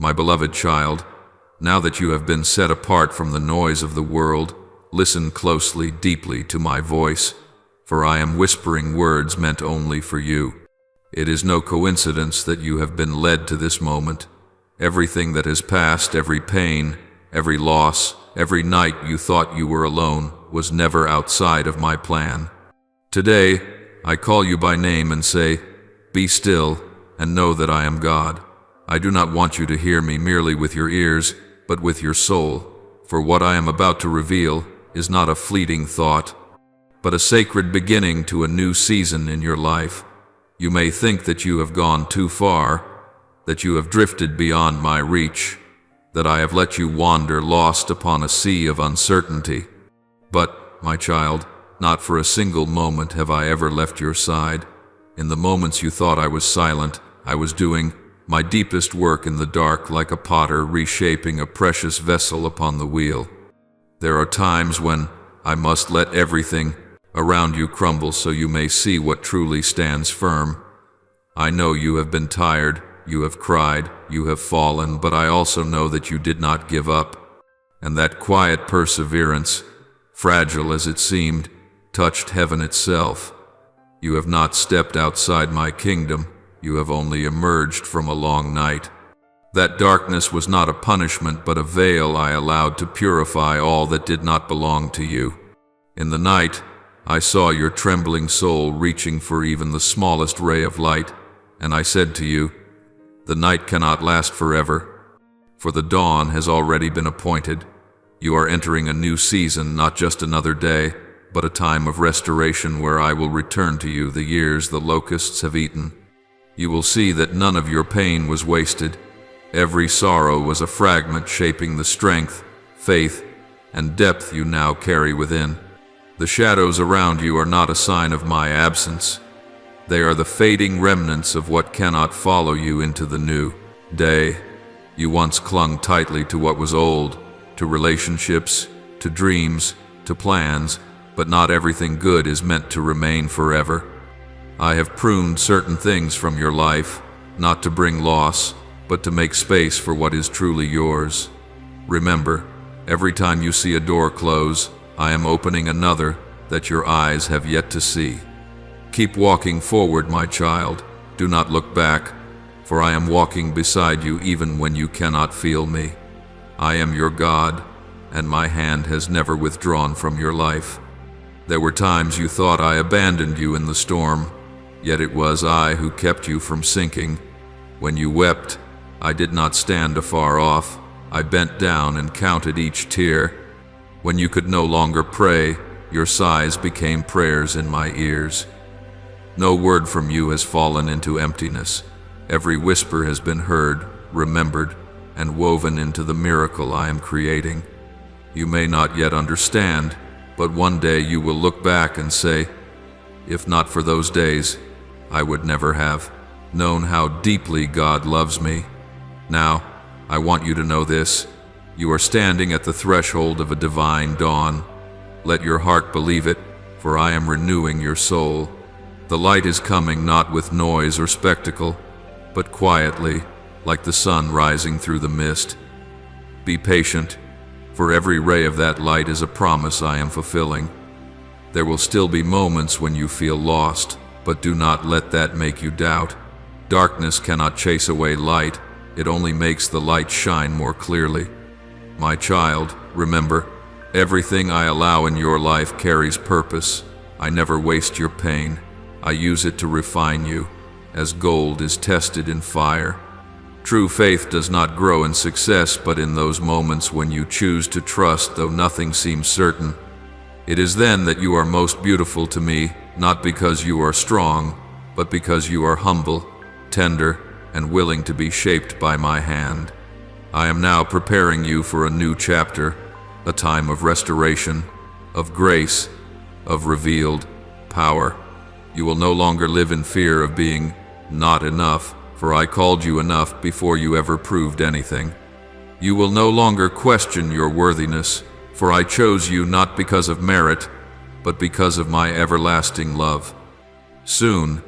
My beloved child, now that you have been set apart from the noise of the world, listen closely, deeply to my voice, for I am whispering words meant only for you. It is no coincidence that you have been led to this moment. Everything that has passed, every pain, every loss, every night you thought you were alone, was never outside of my plan. Today, I call you by name and say, be still and know that I am God. I do not want you to hear me merely with your ears, but with your soul, for what I am about to reveal is not a fleeting thought, but a sacred beginning to a new season in your life. You may think that you have gone too far, that you have drifted beyond my reach, that I have let you wander lost upon a sea of uncertainty. But, my child, not for a single moment have I ever left your side. In the moments you thought I was silent, I was doing my deepest work in the dark, like a potter reshaping a precious vessel upon the wheel. There are times when I must let everything around you crumble so you may see what truly stands firm. I know you have been tired, you have cried, you have fallen, but I also know that you did not give up. And that quiet perseverance, fragile as it seemed, touched heaven itself. You have not stepped outside my kingdom, you have only emerged from a long night. That darkness was not a punishment, but a veil I allowed to purify all that did not belong to you. In the night, I saw your trembling soul reaching for even the smallest ray of light, and I said to you, the night cannot last forever, for the dawn has already been appointed. You are entering a new season, not just another day, but a time of restoration where I will return to you the years the locusts have eaten. You will see that none of your pain was wasted. Every sorrow was a fragment shaping the strength, faith, and depth you now carry within. The shadows around you are not a sign of my absence. They are the fading remnants of what cannot follow you into the new day. You once clung tightly to what was old, to relationships, to dreams, to plans, but not everything good is meant to remain forever. I have pruned certain things from your life, not to bring loss, but to make space for what is truly yours. Remember, every time you see a door close, I am opening another that your eyes have yet to see. Keep walking forward, my child. Do not look back, for I am walking beside you even when you cannot feel me. I am your God, and my hand has never withdrawn from your life. There were times you thought I abandoned you in the storm, yet it was I who kept you from sinking. When you wept, I did not stand afar off. I bent down and counted each tear. When you could no longer pray, your sighs became prayers in my ears. No word from you has fallen into emptiness. Every whisper has been heard, remembered, and woven into the miracle I am creating. You may not yet understand, but one day you will look back and say, if not for those days, I would never have known how deeply God loves me. Now, I want you to know this. You are standing at the threshold of a divine dawn. Let your heart believe it, for I am renewing your soul. The light is coming not with noise or spectacle, but quietly, like the sun rising through the mist. Be patient, for every ray of that light is a promise I am fulfilling. There will still be moments when you feel lost, but do not let that make you doubt. Darkness cannot chase away light, it only makes the light shine more clearly. My child, remember, everything I allow in your life carries purpose. I never waste your pain. I use it to refine you, as gold is tested in fire. True faith does not grow in success, but in those moments when you choose to trust though nothing seems certain. It is then that you are most beautiful to me, not because you are strong, but because you are humble, tender, and willing to be shaped by my hand. I am now preparing you for a new chapter, a time of restoration, of grace, of revealed power. You will no longer live in fear of being not enough, for I called you enough before you ever proved anything. You will no longer question your worthiness, for I chose you not because of merit, but because of my everlasting love. Soon,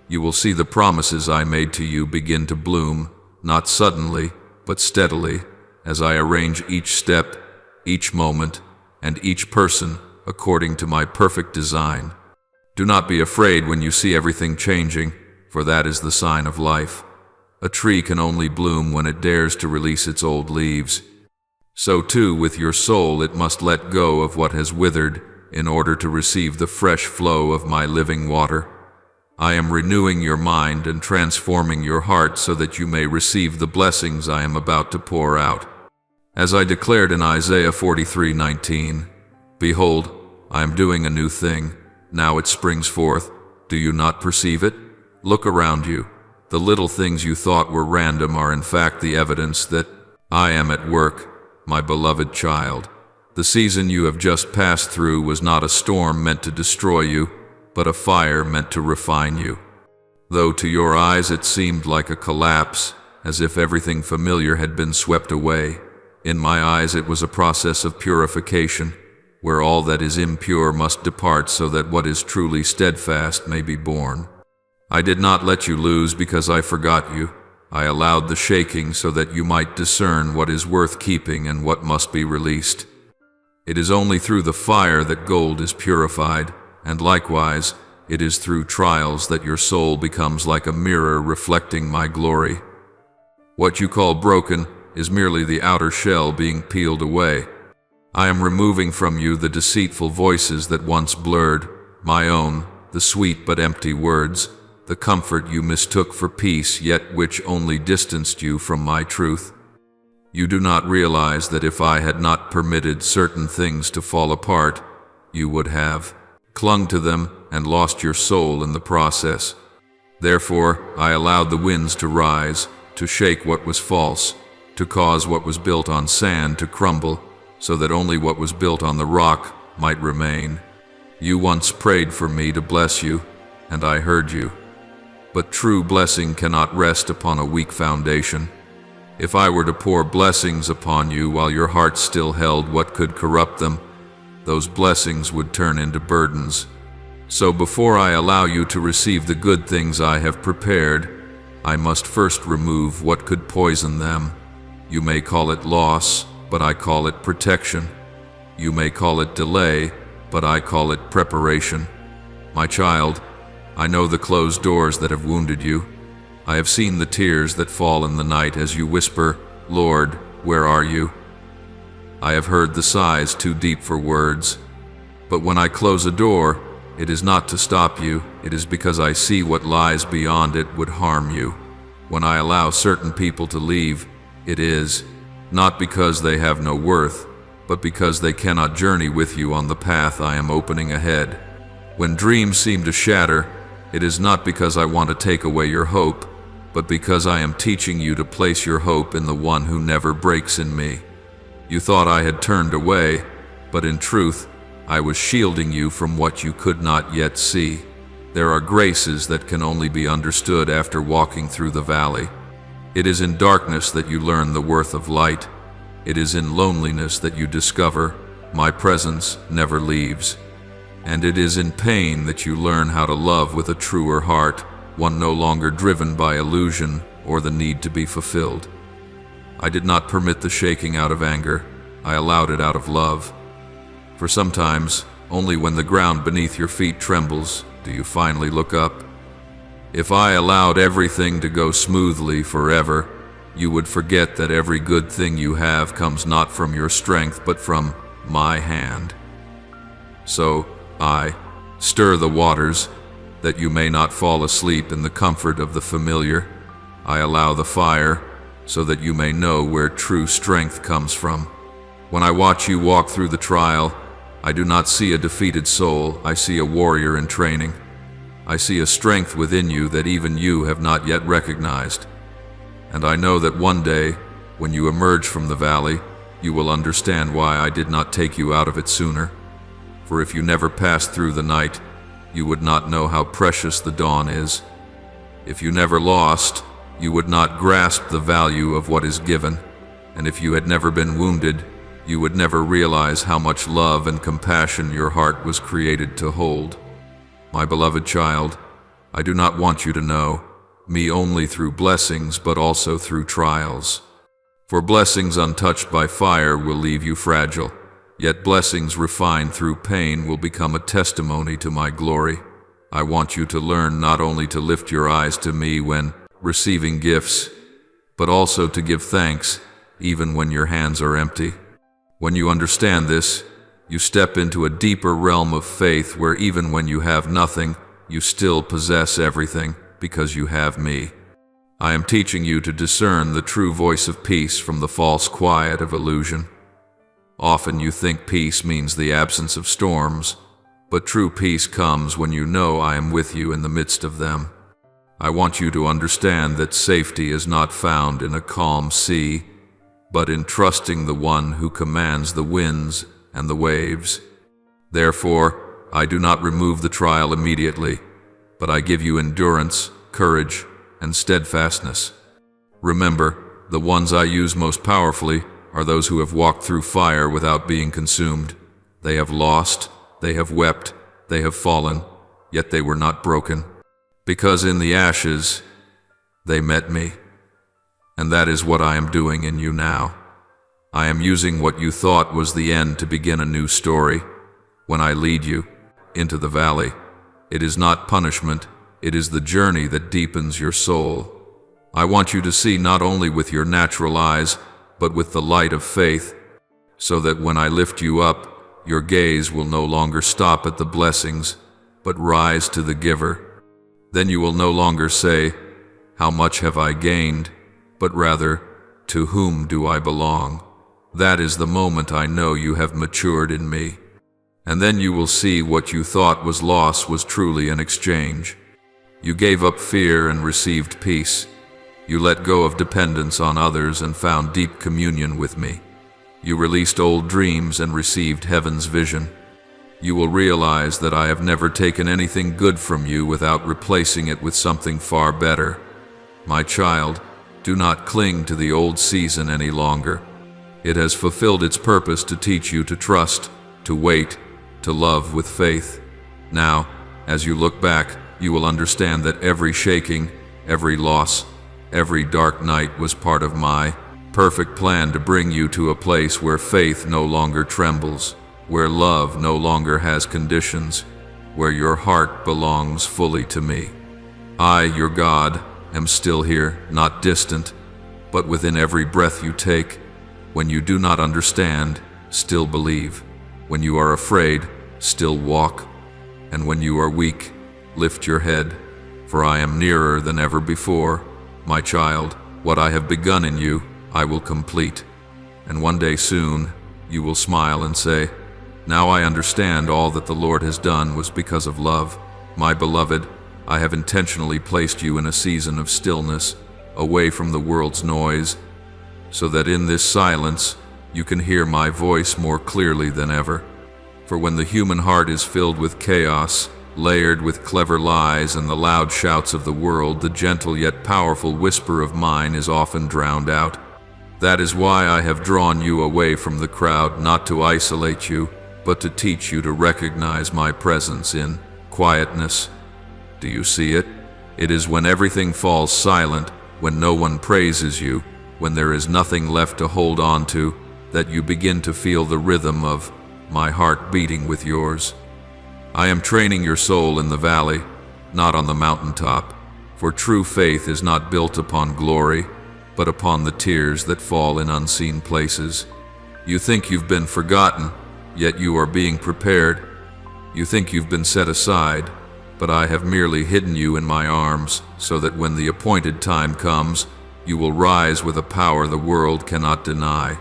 you will see the promises I made to you begin to bloom, not suddenly, but steadily, as I arrange each step, each moment, and each person according to my perfect design. Do not be afraid when you see everything changing, for that is the sign of life. A tree can only bloom when it dares to release its old leaves. So too with your soul it must let go of what has withered in order to receive the fresh flow of my living water. I am renewing your mind and transforming your heart so that you may receive the blessings I am about to pour out. As I declared in Isaiah 43:19, "Behold, I am doing a new thing. Now it springs forth. Do you not perceive it? Look around you. The little things you thought were random are in fact the evidence that I am at work, my beloved child. The season you have just passed through was not a storm meant to destroy you, but a fire meant to refine you. Though to your eyes it seemed like a collapse, as if everything familiar had been swept away, in my eyes it was a process of purification, where all that is impure must depart so that what is truly steadfast may be born. I did not let you lose because I forgot you. I allowed the shaking so that you might discern what is worth keeping and what must be released. It is only through the fire that gold is purified, and likewise, it is through trials that your soul becomes like a mirror reflecting my glory. What you call broken is merely the outer shell being peeled away. I am removing from you the deceitful voices that once blurred, my own, the sweet but empty words, the comfort you mistook for peace, yet which only distanced you from my truth. You do not realize that if I had not permitted certain things to fall apart, you would have clung to them and lost your soul in the process. Therefore, I allowed the winds to rise, to shake what was false, to cause what was built on sand to crumble, so that only what was built on the rock might remain. You once prayed for me to bless you, and I heard you. But true blessing cannot rest upon a weak foundation. If I were to pour blessings upon you while your heart still held what could corrupt them, those blessings would turn into burdens. So before I allow you to receive the good things I have prepared, I must first remove what could poison them. You may call it loss, but I call it protection. You may call it delay, but I call it preparation. My child, I know the closed doors that have wounded you. I have seen the tears that fall in the night as you whisper, "Lord, where are you?" I have heard the sighs too deep for words. But when I close a door, it is not to stop you, it is because I see what lies beyond it would harm you. When I allow certain people to leave, it is not because they have no worth, but because they cannot journey with you on the path I am opening ahead. When dreams seem to shatter, it is not because I want to take away your hope, but because I am teaching you to place your hope in the one who never breaks in me. You thought I had turned away, but in truth, I was shielding you from what you could not yet see. There are graces that can only be understood after walking through the valley. It is in darkness that you learn the worth of light. It is in loneliness that you discover my presence never leaves. And it is in pain that you learn how to love with a truer heart, one no longer driven by illusion or the need to be fulfilled. I did not permit the shaking out of anger. I allowed it out of love. For sometimes, only when the ground beneath your feet trembles do you finally look up. If I allowed everything to go smoothly forever, you would forget that every good thing you have comes not from your strength but from my hand. So I stir the waters, that you may not fall asleep in the comfort of the familiar. I allow the fire, so that you may know where true strength comes from. When I watch you walk through the trial, I do not see a defeated soul, I see a warrior in training. I see a strength within you that even you have not yet recognized. And I know that one day, when you emerge from the valley, you will understand why I did not take you out of it sooner. For if you never passed through the night, you would not know how precious the dawn is. If you never lost, you would not grasp the value of what is given. And if you had never been wounded, you would never realize how much love and compassion your heart was created to hold. My beloved child, I do not want you to know me only through blessings but also through trials. For blessings untouched by fire will leave you fragile, yet blessings refined through pain will become a testimony to my glory. I want you to learn not only to lift your eyes to me when receiving gifts, but also to give thanks even when your hands are empty. When you understand this, you step into a deeper realm of faith where even when you have nothing, you still possess everything because you have me. I am teaching you to discern the true voice of peace from the false quiet of illusion. Often you think peace means the absence of storms, but true peace comes when you know I am with you in the midst of them. I want you to understand that safety is not found in a calm sea, but in trusting the one who commands the winds and the waves. Therefore, I do not remove the trial immediately, but I give you endurance, courage, and steadfastness. Remember, the ones I use most powerfully are those who have walked through fire without being consumed. They have lost, they have wept, they have fallen, yet they were not broken. Because in the ashes, they met me. And that is what I am doing in you now. I am using what you thought was the end to begin a new story. When I lead you into the valley, it is not punishment, it is the journey that deepens your soul. I want you to see not only with your natural eyes, but with the light of faith, so that when I lift you up, your gaze will no longer stop at the blessings, but rise to the giver. Then you will no longer say, "How much have I gained?" but rather, "To whom do I belong?" That is the moment I know you have matured in me. And then you will see what you thought was loss was truly an exchange. You gave up fear and received peace. You let go of dependence on others and found deep communion with me. You released old dreams and received heaven's vision. You will realize that I have never taken anything good from you without replacing it with something far better. My child, do not cling to the old season any longer. It has fulfilled its purpose to teach you to trust, to wait, to love with faith. Now, as you look back, you will understand that every shaking, every loss, every dark night was part of my perfect plan to bring you to a place where faith no longer trembles, where love no longer has conditions, where your heart belongs fully to me. I, your God, am still here, not distant, but within every breath you take. When you do not understand, still believe. When you are afraid, still walk. And when you are weak, lift your head, for I am nearer than ever before. My child, what I have begun in you, I will complete. And one day soon, you will smile and say, "Now I understand all that the Lord has done was because of love." My beloved, I have intentionally placed you in a season of stillness, away from the world's noise, so that in this silence, you can hear my voice more clearly than ever. For when the human heart is filled with chaos, layered with clever lies and the loud shouts of the world, the gentle yet powerful whisper of mine is often drowned out. That is why I have drawn you away from the crowd, not to isolate you, but to teach you to recognize my presence in quietness. Do you see it? It is when everything falls silent, when no one praises you, when there is nothing left to hold on to, that you begin to feel the rhythm of my heart beating with yours. I am training your soul in the valley, not on the mountaintop, for true faith is not built upon glory, but upon the tears that fall in unseen places. You think you've been forgotten, yet you are being prepared. You think you've been set aside, but I have merely hidden you in my arms, so that when the appointed time comes, you will rise with a power the world cannot deny.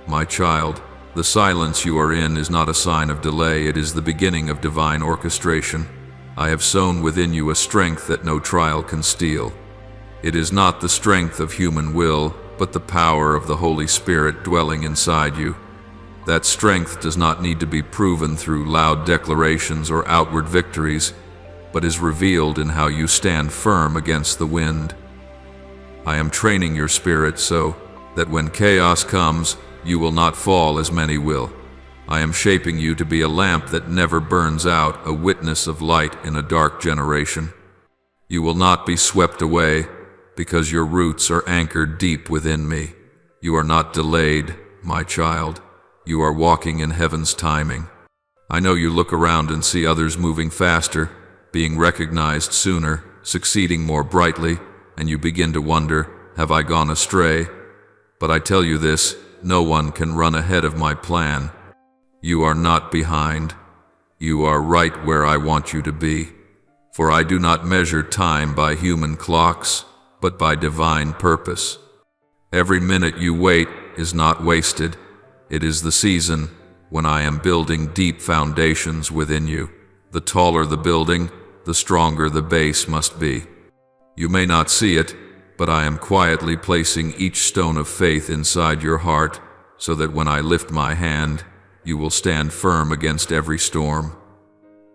My child, the silence you are in is not a sign of delay, it is the beginning of divine orchestration. I have sown within you a strength that no trial can steal. It is not the strength of human will, but the power of the Holy Spirit dwelling inside you. That strength does not need to be proven through loud declarations or outward victories, but is revealed in how you stand firm against the wind. I am training your spirit so that when chaos comes, you will not fall as many will. I am shaping you to be a lamp that never burns out, a witness of light in a dark generation. You will not be swept away because your roots are anchored deep within me. You are not delayed, my child. You are walking in heaven's timing. I know you look around and see others moving faster, being recognized sooner, succeeding more brightly, and you begin to wonder, have I gone astray? But I tell you this, no one can run ahead of my plan. You are not behind. You are right where I want you to be. For I do not measure time by human clocks, but by divine purpose. Every minute you wait is not wasted. It is the season when I am building deep foundations within you. The taller the building, the stronger the base must be. You may not see it, but I am quietly placing each stone of faith inside your heart, so that when I lift my hand, you will stand firm against every storm.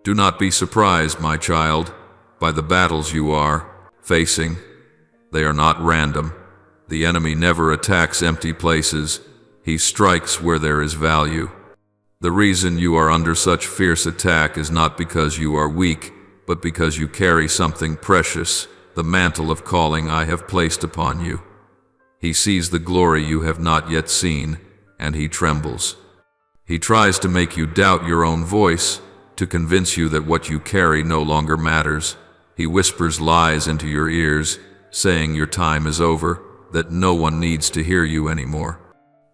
Do not be surprised, my child, by the battles you are facing. They are not random. The enemy never attacks empty places. He strikes where there is value. The reason you are under such fierce attack is not because you are weak, but because you carry something precious, the mantle of calling I have placed upon you. He sees the glory you have not yet seen, and he trembles. He tries to make you doubt your own voice, to convince you that what you carry no longer matters. He whispers lies into your ears, saying your time is over, that no one needs to hear you anymore.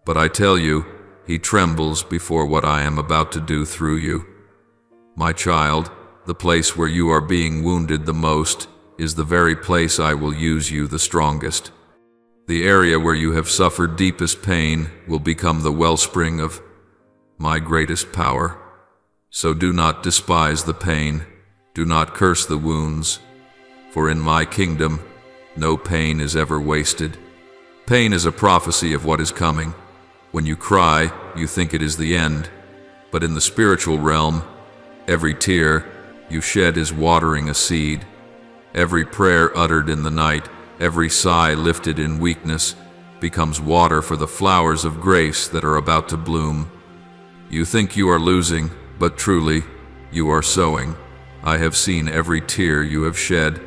But I tell you, he trembles before what I am about to do through you. My child, the place where you are being wounded the most is the very place I will use you the strongest. The area where you have suffered deepest pain will become the wellspring of my greatest power. So do not despise the pain, do not curse the wounds, for in my kingdom no pain is ever wasted. Pain is a prophecy of what is coming. When you cry, you think it is the end, but in the spiritual realm, every tear you shed is watering a seed. Every prayer uttered in the night, every sigh lifted in weakness, becomes water for the flowers of grace that are about to bloom. You think you are losing, but truly, you are sowing. I have seen every tear you have shed,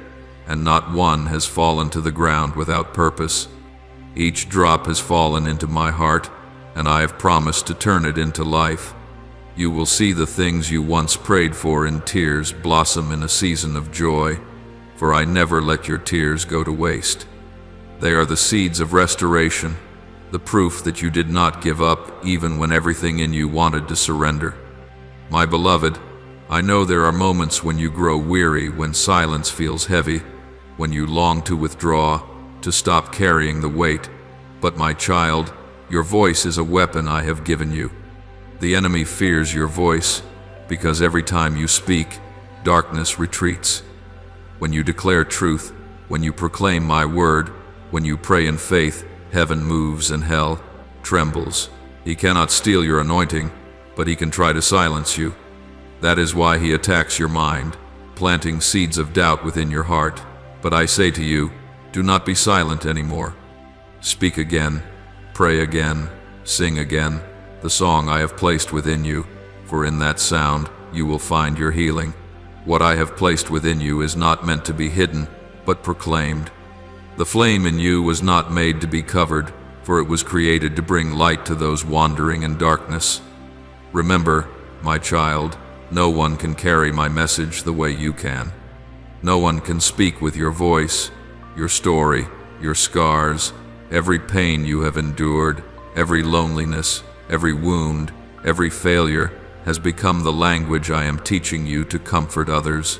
and not one has fallen to the ground without purpose. Each drop has fallen into my heart, and I have promised to turn it into life. You will see the things you once prayed for in tears blossom in a season of joy, for I never let your tears go to waste. They are the seeds of restoration, the proof that you did not give up even when everything in you wanted to surrender. My beloved, I know there are moments when you grow weary, when silence feels heavy, when you long to withdraw, to stop carrying the weight. But my child, your voice is a weapon I have given you. The enemy fears your voice, because every time you speak, darkness retreats. When you declare truth, when you proclaim my word, when you pray in faith, heaven moves and hell trembles. He cannot steal your anointing, but he can try to silence you. That is why he attacks your mind, planting seeds of doubt within your heart. But I say to you, do not be silent anymore. Speak again, pray again, sing again, the song I have placed within you, for in that sound you will find your healing. What I have placed within you is not meant to be hidden, but proclaimed. The flame in you was not made to be covered, for it was created to bring light to those wandering in darkness. Remember, my child, no one can carry my message the way you can. No one can speak with your voice, your story, your scars, every pain you have endured, every loneliness, every wound, every failure has become the language I am teaching you to comfort others.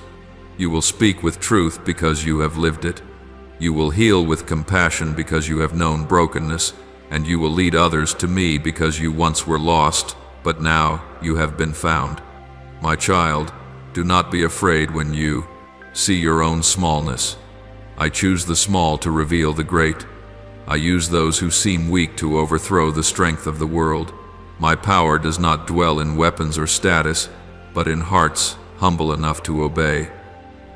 You will speak with truth because you have lived it. You will heal with compassion because you have known brokenness, and you will lead others to me because you once were lost, but now you have been found. My child, do not be afraid when you see your own smallness. I choose the small to reveal the great. I use those who seem weak to overthrow the strength of the world. My power does not dwell in weapons or status, but in hearts humble enough to obey.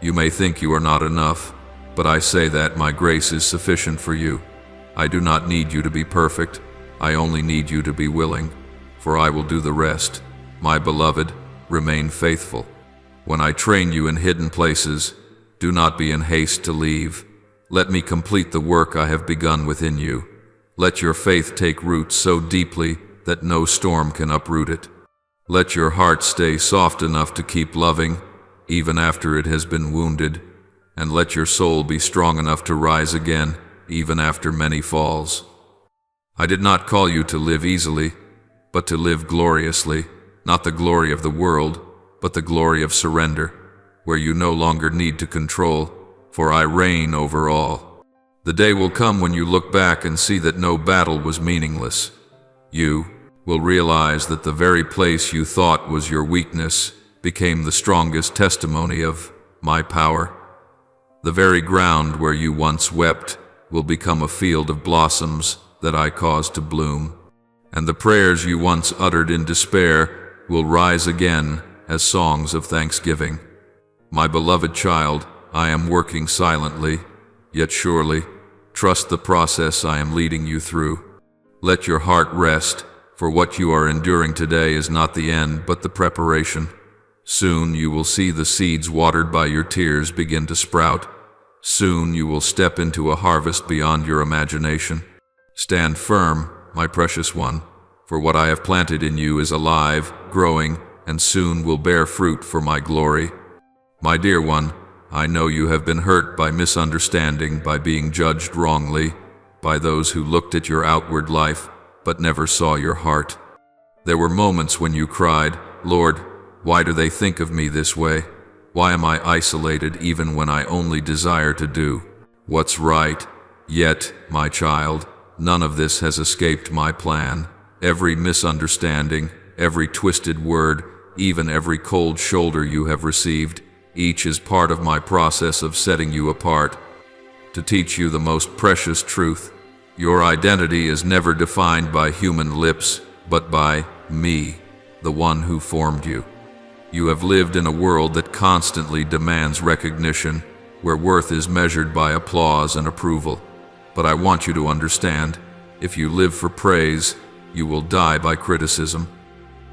You may think you are not enough, but I say that my grace is sufficient for you. I do not need you to be perfect. I only need you to be willing, for I will do the rest. My beloved, remain faithful. When I train you in hidden places, do not be in haste to leave. Let me complete the work I have begun within you. Let your faith take root so deeply that no storm can uproot it. Let your heart stay soft enough to keep loving, even after it has been wounded, and let your soul be strong enough to rise again, even after many falls. I did not call you to live easily, but to live gloriously, not the glory of the world, but the glory of surrender, where you no longer need to control, for I reign over all. The day will come when you look back and see that no battle was meaningless. You will realize that the very place you thought was your weakness became the strongest testimony of my power. The very ground where you once wept will become a field of blossoms that I caused to bloom, and the prayers you once uttered in despair will rise again as songs of thanksgiving. My beloved child, I am working silently, yet surely. Trust the process I am leading you through. Let your heart rest, for what you are enduring today is not the end, but the preparation. Soon you will see the seeds watered by your tears begin to sprout. Soon you will step into a harvest beyond your imagination. Stand firm, my precious one, for what I have planted in you is alive, growing, and soon will bear fruit for my glory. My dear one, I know you have been hurt by misunderstanding, by being judged wrongly, by those who looked at your outward life but never saw your heart. There were moments when you cried, Lord, why do they think of me this way? Why am I isolated even when I only desire to do what's right? Yet, my child, none of this has escaped my plan. Every misunderstanding, every twisted word, even every cold shoulder you have received, each is part of my process of setting you apart, to teach you the most precious truth. Your identity is never defined by human lips, but by me, the one who formed you. You have lived in a world that constantly demands recognition, where worth is measured by applause and approval. But I want you to understand, if you live for praise, you will die by criticism.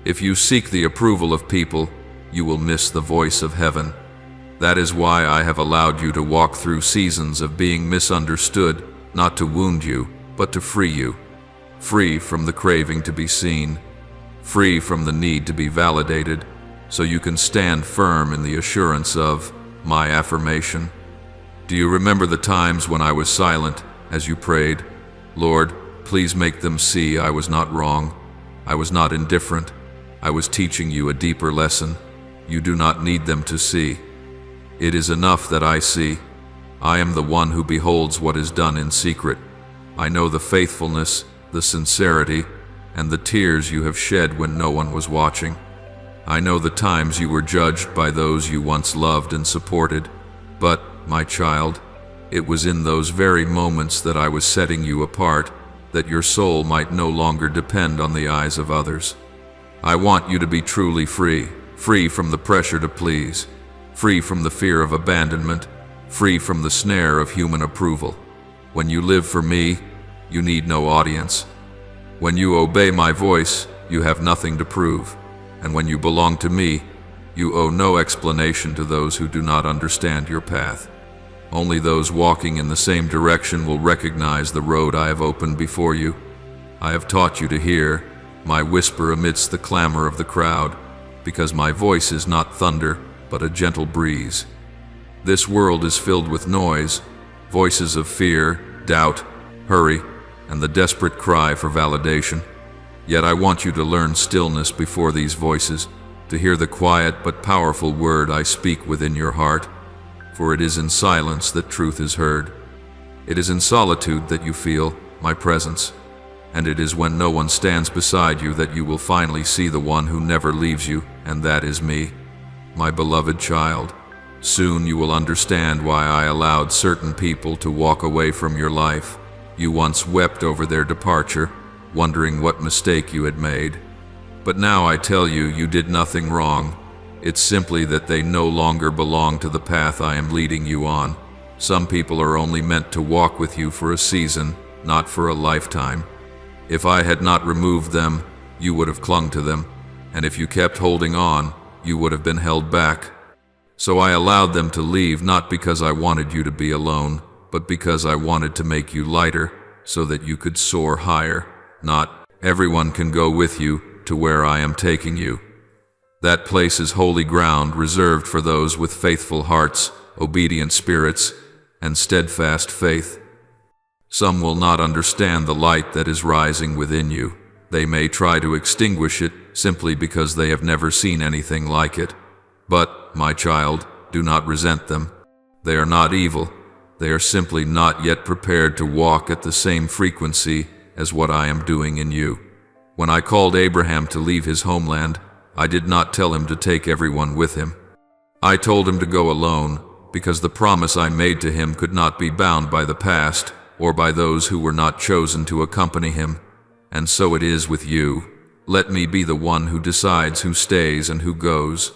If you seek the approval of people, you will miss the voice of heaven. That is why I have allowed you to walk through seasons of being misunderstood, not to wound you, but to free you. Free from the craving to be seen, free from the need to be validated, so you can stand firm in the assurance of my affirmation. Do you remember the times when I was silent as you prayed, Lord, please make them see I was not wrong, I was not indifferent, I was teaching you a deeper lesson. You do not need them to see. It is enough that I see. I am the one who beholds what is done in secret. I know the faithfulness, the sincerity, and the tears you have shed when no one was watching. I know the times you were judged by those you once loved and supported. But, my child, it was in those very moments that I was setting you apart, that your soul might no longer depend on the eyes of others. I want you to be truly free, free from the pressure to please, free from the fear of abandonment, free from the snare of human approval. When you live for me, you need no audience. When you obey my voice, you have nothing to prove. And when you belong to me, you owe no explanation to those who do not understand your path. Only those walking in the same direction will recognize the road I have opened before you. I have taught you to hear my whisper amidst the clamor of the crowd, because my voice is not thunder, but a gentle breeze. This world is filled with noise, voices of fear, doubt, hurry, and the desperate cry for validation. Yet I want you to learn stillness before these voices, to hear the quiet but powerful word I speak within your heart, for it is in silence that truth is heard. It is in solitude that you feel my presence, and it is when no one stands beside you that you will finally see the one who never leaves you, and that is me. My beloved child, soon you will understand why I allowed certain people to walk away from your life. You once wept over their departure, wondering what mistake you had made. But now I tell you, you did nothing wrong. It's simply that they no longer belong to the path I am leading you on. Some people are only meant to walk with you for a season, not for a lifetime. If I had not removed them, you would have clung to them, and if you kept holding on, you would have been held back. So I allowed them to leave, not because I wanted you to be alone, but because I wanted to make you lighter, so that you could soar higher. Not everyone can go with you to where I am taking you. That place is holy ground reserved for those with faithful hearts, obedient spirits, and steadfast faith. Some will not understand the light that is rising within you. They may try to extinguish it simply because they have never seen anything like it. But, my child, do not resent them. They are not evil. They are simply not yet prepared to walk at the same frequency as what I am doing in you. When I called Abraham to leave his homeland, I did not tell him to take everyone with him. I told him to go alone, because the promise I made to him could not be bound by the past or by those who were not chosen to accompany him. And so it is with you. Let me be the one who decides who stays and who goes.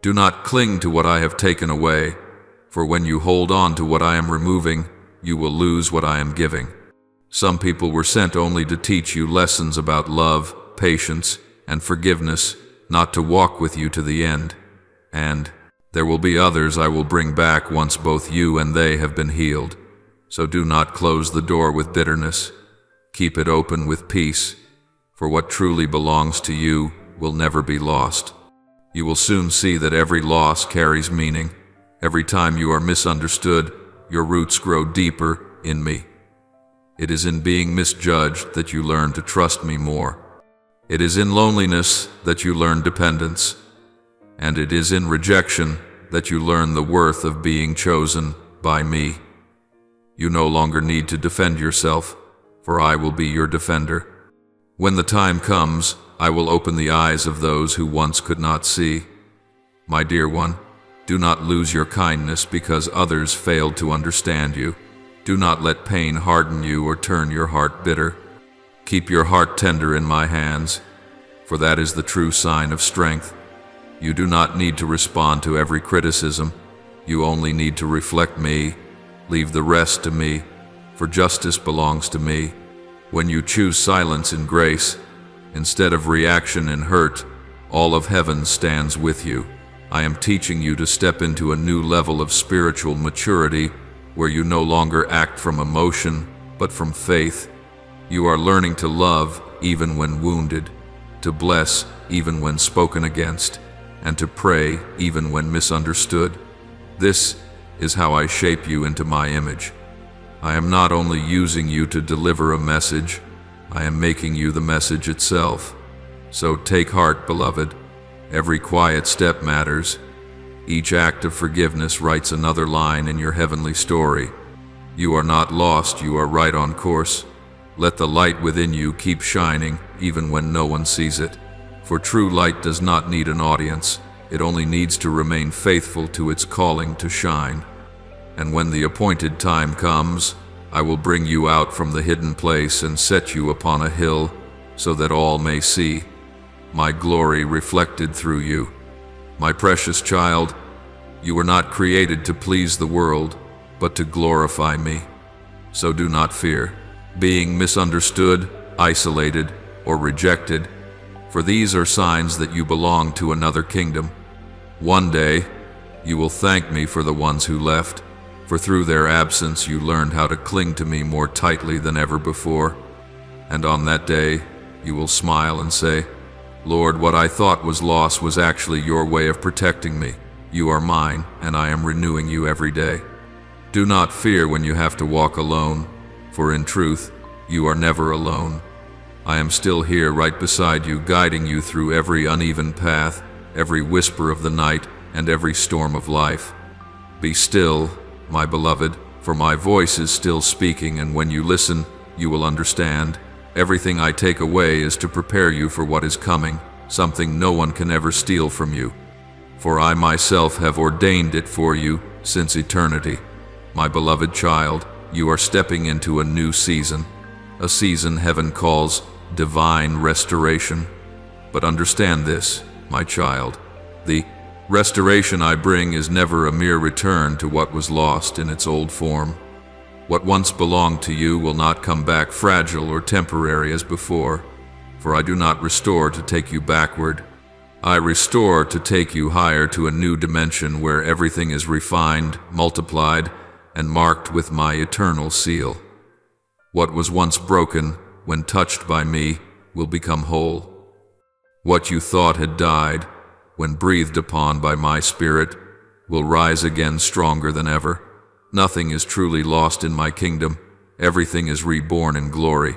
Do not cling to what I have taken away, for when you hold on to what I am removing, you will lose what I am giving. Some people were sent only to teach you lessons about love, patience, and forgiveness, not to walk with you to the end. And there will be others I will bring back once both you and they have been healed. So do not close the door with bitterness. Keep it open with peace, for what truly belongs to you will never be lost. You will soon see that every loss carries meaning. Every time you are misunderstood, your roots grow deeper in me. It is in being misjudged that you learn to trust me more. It is in loneliness that you learn dependence. And it is in rejection that you learn the worth of being chosen by me. You no longer need to defend yourself, for I will be your defender. When the time comes, I will open the eyes of those who once could not see. My dear one, do not lose your kindness because others failed to understand you. Do not let pain harden you or turn your heart bitter. Keep your heart tender in my hands, for that is the true sign of strength. You do not need to respond to every criticism. You only need to reflect me. Leave the rest to me, for justice belongs to me. When you choose silence in grace, instead of reaction in hurt, all of heaven stands with you. I am teaching you to step into a new level of spiritual maturity where you no longer act from emotion, but from faith. You are learning to love even when wounded, to bless even when spoken against, and to pray even when misunderstood. This is how I shape you into my image. I am not only using you to deliver a message, I am making you the message itself. So take heart, beloved. Every quiet step matters. Each act of forgiveness writes another line in your heavenly story. You are not lost, you are right on course. Let the light within you keep shining, even when no one sees it. For true light does not need an audience. It only needs to remain faithful to its calling to shine. And when the appointed time comes, I will bring you out from the hidden place and set you upon a hill, so that all may see my glory reflected through you. My precious child, you were not created to please the world, but to glorify me. So do not fear being misunderstood, isolated, or rejected, for these are signs that you belong to another kingdom. One day, you will thank me for the ones who left, for through their absence you learned how to cling to me more tightly than ever before. And on that day, you will smile and say, Lord, what I thought was loss was actually your way of protecting me. You are mine, and I am renewing you every day. Do not fear when you have to walk alone, for in truth, you are never alone. I am still here right beside you, guiding you through every uneven path, every whisper of the night, and every storm of life. Be still, my beloved, for my voice is still speaking, and when you listen, you will understand. Everything I take away is to prepare you for what is coming, something no one can ever steal from you. For I myself have ordained it for you since eternity. My beloved child, you are stepping into a new season, a season heaven calls divine restoration. But understand this, my child, the restoration I bring is never a mere return to what was lost in its old form. What once belonged to you will not come back fragile or temporary as before, for I do not restore to take you backward. I restore to take you higher to a new dimension where everything is refined, multiplied, and marked with my eternal seal. What was once broken, when touched by me, will become whole. What you thought had died, when breathed upon by my spirit, will rise again stronger than ever. Nothing is truly lost in my kingdom. Everything is reborn in glory.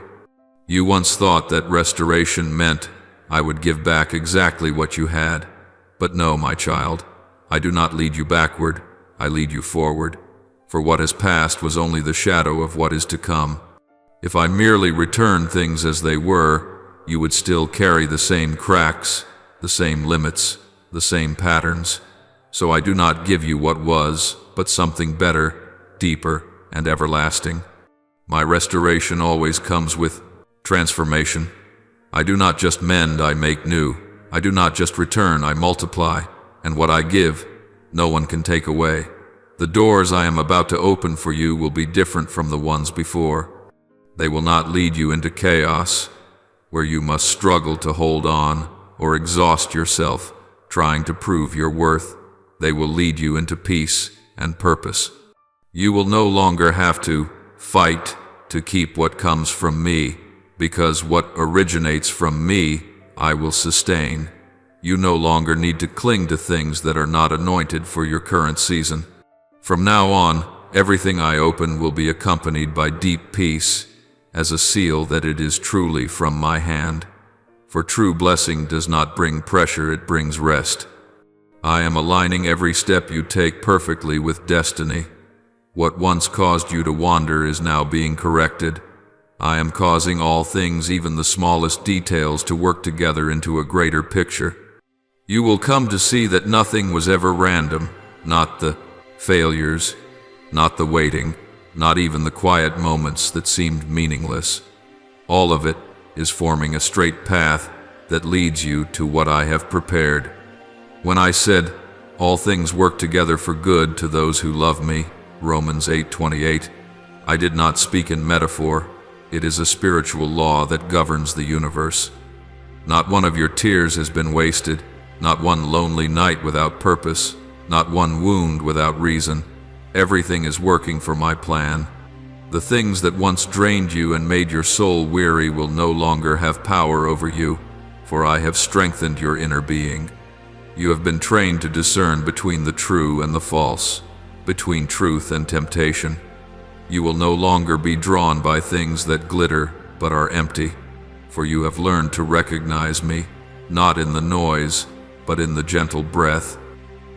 You once thought that restoration meant I would give back exactly what you had. But no, my child, I do not lead you backward, I lead you forward. For what has passed was only the shadow of what is to come. If I merely returned things as they were, you would still carry the same cracks, the same limits, the same patterns. So I do not give you what was, but something better, deeper, and everlasting. My restoration always comes with transformation. I do not just mend, I make new. I do not just return, I multiply. And what I give, no one can take away. The doors I am about to open for you will be different from the ones before. They will not lead you into chaos, where you must struggle to hold on or exhaust yourself trying to prove your worth. They will lead you into peace and purpose. You will no longer have to fight to keep what comes from me, because what originates from me, I will sustain. You no longer need to cling to things that are not anointed for your current season. From now on, everything I open will be accompanied by deep peace, as a seal that it is truly from my hand. For true blessing does not bring pressure, it brings rest. I am aligning every step you take perfectly with destiny. What once caused you to wander is now being corrected. I am causing all things, even the smallest details, to work together into a greater picture. You will come to see that nothing was ever random, not the failures, not the waiting, not even the quiet moments that seemed meaningless. All of it is forming a straight path that leads you to what I have prepared. When I said, "All things work together for good to those who love me," Romans 8:28, I did not speak in metaphor. It is a spiritual law that governs the universe. Not one of your tears has been wasted, not one lonely night without purpose, not one wound without reason. Everything is working for my plan. The things that once drained you and made your soul weary will no longer have power over you, for I have strengthened your inner being. You have been trained to discern between the true and the false, between truth and temptation. You will no longer be drawn by things that glitter but are empty, for you have learned to recognize me, not in the noise, but in the gentle breath.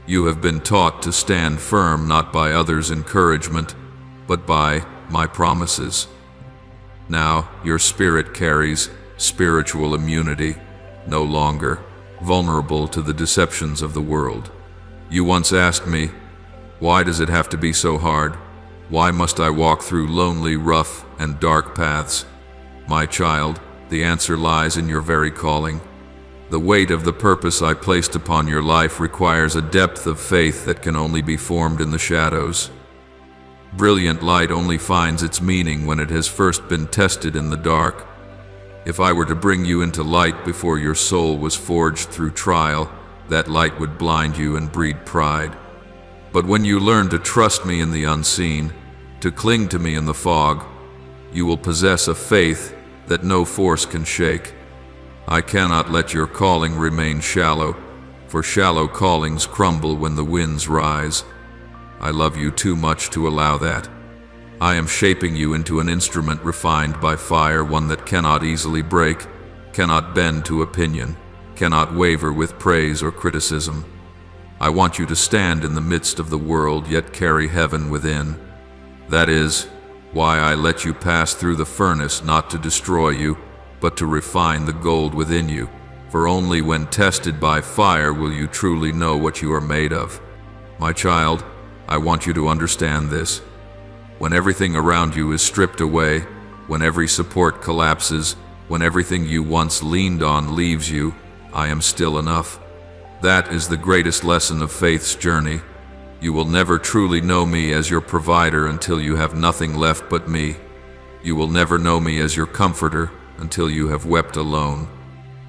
You have been taught to stand firm not by others' encouragement, but by my promises. Now your spirit carries spiritual immunity, no longer vulnerable to the deceptions of the world. You once asked me, why does it have to be so hard? Why must I walk through lonely, rough, and dark paths? My child, the answer lies in your very calling. The weight of the purpose I placed upon your life requires a depth of faith that can only be formed in the shadows. Brilliant light only finds its meaning when it has first been tested in the dark. If I were to bring you into light before your soul was forged through trial, that light would blind you and breed pride. But when you learn to trust me in the unseen, to cling to me in the fog, you will possess a faith that no force can shake. I cannot let your calling remain shallow, for shallow callings crumble when the winds rise. I love you too much to allow that. I am shaping you into an instrument refined by fire, one that cannot easily break, cannot bend to opinion, cannot waver with praise or criticism. I want you to stand in the midst of the world, yet carry heaven within. That is why I let you pass through the furnace, not to destroy you, but to refine the gold within you. For only when tested by fire will you truly know what you are made of. My child, I want you to understand this. When everything around you is stripped away, when every support collapses, when everything you once leaned on leaves you, I am still enough. That is the greatest lesson of faith's journey. You will never truly know me as your provider until you have nothing left but me. You will never know me as your comforter until you have wept alone.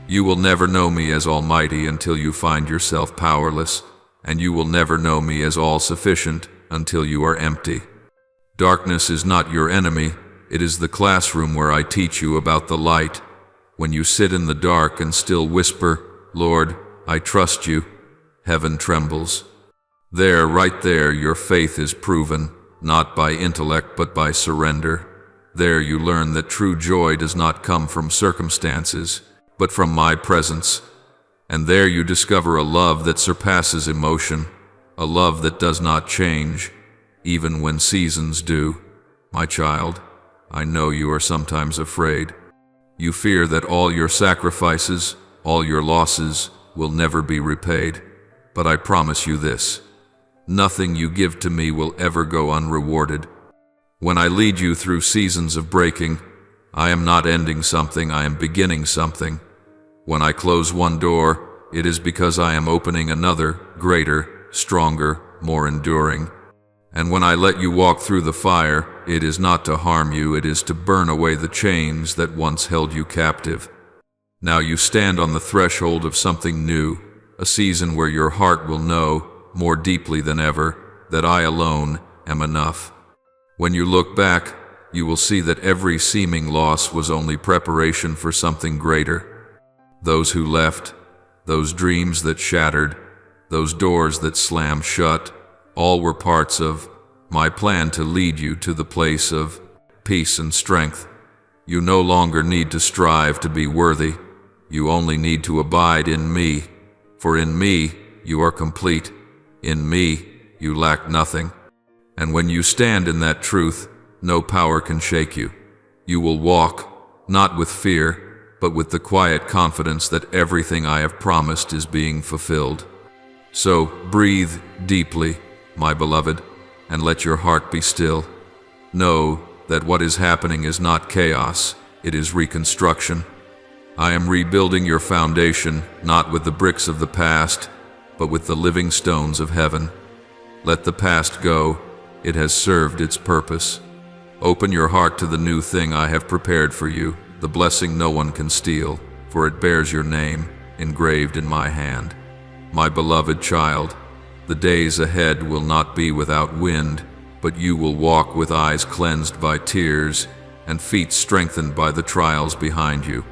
You will never know me as almighty until you find yourself powerless, and you will never know me as all-sufficient until you are empty. Darkness is not your enemy, It is the classroom where I teach you about the light. When you sit in the dark and still whisper, "Lord, I trust you," heaven trembles. There, right there, your faith is proven, not by intellect but by surrender. There you learn that true joy does not come from circumstances, but from my presence. And there you discover a love that surpasses emotion, a love that does not change, even when seasons do. My child, I know you are sometimes afraid. You fear that all your sacrifices, all your losses, will never be repaid. But I promise you this: nothing you give to me will ever go unrewarded. When I lead you through seasons of breaking, I am not ending something, I am beginning something. When I close one door, it is because I am opening another, greater, stronger, more enduring. And when I let you walk through the fire, it is not to harm you, it is to burn away the chains that once held you captive. Now you stand on the threshold of something new, a season where your heart will know, more deeply than ever, that I alone am enough. When you look back, you will see that every seeming loss was only preparation for something greater. Those who left, those dreams that shattered, those doors that slammed shut, all were parts of my plan to lead you to the place of peace and strength. You no longer need to strive to be worthy. You only need to abide in me. For in me, you are complete. In me, you lack nothing. And when you stand in that truth, no power can shake you. You will walk, not with fear, but with the quiet confidence that everything I have promised is being fulfilled. So breathe deeply, my beloved, and let your heart be still. Know that what is happening is not chaos, it is reconstruction. I am rebuilding your foundation, not with the bricks of the past, but with the living stones of heaven. Let the past go, it has served its purpose. Open your heart to the new thing I have prepared for you, the blessing no one can steal, for it bears your name, engraved in my hand. My beloved child, the days ahead will not be without wind, but you will walk with eyes cleansed by tears and feet strengthened by the trials behind you.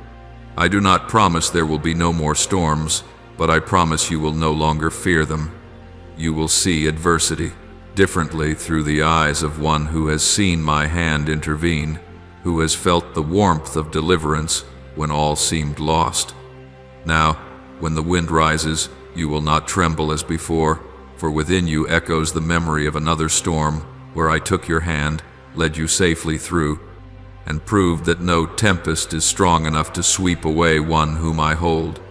I do not promise there will be no more storms, but I promise you will no longer fear them. You will see adversity differently through the eyes of one who has seen my hand intervene, who has felt the warmth of deliverance when all seemed lost. Now, when the wind rises, you will not tremble as before, for within you echoes the memory of another storm where I took your hand, led you safely through, and proved that no tempest is strong enough to sweep away one whom I hold.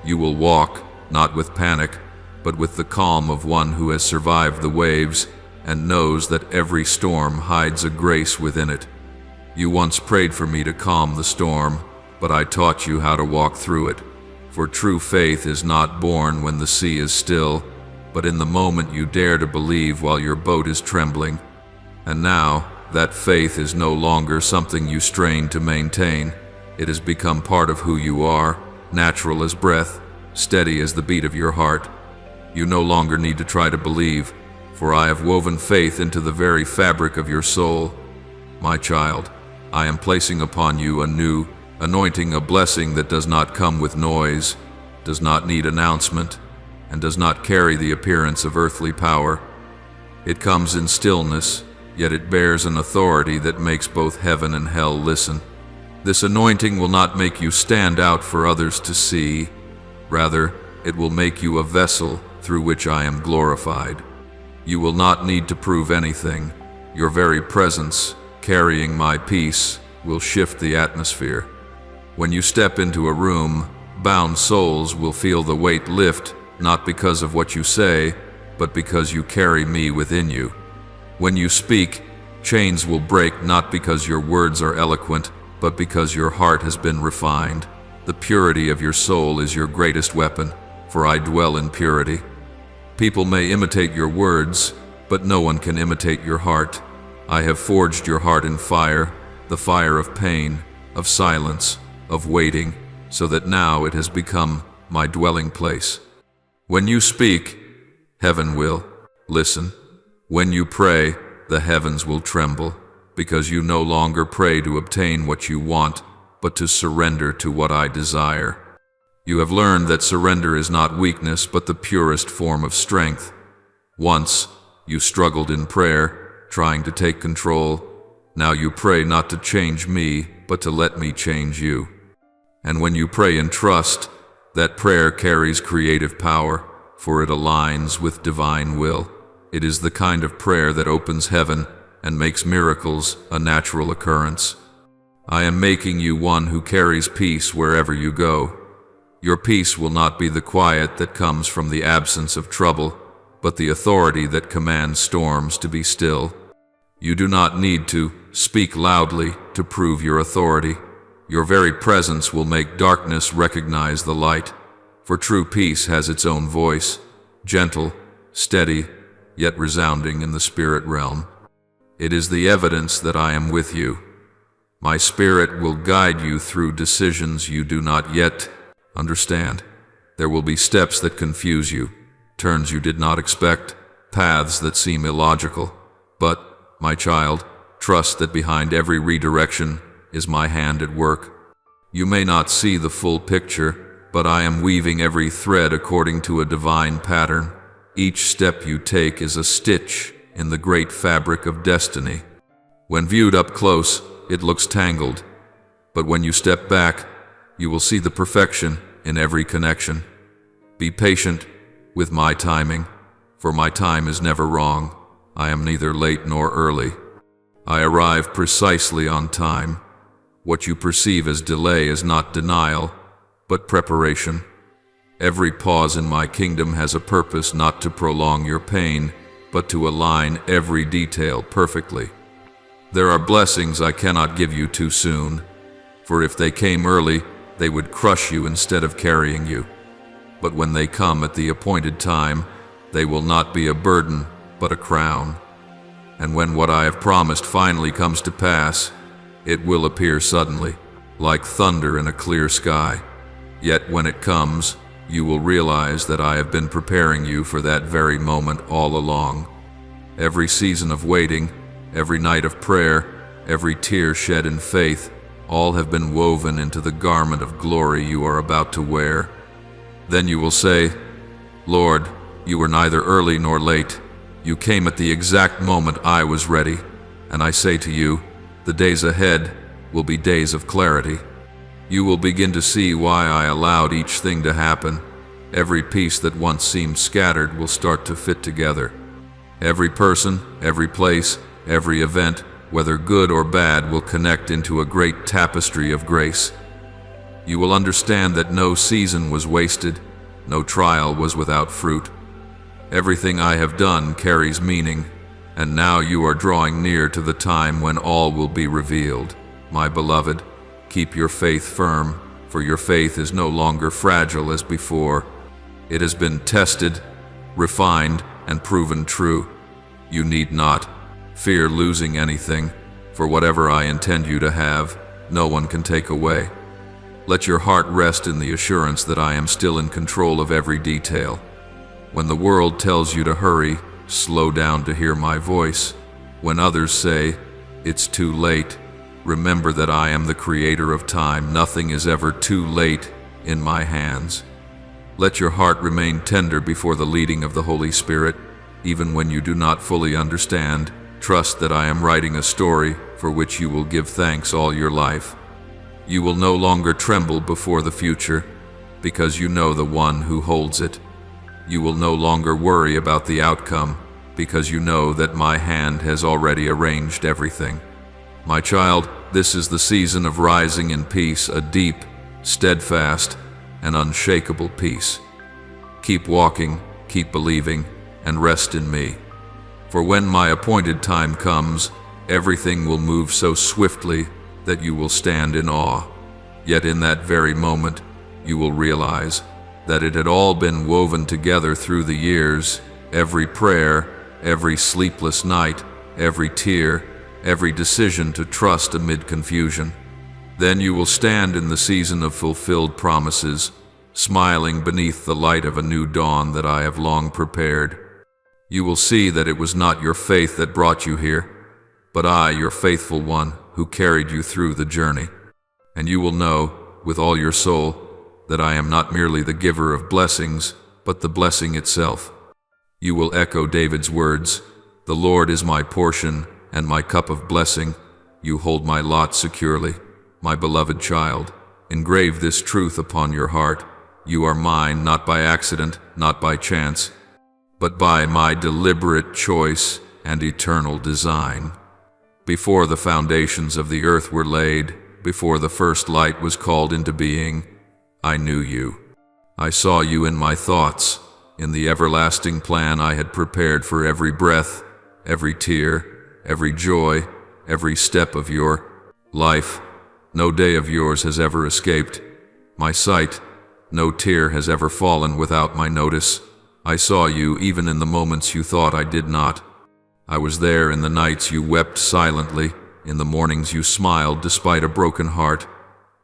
You will walk, not with panic, but with the calm of one who has survived the waves and knows that every storm hides a grace within it. You once prayed for me to calm the storm, but I taught you how to walk through it. For true faith is not born when the sea is still, but in the moment you dare to believe while your boat is trembling. And now, that faith is no longer something you strain to maintain. It has become part of who you are, natural as breath, steady as the beat of your heart. You no longer need to try to believe, for I have woven faith into the very fabric of your soul. My child, I am placing upon you a new anointing, a blessing that does not come with noise, does not need announcement, and does not carry the appearance of earthly power. It comes in stillness, yet it bears an authority that makes both heaven and hell listen. This anointing will not make you stand out for others to see. Rather, it will make you a vessel through which I am glorified. You will not need to prove anything. Your very presence, carrying my peace, will shift the atmosphere. When you step into a room, bound souls will feel the weight lift, not because of what you say, but because you carry me within you. When you speak, chains will break not because your words are eloquent, but because your heart has been refined. The purity of your soul is your greatest weapon, for I dwell in purity. People may imitate your words, but no one can imitate your heart. I have forged your heart in fire, the fire of pain, of silence, of waiting, so that now it has become my dwelling place. When you speak, heaven will listen. When you pray, the heavens will tremble. because you no longer pray to obtain what you want, but to surrender to what I desire. You have learned that surrender is not weakness, but the purest form of strength. Once, you struggled in prayer, trying to take control. Now you pray not to change me, but to let me change you. And when you pray in trust, that prayer carries creative power, for it aligns with divine will. It is the kind of prayer that opens heaven and makes miracles a natural occurrence. I am making you one who carries peace wherever you go. Your peace will not be the quiet that comes from the absence of trouble, but the authority that commands storms to be still. You do not need to speak loudly to prove your authority. Your very presence will make darkness recognize the light, for true peace has its own voice, gentle, steady, yet resounding in the spirit realm. It is the evidence that I am with you. My spirit will guide you through decisions you do not yet understand. There will be steps that confuse you, turns you did not expect, paths that seem illogical. But, my child, trust that behind every redirection is my hand at work. You may not see the full picture, but I am weaving every thread according to a divine pattern. Each step you take is a stitch in the great fabric of destiny. When viewed up close, it looks tangled, but when you step back, you will see the perfection in every connection. Be patient with my timing, for my time is never wrong. I am neither late nor early. I arrive precisely on time. What you perceive as delay is not denial, but preparation. Every pause in my kingdom has a purpose, not to prolong your pain, but to align every detail perfectly. There are blessings I cannot give you too soon, for if they came early, they would crush you instead of carrying you. But when they come at the appointed time, they will not be a burden, but a crown. And when what I have promised finally comes to pass, it will appear suddenly, like thunder in a clear sky. Yet when it comes, you will realize that I have been preparing you for that very moment all along. Every season of waiting, every night of prayer, every tear shed in faith, all have been woven into the garment of glory you are about to wear. Then you will say, Lord, you were neither early nor late. You came at the exact moment I was ready. And I say to you, the days ahead will be days of clarity. You will begin to see why I allowed each thing to happen. Every piece that once seemed scattered will start to fit together. Every person, every place, every event, whether good or bad, will connect into a great tapestry of grace. You will understand that no season was wasted, no trial was without fruit. Everything I have done carries meaning, and now you are drawing near to the time when all will be revealed. My beloved, keep your faith firm, for your faith is no longer fragile as before. It has been tested, refined, and proven true. You need not fear losing anything, for whatever I intend you to have, no one can take away. Let your heart rest in the assurance that I am still in control of every detail. When the world tells you to hurry, slow down to hear my voice. When others say, it's too late, remember that I am the creator of time. Nothing is ever too late in my hands. Let your heart remain tender before the leading of the Holy Spirit. Even when you do not fully understand, trust that I am writing a story for which you will give thanks all your life. You will no longer tremble before the future, because you know the one who holds it. You will no longer worry about the outcome, because you know that my hand has already arranged everything. My child, this is the season of rising in peace, a deep, steadfast, and unshakable peace. Keep walking, keep believing, and rest in me. For when my appointed time comes, everything will move so swiftly that you will stand in awe. Yet in that very moment, you will realize that it had all been woven together through the years, every prayer, every sleepless night, every tear, every decision to trust amid confusion. Then you will stand in the season of fulfilled promises, smiling beneath the light of a new dawn that I have long prepared. You will see that it was not your faith that brought you here, but I, your faithful one, who carried you through the journey. And you will know, with all your soul, that I am not merely the giver of blessings, but the blessing itself. You will echo David's words, "The Lord is my portion and my cup of blessing. You hold my lot securely." My beloved child, engrave this truth upon your heart. You are mine not by accident, not by chance, but by my deliberate choice and eternal design. Before the foundations of the earth were laid, before the first light was called into being, I knew you. I saw you in my thoughts, in the everlasting plan I had prepared for every breath, every tear, every joy, every step of your life. No day of yours has ever escaped my sight. No tear has ever fallen without my notice. I saw you even in the moments you thought I did not. I was there in the nights you wept silently, in the mornings you smiled despite a broken heart.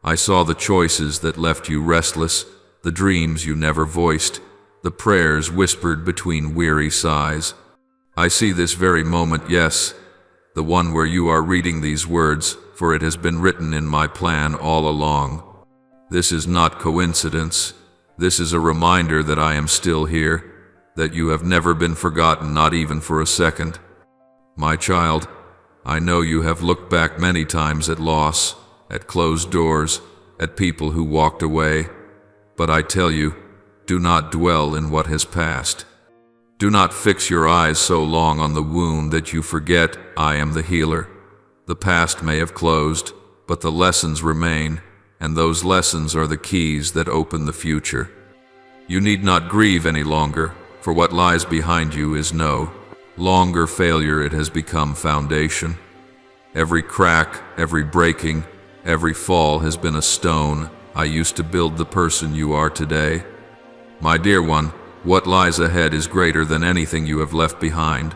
I saw the choices that left you restless, the dreams you never voiced, the prayers whispered between weary sighs. I see this very moment, yes, the one where you are reading these words, for it has been written in my plan all along. This is not coincidence. This is a reminder that I am still here, that you have never been forgotten, not even for a second. My child, I know you have looked back many times at loss, at closed doors, at people who walked away, but I tell you, do not dwell in what has passed. Do not fix your eyes so long on the wound that you forget I am the healer. The past may have closed, but the lessons remain, and those lessons are the keys that open the future. You need not grieve any longer, for what lies behind you is no longer failure. It has become foundation. Every crack, every breaking, every fall has been a stone I used to build the person you are today. My dear one, what lies ahead is greater than anything you have left behind.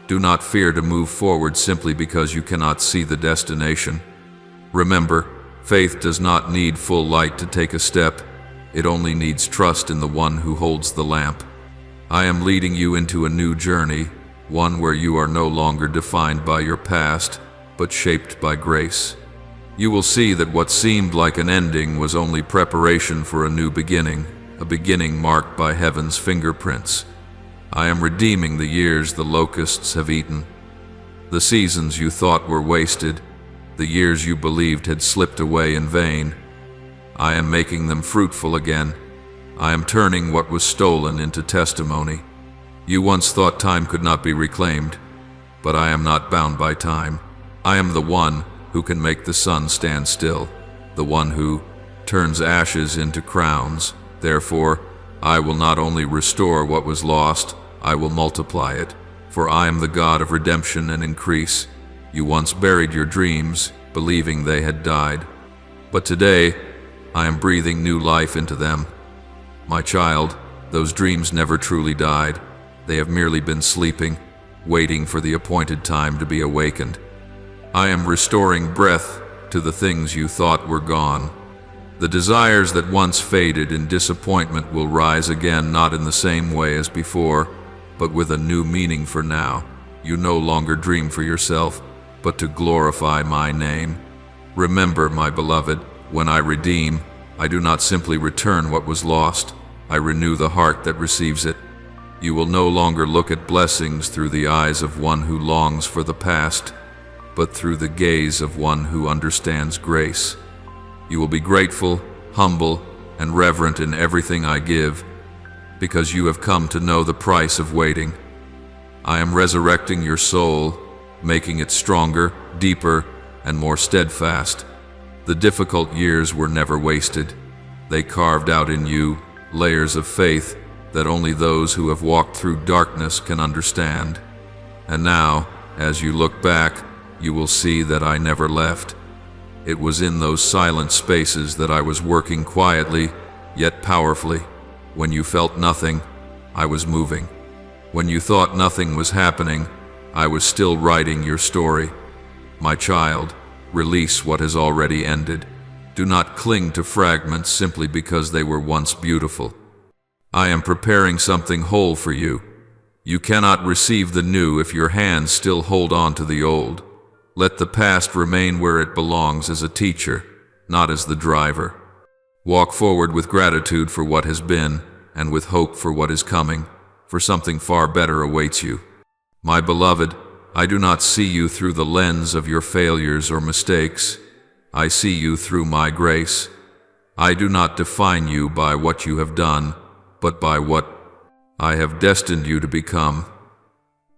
Do not fear to move forward simply because you cannot see the destination. Remember, faith does not need full light to take a step. It only needs trust in the one who holds the lamp. I am leading you into a new journey, one where you are no longer defined by your past, but shaped by grace. You will see that what seemed like an ending was only preparation for a new beginning, a beginning marked by heaven's fingerprints. I am redeeming the years the locusts have eaten, the seasons you thought were wasted, the years you believed had slipped away in vain. I am making them fruitful again. I am turning what was stolen into testimony. You once thought time could not be reclaimed, but I am not bound by time. I am the one who can make the sun stand still, the one who turns ashes into crowns. Therefore, I will not only restore what was lost, I will multiply it, for I am the God of redemption and increase. You once buried your dreams, believing they had died, but today I am breathing new life into them. My child, those dreams never truly died. They have merely been sleeping, waiting for the appointed time to be awakened. I am restoring breath to the things you thought were gone. The desires that once faded in disappointment will rise again, not in the same way as before, but with a new meaning for now. You no longer dream for yourself, but to glorify my name. Remember, my beloved, when I redeem, I do not simply return what was lost. I renew the heart that receives it. You will no longer look at blessings through the eyes of one who longs for the past, but through the gaze of one who understands grace. You will be grateful, humble, and reverent in everything I give, because you have come to know the price of waiting. I am resurrecting your soul, making it stronger, deeper, and more steadfast. The difficult years were never wasted. They carved out in you layers of faith that only those who have walked through darkness can understand. And now, as you look back, you will see that I never left. It was in those silent spaces that I was working quietly, yet powerfully. When you felt nothing, I was moving. When you thought nothing was happening, I was still writing your story. My child, release what has already ended. Do not cling to fragments simply because they were once beautiful. I am preparing something whole for you. You cannot receive the new if your hands still hold on to the old. Let the past remain where it belongs as a teacher, not as the driver. Walk forward with gratitude for what has been, and with hope for what is coming, for something far better awaits you. My beloved, I do not see you through the lens of your failures or mistakes. I see you through my grace. I do not define you by what you have done, but by what I have destined you to become.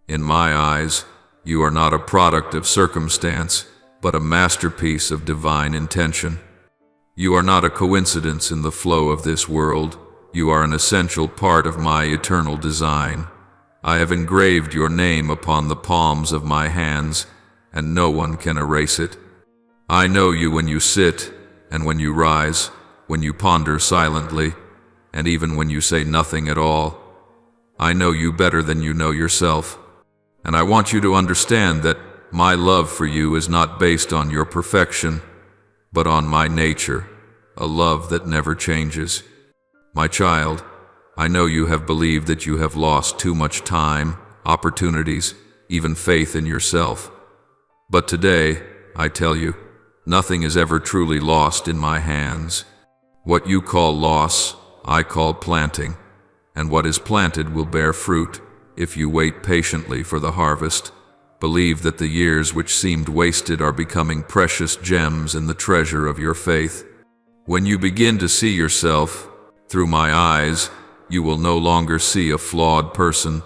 In my eyes, you are not a product of circumstance, but a masterpiece of divine intention. You are not a coincidence in the flow of this world. You are an essential part of my eternal design. I have engraved your name upon the palms of my hands, and no one can erase it. I know you when you sit, and when you rise, when you ponder silently, and even when you say nothing at all. I know you better than you know yourself, and I want you to understand that my love for you is not based on your perfection, but on my nature, a love that never changes. My child, I know you have believed that you have lost too much time, opportunities, even faith in yourself. But today, I tell you, nothing is ever truly lost in my hands. What you call loss, I call planting, and what is planted will bear fruit if you wait patiently for the harvest. Believe that the years which seemed wasted are becoming precious gems in the treasure of your faith. When you begin to see yourself through my eyes, you will no longer see a flawed person,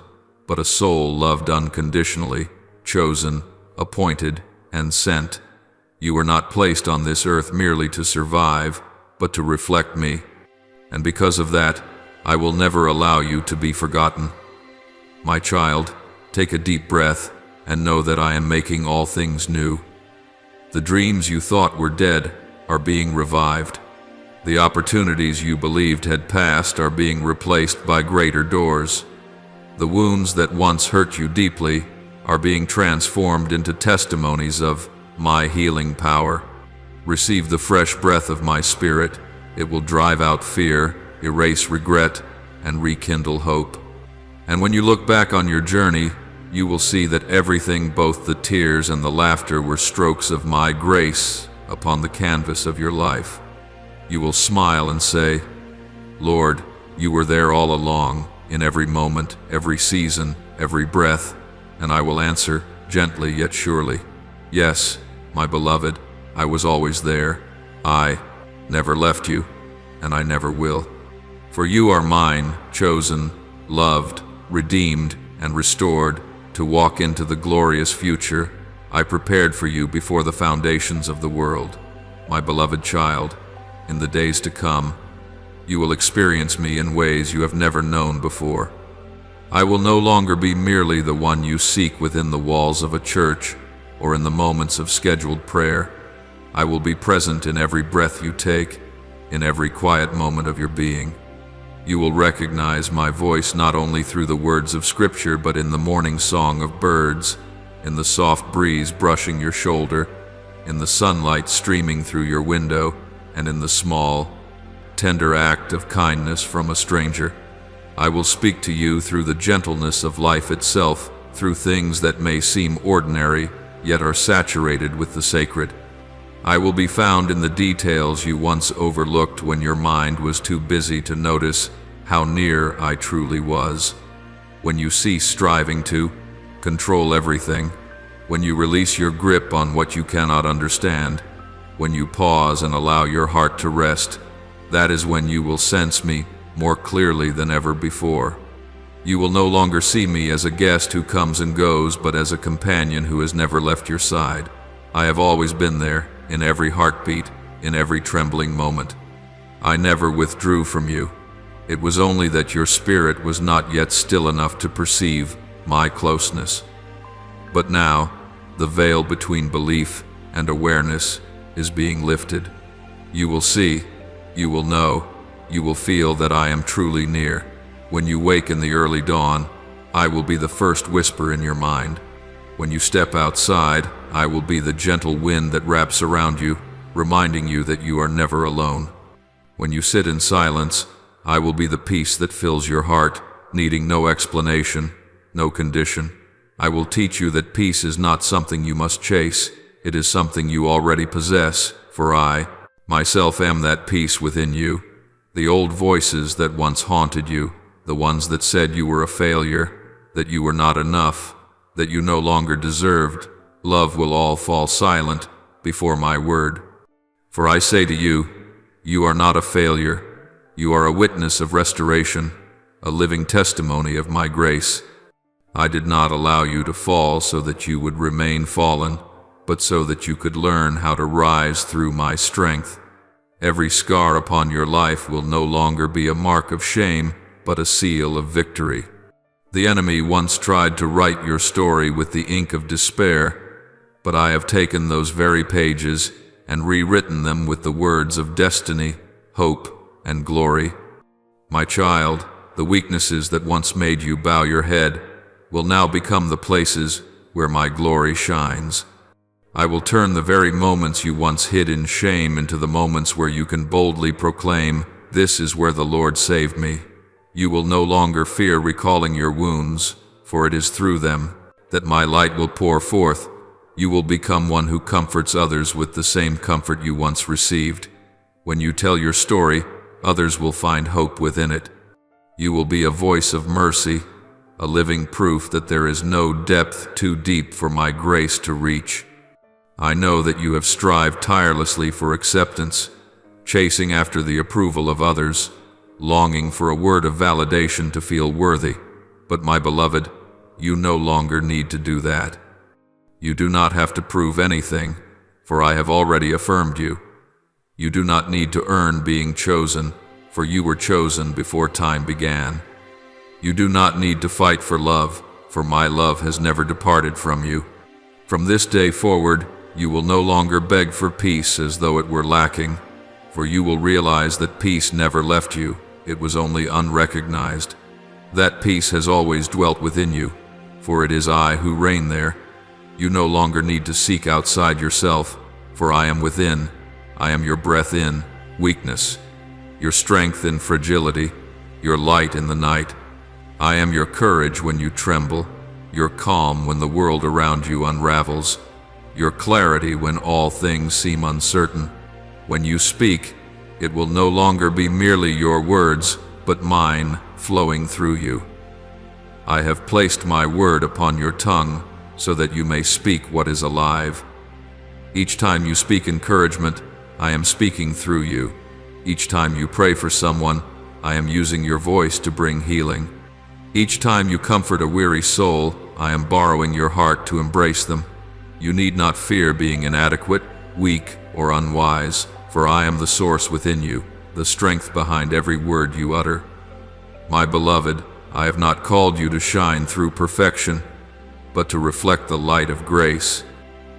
but a soul loved unconditionally, chosen, appointed, and sent. You were not placed on this earth merely to survive, but to reflect me. And because of that, I will never allow you to be forgotten. My child, take a deep breath and know that I am making all things new. The dreams you thought were dead are being revived. The opportunities you believed had passed are being replaced by greater doors. The wounds that once hurt you deeply are being transformed into testimonies of my healing power. Receive the fresh breath of my spirit. It will drive out fear, erase regret, and rekindle hope. And when you look back on your journey, you will see that everything, both the tears and the laughter, were strokes of my grace upon the canvas of your life. You will smile and say, Lord, you were there all along, in every moment, every season, every breath. And I will answer, gently yet surely, yes, my beloved, I was always there. I never left you, and I never will. For you are mine, chosen, loved, redeemed, and restored to walk into the glorious future I prepared for you before the foundations of the world. My beloved child, in the days to come, you will experience me in ways you have never known before. I will no longer be merely the one you seek within the walls of a church or in the moments of scheduled prayer. I will be present in every breath you take, in every quiet moment of your being. You will recognize my voice not only through the words of Scripture, but in the morning song of birds, in the soft breeze brushing your shoulder, in the sunlight streaming through your window, and in the small, tender act of kindness from a stranger. I will speak to you through the gentleness of life itself, through things that may seem ordinary, yet are saturated with the sacred. I will be found in the details you once overlooked when your mind was too busy to notice how near I truly was. When you cease striving to control everything, when you release your grip on what you cannot understand, when you pause and allow your heart to rest, that is when you will sense me more clearly than ever before. You will no longer see me as a guest who comes and goes, but as a companion who has never left your side. I have always been there, in every heartbeat, in every trembling moment. I never withdrew from you. It was only that your spirit was not yet still enough to perceive my closeness. But now, the veil between belief and awareness is being lifted. You will see, you will know, you will feel that I am truly near. When you wake in the early dawn, I will be the first whisper in your mind. When you step outside, I will be the gentle wind that wraps around you, reminding you that you are never alone. When you sit in silence, I will be the peace that fills your heart, needing no explanation, no condition. I will teach you that peace is not something you must chase. It is something you already possess, for I, myself, am that peace within you. The old voices that once haunted you, the ones that said you were a failure, that you were not enough, that you no longer deserved, love will all fall silent before my word. For I say to you, you are not a failure. You are a witness of restoration, a living testimony of my grace. I did not allow you to fall so that you would remain fallen, but so that you could learn how to rise through my strength. Every scar upon your life will no longer be a mark of shame, but a seal of victory. The enemy once tried to write your story with the ink of despair, but I have taken those very pages and rewritten them with the words of destiny, hope, and glory. My child, the weaknesses that once made you bow your head will now become the places where my glory shines. I will turn the very moments you once hid in shame into the moments where you can boldly proclaim, "This is where the Lord saved me." You will no longer fear recalling your wounds, for it is through them that my light will pour forth. You will become one who comforts others with the same comfort you once received. When you tell your story, others will find hope within it. You will be a voice of mercy, a living proof that there is no depth too deep for my grace to reach. I know that you have strived tirelessly for acceptance, chasing after the approval of others, longing for a word of validation to feel worthy. But my beloved, you no longer need to do that. You do not have to prove anything, for I have already affirmed you. You do not need to earn being chosen, for you were chosen before time began. You do not need to fight for love, for my love has never departed from you. From this day forward, you will no longer beg for peace as though it were lacking, for you will realize that peace never left you, it was only unrecognized. That peace has always dwelt within you, for it is I who reign there. You no longer need to seek outside yourself, for I am within. I am your breath in weakness, your strength in fragility, your light in the night. I am your courage when you tremble, your calm when the world around you unravels, your clarity when all things seem uncertain. When you speak, it will no longer be merely your words, but mine flowing through you. I have placed my word upon your tongue so that you may speak what is alive. Each time you speak encouragement, I am speaking through you. Each time you pray for someone, I am using your voice to bring healing. Each time you comfort a weary soul, I am borrowing your heart to embrace them. You need not fear being inadequate, weak, or unwise, for I am the source within you, the strength behind every word you utter. My beloved, I have not called you to shine through perfection, but to reflect the light of grace.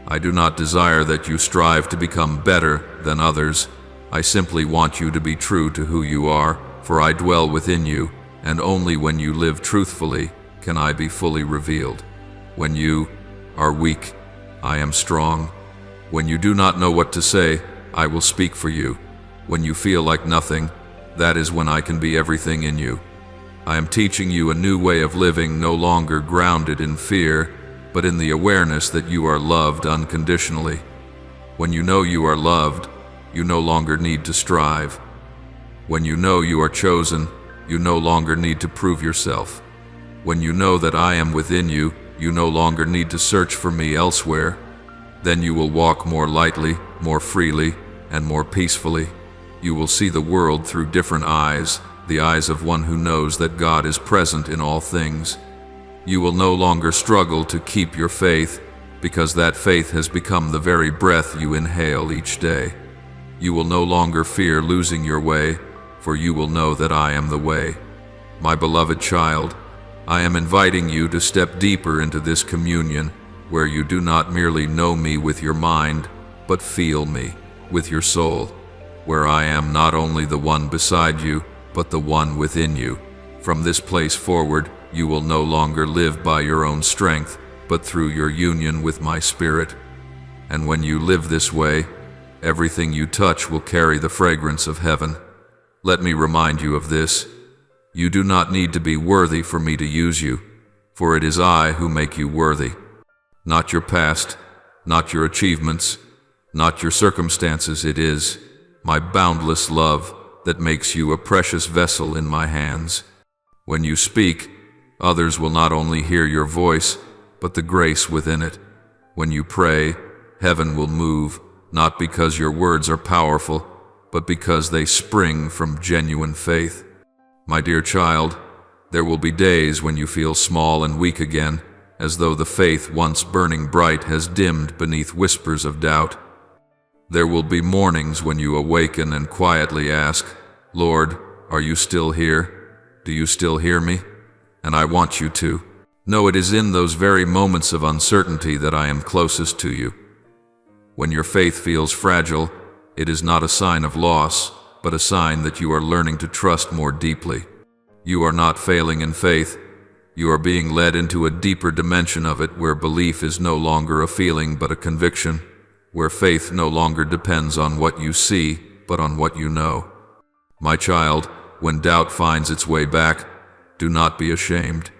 I do not desire that you strive to become better than others. I simply want you to be true to who you are, for I dwell within you, and only when you live truthfully can I be fully revealed. When you are weak, I am strong. When you do not know what to say, I will speak for you. When you feel like nothing, that is when I can be everything in you. I am teaching you a new way of living, no longer grounded in fear, but in the awareness that you are loved unconditionally. When you know you are loved, you no longer need to strive. When you know you are chosen, you no longer need to prove yourself. When you know that I am within you, you no longer need to search for me elsewhere. Then you will walk more lightly, more freely, and more peacefully. You will see the world through different eyes, the eyes of one who knows that God is present in all things. You will no longer struggle to keep your faith, because that faith has become the very breath you inhale each day. You will no longer fear losing your way, for you will know that I am the way. My beloved child, I am inviting you to step deeper into this communion, where you do not merely know me with your mind, but feel me with your soul, where I am not only the one beside you, but the one within you. From this place forward, you will no longer live by your own strength, but through your union with my Spirit. And when you live this way, everything you touch will carry the fragrance of heaven. Let me remind you of this. You do not need to be worthy for me to use you, for it is I who make you worthy. Not your past, not your achievements, not your circumstances. It is my boundless love that makes you a precious vessel in my hands. When you speak, others will not only hear your voice, but the grace within it. When you pray, heaven will move, not because your words are powerful, but because they spring from genuine faith. My dear child, there will be days when you feel small and weak again, as though the faith once burning bright has dimmed beneath whispers of doubt. There will be mornings when you awaken and quietly ask, Lord, are you still here? Do you still hear me? And I want you to. No, it is in those very moments of uncertainty that I am closest to you. When your faith feels fragile, it is not a sign of loss, but a sign that you are learning to trust more deeply. You are not failing in faith. You are being led into a deeper dimension of it where belief is no longer a feeling but a conviction, where faith no longer depends on what you see, but on what you know. My child, when doubt finds its way back, do not be ashamed.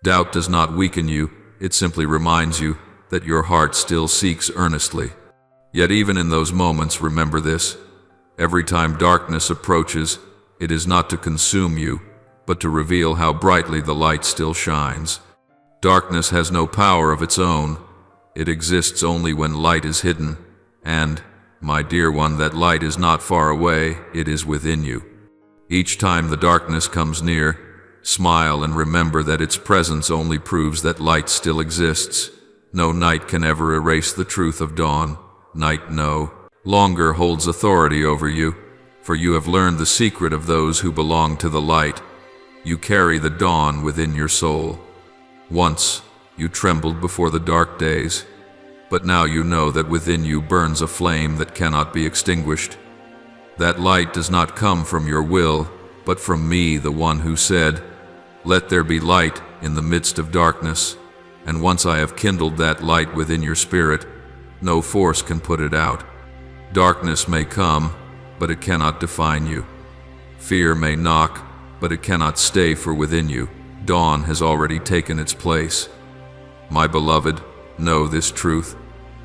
Doubt does not weaken you, it simply reminds you that your heart still seeks earnestly. Yet even in those moments, remember this: every time darkness approaches, it is not to consume you, but to reveal how brightly the light still shines. Darkness has no power of its own. It exists only when light is hidden, and, my dear one, that light is not far away, it is within you. Each time the darkness comes near, smile and remember that its presence only proves that light still exists. No night can ever erase the truth of dawn. Night no longer holds authority over you, for you have learned the secret of those who belong to the light. You carry the dawn within your soul. Once, you trembled before the dark days, but now you know that within you burns a flame that cannot be extinguished. That light does not come from your will, but from me, the one who said, "Let there be light in the midst of darkness." And once I have kindled that light within your spirit, no force can put it out. Darkness may come, but it cannot define you. Fear may knock, but it cannot stay, for within you, dawn has already taken its place. My beloved, know this truth.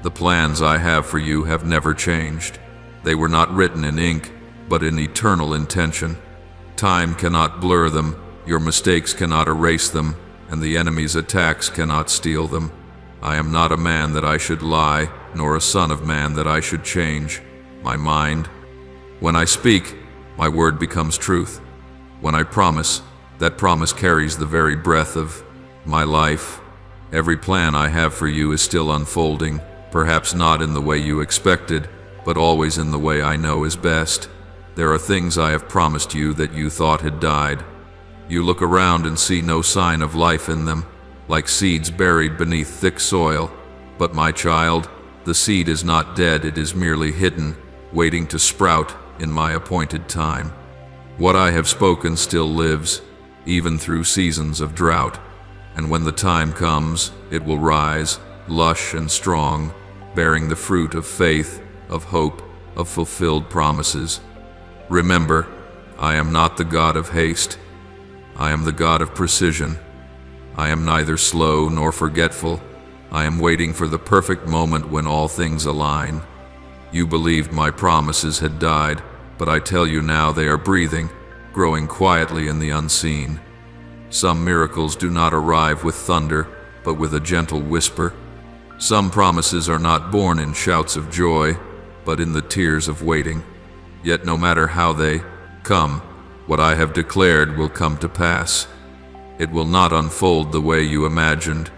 The plans I have for you have never changed. They were not written in ink, but in eternal intention. Time cannot blur them, your mistakes cannot erase them, and the enemy's attacks cannot steal them. I am not a man that I should lie, nor a son of man that I should change my mind. When I speak, my word becomes truth. When I promise, that promise carries the very breath of my life. Every plan I have for you is still unfolding, perhaps not in the way you expected, but always in the way I know is best. There are things I have promised you that you thought had died. You look around and see no sign of life in them, like seeds buried beneath thick soil. But my child, the seed is not dead, it is merely hidden, waiting to sprout in my appointed time. What I have spoken still lives, even through seasons of drought, and when the time comes, it will rise, lush and strong, bearing the fruit of faith, of hope, of fulfilled promises. Remember, I am not the God of haste. I am the God of precision. I am neither slow nor forgetful. I am waiting for the perfect moment when all things align. You believed my promises had died, but I tell you now they are breathing, growing quietly in the unseen. Some miracles do not arrive with thunder, but with a gentle whisper. Some promises are not born in shouts of joy, but in the tears of waiting. Yet no matter how they come, what I have declared will come to pass. It will not unfold the way you imagined,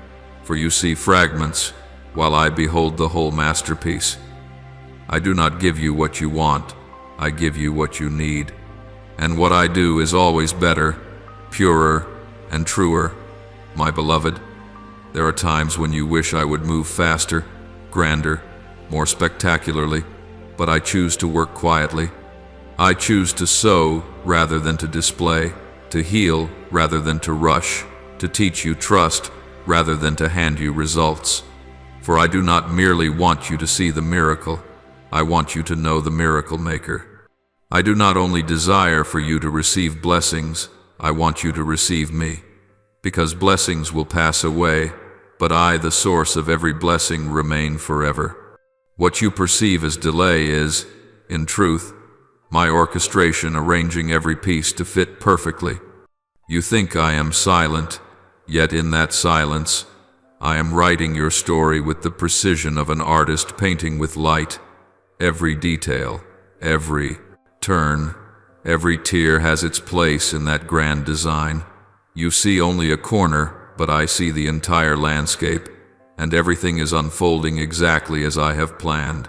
for you see fragments, while I behold the whole masterpiece. I do not give you what you want, I give you what you need. And what I do is always better, purer, and truer. My beloved, there are times when you wish I would move faster, grander, more spectacularly, but I choose to work quietly. I choose to sow rather than to display, to heal rather than to rush, to teach you trust rather than to hand you results. For I do not merely want you to see the miracle, I want you to know the miracle maker. I do not only desire for you to receive blessings, I want you to receive me. Because blessings will pass away, but I, the source of every blessing, remain forever. What you perceive as delay is, in truth, my orchestration arranging every piece to fit perfectly. You think I am silent, yet in that silence, I am writing your story with the precision of an artist painting with light. Every detail, every turn, every tear has its place in that grand design. You see only a corner, but I see the entire landscape, and everything is unfolding exactly as I have planned.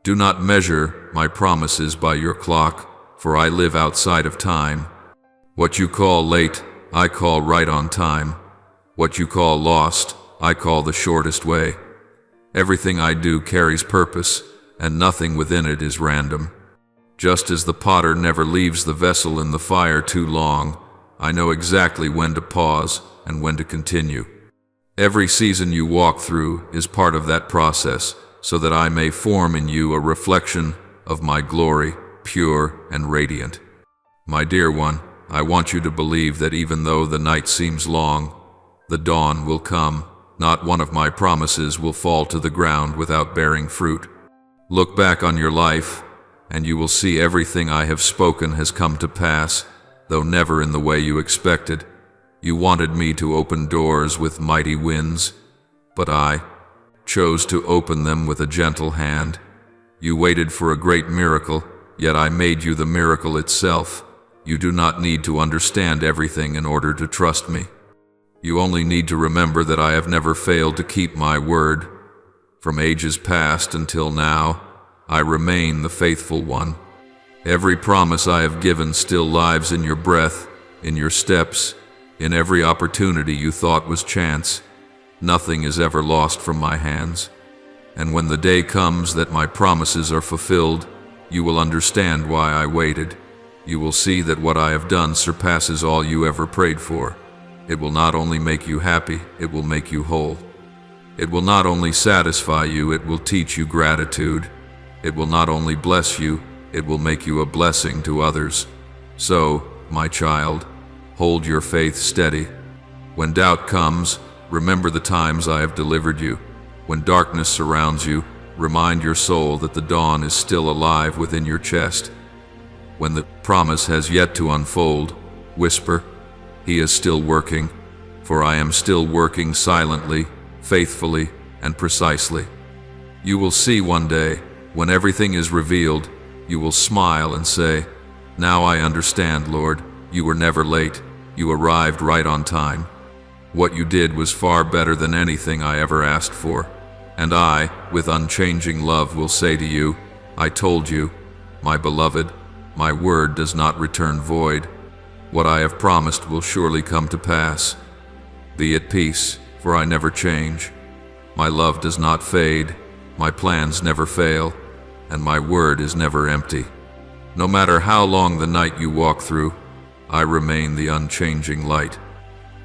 Do not measure my promises by your clock, for I live outside of time. What you call late, I call right on time. What you call lost, I call the shortest way. Everything I do carries purpose, and nothing within it is random. Just as the potter never leaves the vessel in the fire too long, I know exactly when to pause and when to continue. Every season you walk through is part of that process, so that I may form in you a reflection of my glory, pure and radiant. My dear one, I want you to believe that even though the night seems long, the dawn will come. Not one of my promises will fall to the ground without bearing fruit. Look back on your life, and you will see everything I have spoken has come to pass, though never in the way you expected. You wanted me to open doors with mighty winds, but I chose to open them with a gentle hand. You waited for a great miracle, yet I made you the miracle itself. You do not need to understand everything in order to trust me. You only need to remember that I have never failed to keep my word. From ages past until now, I remain the faithful one. Every promise I have given still lives in your breath, in your steps, in every opportunity you thought was chance. Nothing is ever lost from my hands. And when the day comes that my promises are fulfilled, you will understand why I waited. You will see that what I have done surpasses all you ever prayed for. It will not only make you happy, it will make you whole. It will not only satisfy you, it will teach you gratitude. It will not only bless you, it will make you a blessing to others. So, my child, hold your faith steady. When doubt comes, remember the times I have delivered you. When darkness surrounds you, remind your soul that the dawn is still alive within your chest. When the promise has yet to unfold, whisper, "He is still working, for I am still working silently, faithfully, and precisely." You will see one day, when everything is revealed, you will smile and say, "Now I understand, Lord. You were never late. You arrived right on time. What you did was far better than anything I ever asked for. And I, with unchanging love, will say to you, I told you, my beloved, my word does not return void. What I have promised will surely come to pass. Be at peace, for I never change. My love does not fade, my plans never fail, and my word is never empty. No matter how long the night you walk through, I remain the unchanging light.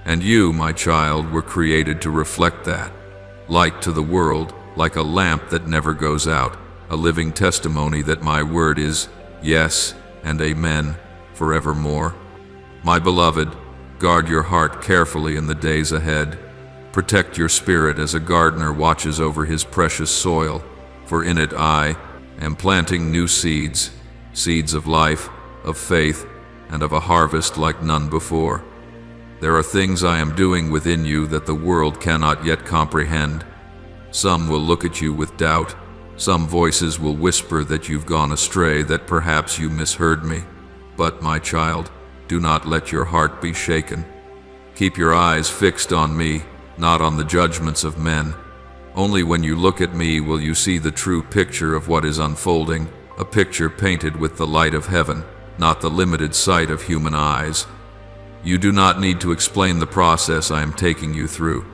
And you, my child, were created to reflect that. Light to the world, like a lamp that never goes out, a living testimony that my word is yes and amen forevermore. My beloved, guard your heart carefully in the days ahead. Protect your spirit as a gardener watches over his precious soil, for in it I am planting new seeds, seeds of life, of faith, and of a harvest like none before. There are things I am doing within you that the world cannot yet comprehend. Some will look at you with doubt. Some voices will whisper that you've gone astray, that perhaps you misheard me. But, my child, do not let your heart be shaken. Keep your eyes fixed on me, not on the judgments of men. Only when you look at me will you see the true picture of what is unfolding, a picture painted with the light of heaven, not the limited sight of human eyes. You do not need to explain the process I am taking you through.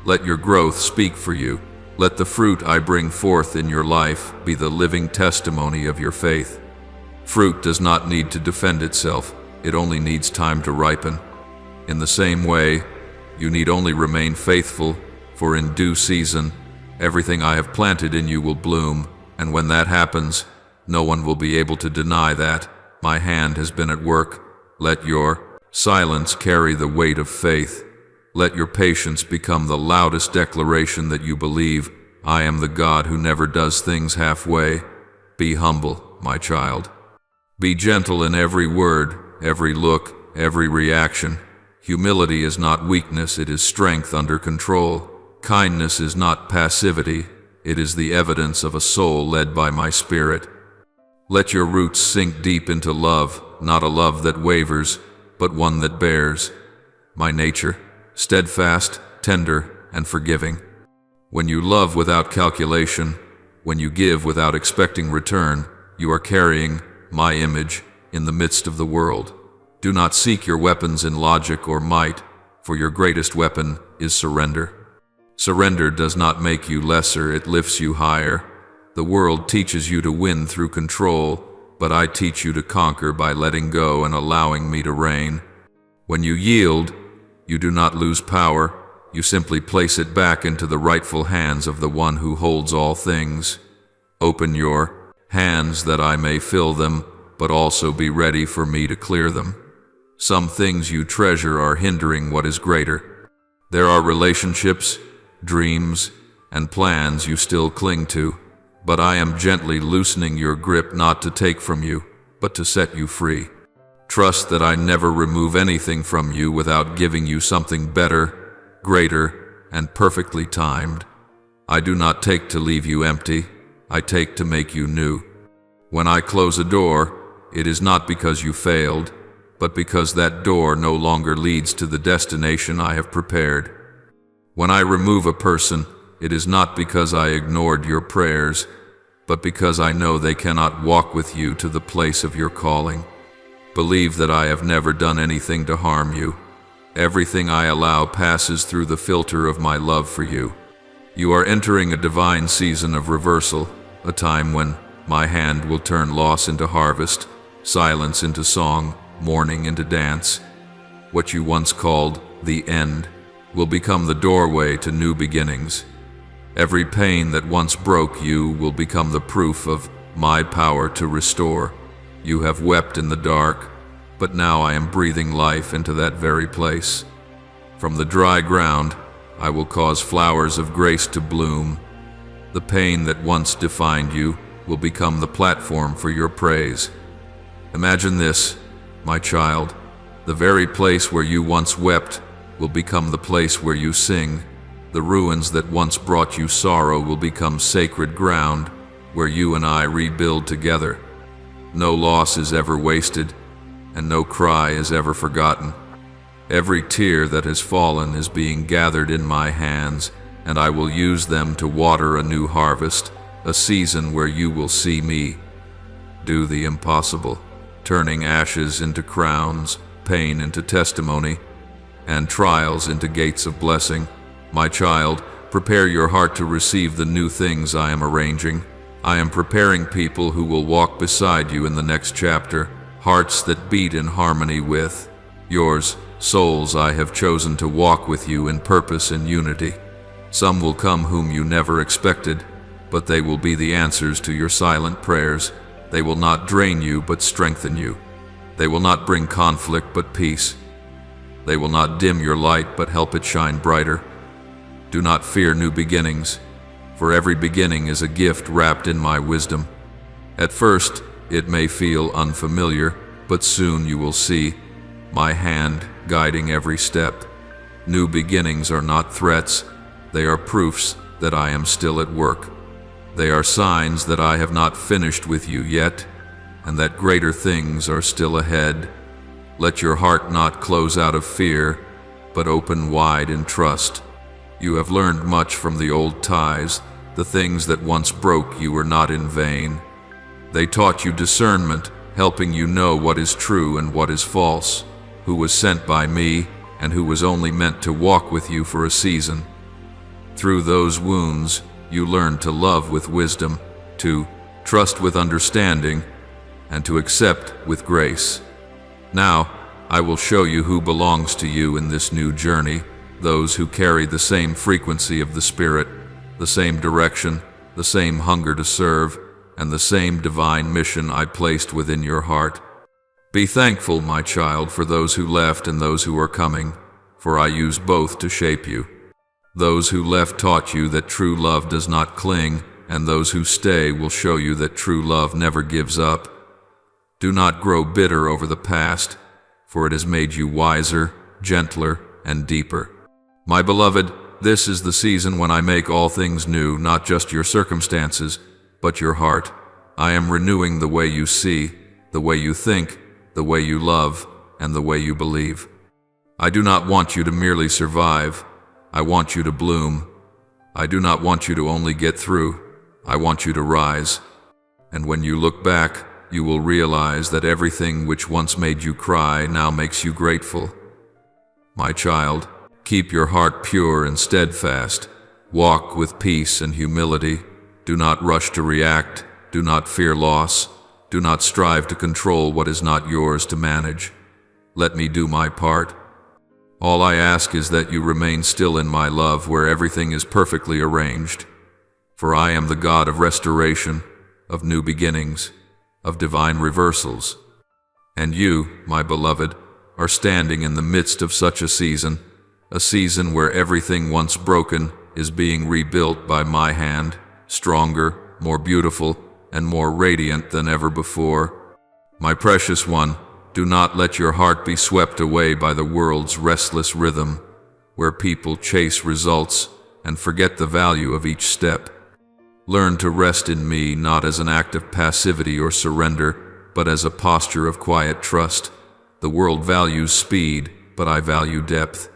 Let your growth speak for you. Let the fruit I bring forth in your life be the living testimony of your faith. Fruit does not need to defend itself. It only needs time to ripen. In the same way, you need only remain faithful, for in due season, everything I have planted in you will bloom, and when that happens, no one will be able to deny that my hand has been at work. Let your silence carry the weight of faith. Let your patience become the loudest declaration that you believe I am the God who never does things halfway. Be humble, my child. Be gentle in every word, every look, every reaction. Humility is not weakness, it is strength under control. Kindness is not passivity, it is the evidence of a soul led by my Spirit. Let your roots sink deep into love, not a love that wavers, but one that bears. My nature, steadfast, tender, and forgiving. When you love without calculation, when you give without expecting return, you are carrying my image in the midst of the world. Do not seek your weapons in logic or might, for your greatest weapon is surrender. Surrender does not make you lesser, it lifts you higher. The world teaches you to win through control, but I teach you to conquer by letting go and allowing me to reign. When you yield, you do not lose power, you simply place it back into the rightful hands of the one who holds all things. Open your hands that I may fill them, but also be ready for me to clear them. Some things you treasure are hindering what is greater. There are relationships, dreams, and plans you still cling to, but I am gently loosening your grip not to take from you, but to set you free. Trust that I never remove anything from you without giving you something better, greater, and perfectly timed. I do not take to leave you empty, I take to make you new. When I close a door, it is not because you failed, but because that door no longer leads to the destination I have prepared. When I remove a person, it is not because I ignored your prayers, but because I know they cannot walk with you to the place of your calling. Believe that I have never done anything to harm you. Everything I allow passes through the filter of my love for you. You are entering a divine season of reversal, a time when my hand will turn loss into harvest, silence into song, mourning into dance. What you once called the end will become the doorway to new beginnings. Every pain that once broke you will become the proof of my power to restore. You have wept in the dark, but now I am breathing life into that very place. From the dry ground, I will cause flowers of grace to bloom. The pain that once defined you will become the platform for your praise. Imagine this, my child, the very place where you once wept will become the place where you sing. The ruins that once brought you sorrow will become sacred ground where you and I rebuild together. No loss is ever wasted, and no cry is ever forgotten. Every tear that has fallen is being gathered in my hands, and I will use them to water a new harvest, a season where you will see me do the impossible, turning ashes into crowns, pain into testimony, and trials into gates of blessing. My child, prepare your heart to receive the new things I am arranging. I am preparing people who will walk beside you in the next chapter, hearts that beat in harmony with yours, souls I have chosen to walk with you in purpose and unity. Some will come whom you never expected, but they will be the answers to your silent prayers. They will not drain you, but strengthen you. They will not bring conflict, but peace. They will not dim your light, but help it shine brighter. Do not fear new beginnings, for every beginning is a gift wrapped in my wisdom. At first, it may feel unfamiliar, but soon you will see my hand guiding every step. New beginnings are not threats, they are proofs that I am still at work. They are signs that I have not finished with you yet, and that greater things are still ahead. Let your heart not close out of fear, but open wide in trust. You have learned much from the old ties. The things that once broke you were not in vain. They taught you discernment, helping you know what is true and what is false, who was sent by me, and who was only meant to walk with you for a season. Through those wounds, you learned to love with wisdom, to trust with understanding, and to accept with grace. Now, I will show you who belongs to you in this new journey, those who carry the same frequency of the Spirit, the same direction, the same hunger to serve, and the same divine mission I placed within your heart. Be thankful, my child, for those who left and those who are coming, for I use both to shape you. Those who left taught you that true love does not cling, and those who stay will show you that true love never gives up. Do not grow bitter over the past, for it has made you wiser, gentler, and deeper. My beloved, this is the season when I make all things new, not just your circumstances, but your heart. I am renewing the way you see, the way you think, the way you love, and the way you believe. I do not want you to merely survive. I want you to bloom. I do not want you to only get through. I want you to rise. And when you look back, you will realize that everything which once made you cry now makes you grateful. My child, keep your heart pure and steadfast. Walk with peace and humility. Do not rush to react. Do not fear loss. Do not strive to control what is not yours to manage. Let me do my part. All I ask is that you remain still in my love where everything is perfectly arranged. For I am the God of restoration, of new beginnings, of divine reversals. And you, my beloved, are standing in the midst of such a season where everything once broken is being rebuilt by my hand, stronger, more beautiful, and more radiant than ever before. My precious one, do not let your heart be swept away by the world's restless rhythm, where people chase results and forget the value of each step. Learn to rest in me not as an act of passivity or surrender, but as a posture of quiet trust. The world values speed, but I value depth.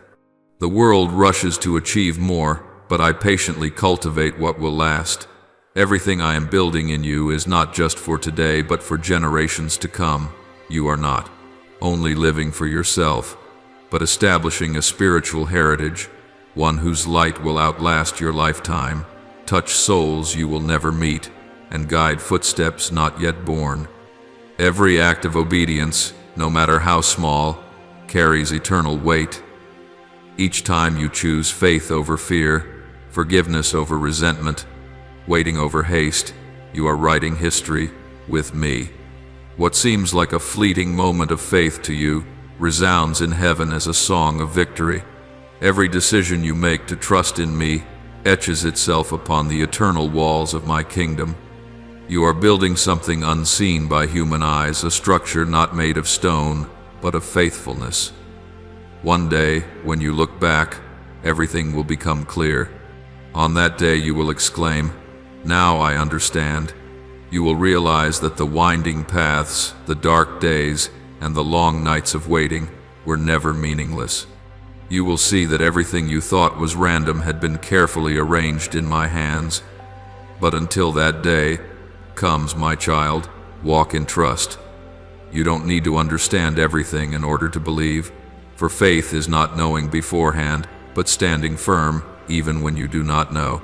The world rushes to achieve more, but I patiently cultivate what will last. Everything I am building in you is not just for today, but for generations to come. You are not only living for yourself, but establishing a spiritual heritage, one whose light will outlast your lifetime, touch souls you will never meet, and guide footsteps not yet born. Every act of obedience, no matter how small, carries eternal weight. Each time you choose faith over fear, forgiveness over resentment, waiting over haste, you are writing history with me. What seems like a fleeting moment of faith to you resounds in heaven as a song of victory. Every decision you make to trust in me etches itself upon the eternal walls of my kingdom. You are building something unseen by human eyes, a structure not made of stone, but of faithfulness. One day, when you look back, everything will become clear. On that day you will exclaim, "Now I understand." You will realize that the winding paths, the dark days, and the long nights of waiting were never meaningless. You will see that everything you thought was random had been carefully arranged in my hands. But until that day comes, my child, walk in trust. You don't need to understand everything in order to believe, for faith is not knowing beforehand, but standing firm even when you do not know.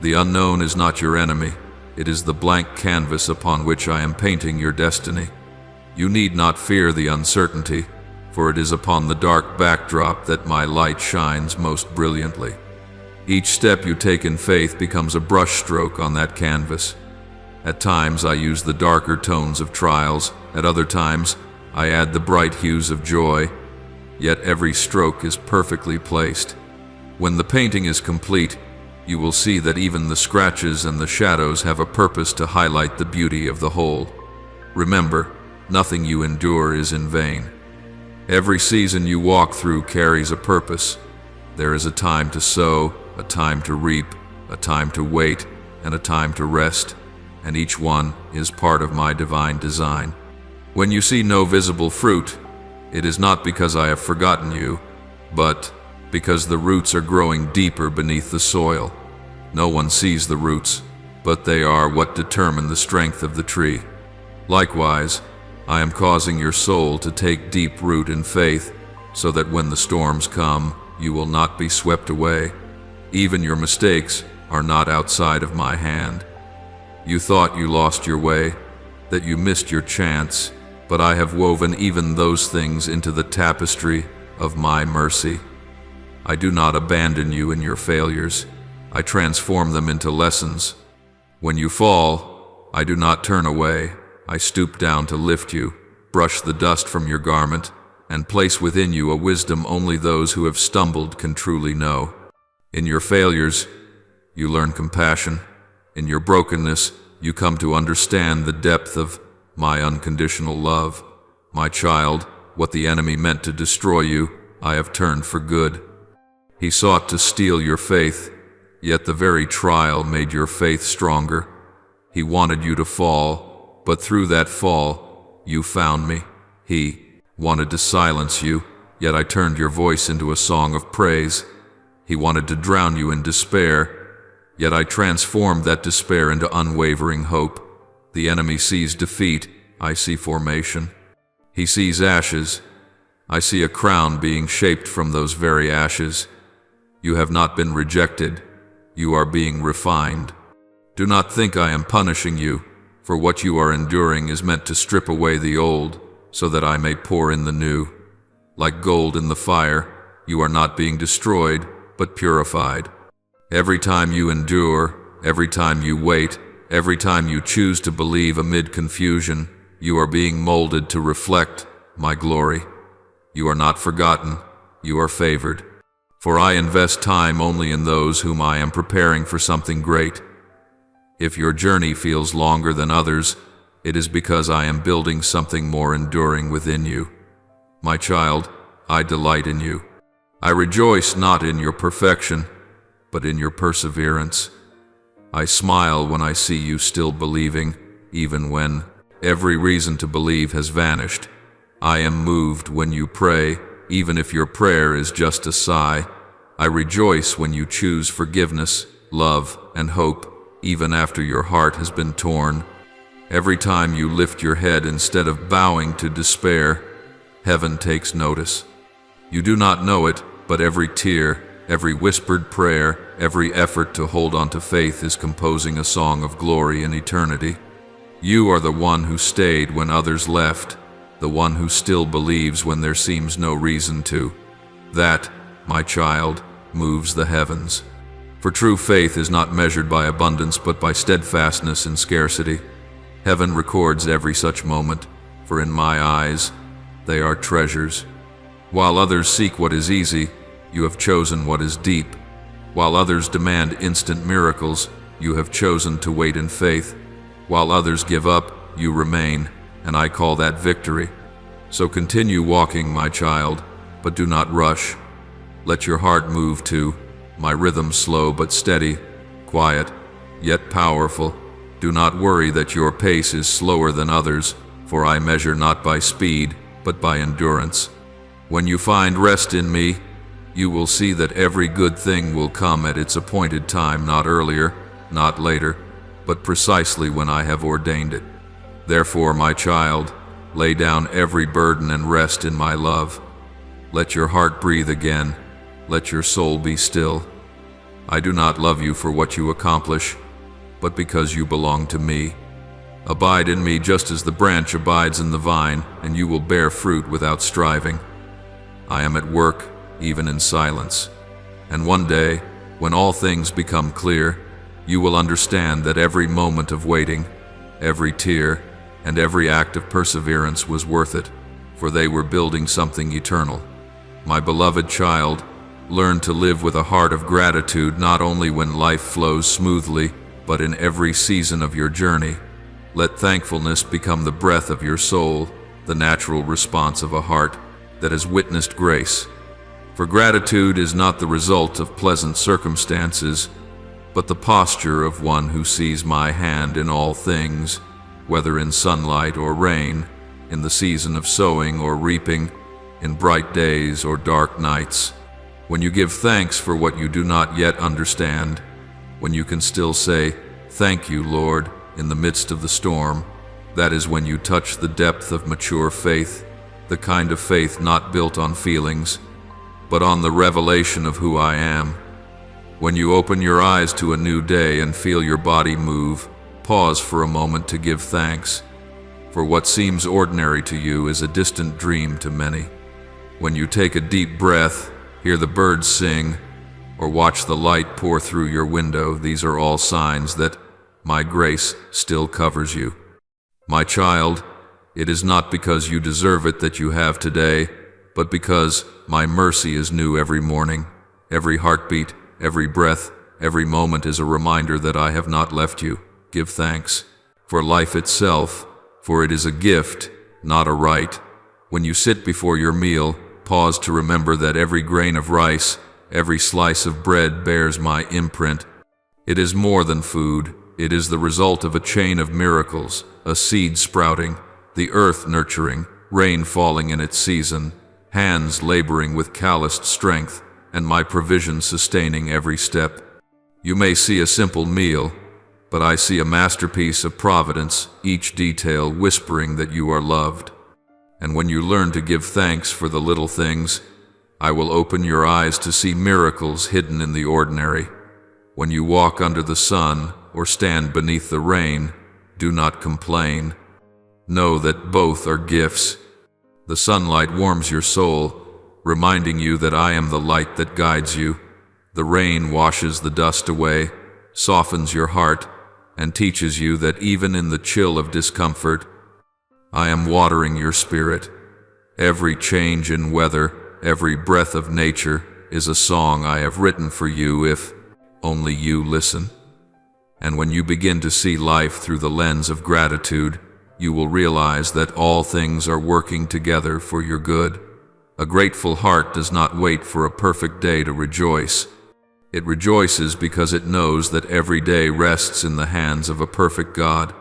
The unknown is not your enemy. It is the blank canvas upon which I am painting your destiny. You need not fear the uncertainty, for it is upon the dark backdrop that my light shines most brilliantly. Each step you take in faith becomes a brushstroke on that canvas. At times I use the darker tones of trials, at other times I add the bright hues of joy, yet every stroke is perfectly placed. When the painting is complete, you will see that even the scratches and the shadows have a purpose to highlight the beauty of the whole. Remember, nothing you endure is in vain. Every season you walk through carries a purpose. There is a time to sow, a time to reap, a time to wait, and a time to rest, and each one is part of my divine design. When you see no visible fruit, it is not because I have forgotten you, but because the roots are growing deeper beneath the soil. No one sees the roots, but they are what determine the strength of the tree. Likewise, I am causing your soul to take deep root in faith, so that when the storms come, you will not be swept away. Even your mistakes are not outside of my hand. You thought you lost your way, that you missed your chance, but I have woven even those things into the tapestry of my mercy. I do not abandon you in your failures. I transform them into lessons. When you fall, I do not turn away. I stoop down to lift you, brush the dust from your garment, and place within you a wisdom only those who have stumbled can truly know. In your failures, you learn compassion. In your brokenness, you come to understand the depth of my unconditional love. My child, what the enemy meant to destroy you, I have turned for good. He sought to steal your faith, yet the very trial made your faith stronger. He wanted you to fall, but through that fall, you found me. He wanted to silence you, yet I turned your voice into a song of praise. He wanted to drown you in despair, yet I transformed that despair into unwavering hope. The enemy sees defeat, I see formation. He sees ashes, I see a crown being shaped from those very ashes. You have not been rejected, you are being refined. Do not think I am punishing you, for what you are enduring is meant to strip away the old, so that I may pour in the new. Like gold in the fire, you are not being destroyed, but purified. Every time you endure, every time you wait, every time you choose to believe amid confusion, you are being molded to reflect my glory. You are not forgotten, you are favored. For I invest time only in those whom I am preparing for something great. If your journey feels longer than others, it is because I am building something more enduring within you. My child, I delight in you. I rejoice not in your perfection, but in your perseverance. I smile when I see you still believing, even when every reason to believe has vanished. I am moved when you pray, even if your prayer is just a sigh. I rejoice when you choose forgiveness, love, and hope, even after your heart has been torn. Every time you lift your head instead of bowing to despair, heaven takes notice. You do not know it, but every tear, every whispered prayer, every effort to hold on to faith is composing a song of glory in eternity. You are the one who stayed when others left, the one who still believes when there seems no reason to. That, my child, moves the heavens. For true faith is not measured by abundance but by steadfastness in scarcity. Heaven records every such moment, for in my eyes, they are treasures. While others seek what is easy, you have chosen what is deep. While others demand instant miracles, you have chosen to wait in faith. While others give up, you remain, and I call that victory. So continue walking, my child, but do not rush. Let your heart move too, my rhythm slow but steady, quiet, yet powerful. Do not worry that your pace is slower than others, for I measure not by speed, but by endurance. When you find rest in me, you will see that every good thing will come at its appointed time, not earlier, not later, but precisely when I have ordained it. Therefore, my child, lay down every burden and rest in my love. Let your heart breathe again. Let your soul be still. I do not love you for what you accomplish, but because you belong to me. Abide in me just as the branch abides in the vine, and you will bear fruit without striving. I am at work, even in silence. And one day, when all things become clear, you will understand that every moment of waiting, every tear, and every act of perseverance was worth it, for they were building something eternal. My beloved child, learn to live with a heart of gratitude not only when life flows smoothly, but in every season of your journey. Let thankfulness become the breath of your soul, the natural response of a heart that has witnessed grace. For gratitude is not the result of pleasant circumstances, but the posture of one who sees my hand in all things, whether in sunlight or rain, in the season of sowing or reaping, in bright days or dark nights. When you give thanks for what you do not yet understand, when you can still say, "Thank you, Lord," in the midst of the storm, that is when you touch the depth of mature faith, the kind of faith not built on feelings, but on the revelation of who I am. When you open your eyes to a new day and feel your body move, pause for a moment to give thanks, for what seems ordinary to you is a distant dream to many. When you take a deep breath, hear the birds sing, or watch the light pour through your window, these are all signs that my grace still covers you. My child, it is not because you deserve it that you have today, but because my mercy is new every morning. Every heartbeat, every breath, every moment is a reminder that I have not left you. Give thanks for life itself, for it is a gift, not a right. When you sit before your meal, pause to remember that every grain of rice, every slice of bread bears my imprint. It is more than food. It is the result of a chain of miracles, a seed sprouting, the earth nurturing, rain falling in its season, hands laboring with calloused strength, and my provision sustaining every step. You may see a simple meal, but I see a masterpiece of providence, each detail whispering that you are loved. And when you learn to give thanks for the little things, I will open your eyes to see miracles hidden in the ordinary. When you walk under the sun or stand beneath the rain, do not complain. Know that both are gifts. The sunlight warms your soul, reminding you that I am the light that guides you. The rain washes the dust away, softens your heart, and teaches you that even in the chill of discomfort, I am watering your spirit. Every change in weather, every breath of nature is a song I have written for you if only you listen. And when you begin to see life through the lens of gratitude, you will realize that all things are working together for your good. A grateful heart does not wait for a perfect day to rejoice. It rejoices because it knows that every day rests in the hands of a perfect God.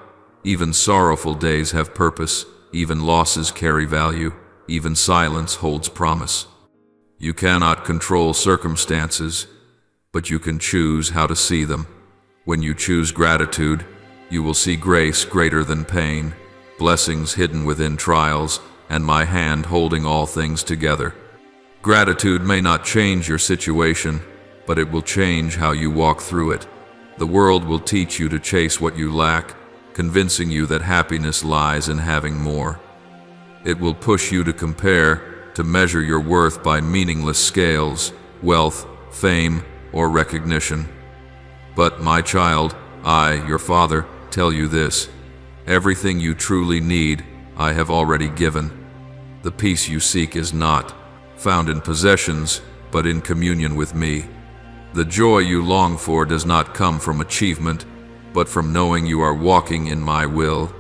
Even sorrowful days have purpose, even losses carry value, even silence holds promise. You cannot control circumstances, but you can choose how to see them. When you choose gratitude, you will see grace greater than pain, blessings hidden within trials, and my hand holding all things together. Gratitude may not change your situation, but it will change how you walk through it. The world will teach you to chase what you lack, convincing you that happiness lies in having more. It will push you to compare, to measure your worth by meaningless scales, wealth, fame, or recognition. But, my child, I, your father, tell you this: everything you truly need, I have already given. The peace you seek is not found in possessions, but in communion with me. The joy you long for does not come from achievement, but from knowing you are walking in my will.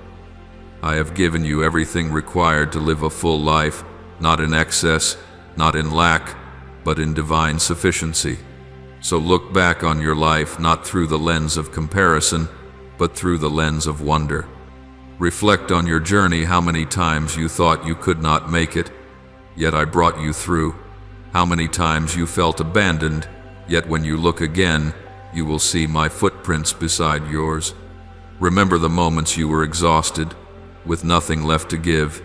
I have given you everything required to live a full life, not in excess, not in lack, but in divine sufficiency. So look back on your life not through the lens of comparison, but through the lens of wonder. Reflect on your journey, how many times you thought you could not make it, yet I brought you through. How many times you felt abandoned, yet when you look again, you will see my footprints beside yours. Remember the moments you were exhausted, with nothing left to give,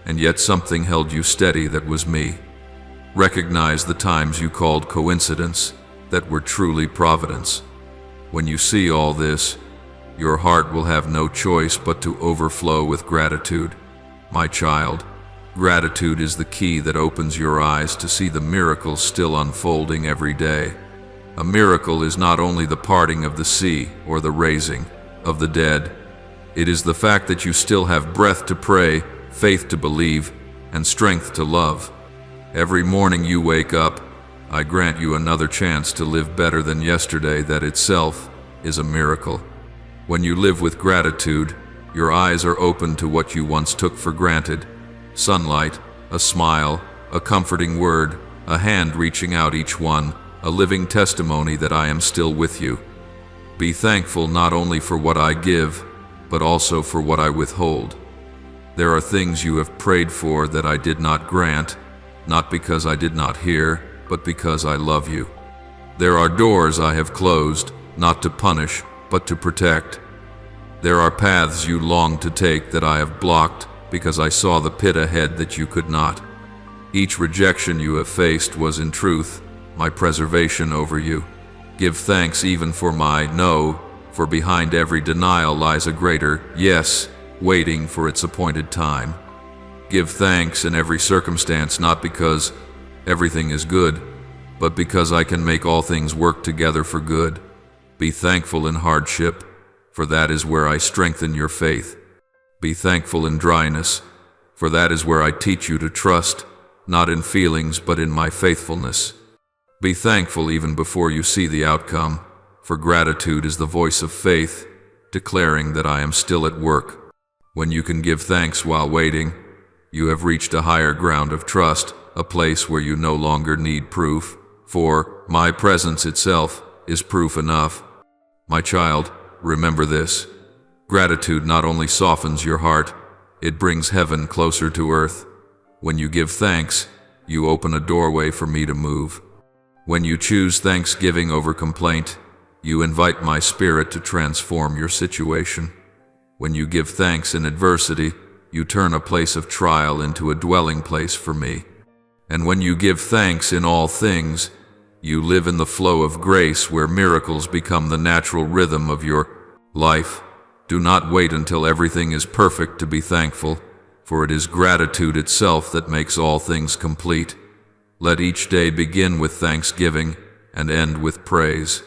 and yet something held you steady that was me. Recognize the times you called coincidence, that were truly providence. When you see all this, your heart will have no choice but to overflow with gratitude. My child, gratitude is the key that opens your eyes to see the miracles still unfolding every day. A miracle is not only the parting of the sea or the raising of the dead. It is the fact that you still have breath to pray, faith to believe, and strength to love. Every morning you wake up, I grant you another chance to live better than yesterday. That itself is a miracle. When you live with gratitude, your eyes are open to what you once took for granted. Sunlight, a smile, a comforting word, a hand reaching out, each one a living testimony that I am still with you. Be thankful not only for what I give, but also for what I withhold. There are things you have prayed for that I did not grant, not because I did not hear, but because I love you. There are doors I have closed, not to punish, but to protect. There are paths you longed to take that I have blocked, because I saw the pit ahead that you could not. Each rejection you have faced was in truth my preservation over you. Give thanks even for my no, for behind every denial lies a greater yes, waiting for its appointed time. Give thanks in every circumstance, not because everything is good, but because I can make all things work together for good. Be thankful in hardship, for that is where I strengthen your faith. Be thankful in dryness, for that is where I teach you to trust. not in feelings but in my faithfulness. Be thankful even before you see the outcome, for gratitude is the voice of faith, declaring that I am still at work. When you can give thanks while waiting, you have reached a higher ground of trust, a place where you no longer need proof, for my presence itself is proof enough. My child, remember this. Gratitude not only softens your heart, it brings heaven closer to earth. When you give thanks, you open a doorway for me to move. When you choose thanksgiving over complaint, you invite my spirit to transform your situation. When you give thanks in adversity, you turn a place of trial into a dwelling place for me. And when you give thanks in all things, you live in the flow of grace where miracles become the natural rhythm of your life. Do not wait until everything is perfect to be thankful, for it is gratitude itself that makes all things complete. Let each day begin with thanksgiving and end with praise.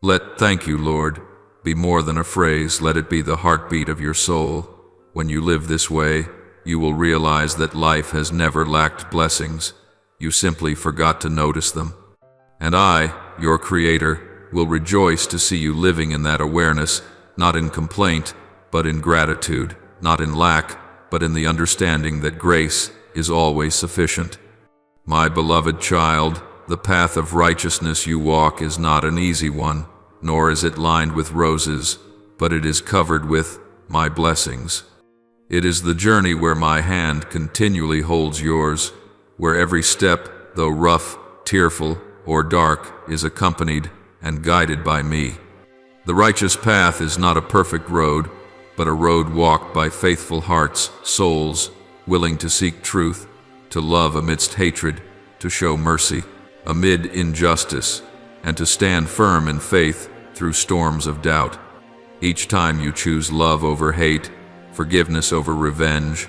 Let "thank you, Lord" be more than a phrase, let it be the heartbeat of your soul. When you live this way, you will realize that life has never lacked blessings. You simply forgot to notice them. And I, your Creator, will rejoice to see you living in that awareness, not in complaint, but in gratitude, not in lack, but in the understanding that grace is always sufficient. My beloved child, the path of righteousness you walk is not an easy one, nor is it lined with roses, but it is covered with my blessings. It is the journey where my hand continually holds yours, where every step, though rough, tearful, or dark, is accompanied and guided by me. The righteous path is not a perfect road, but a road walked by faithful hearts, souls, willing to seek truth, to love amidst hatred, to show mercy amid injustice, and to stand firm in faith through storms of doubt. Each time you choose love over hate, forgiveness over revenge,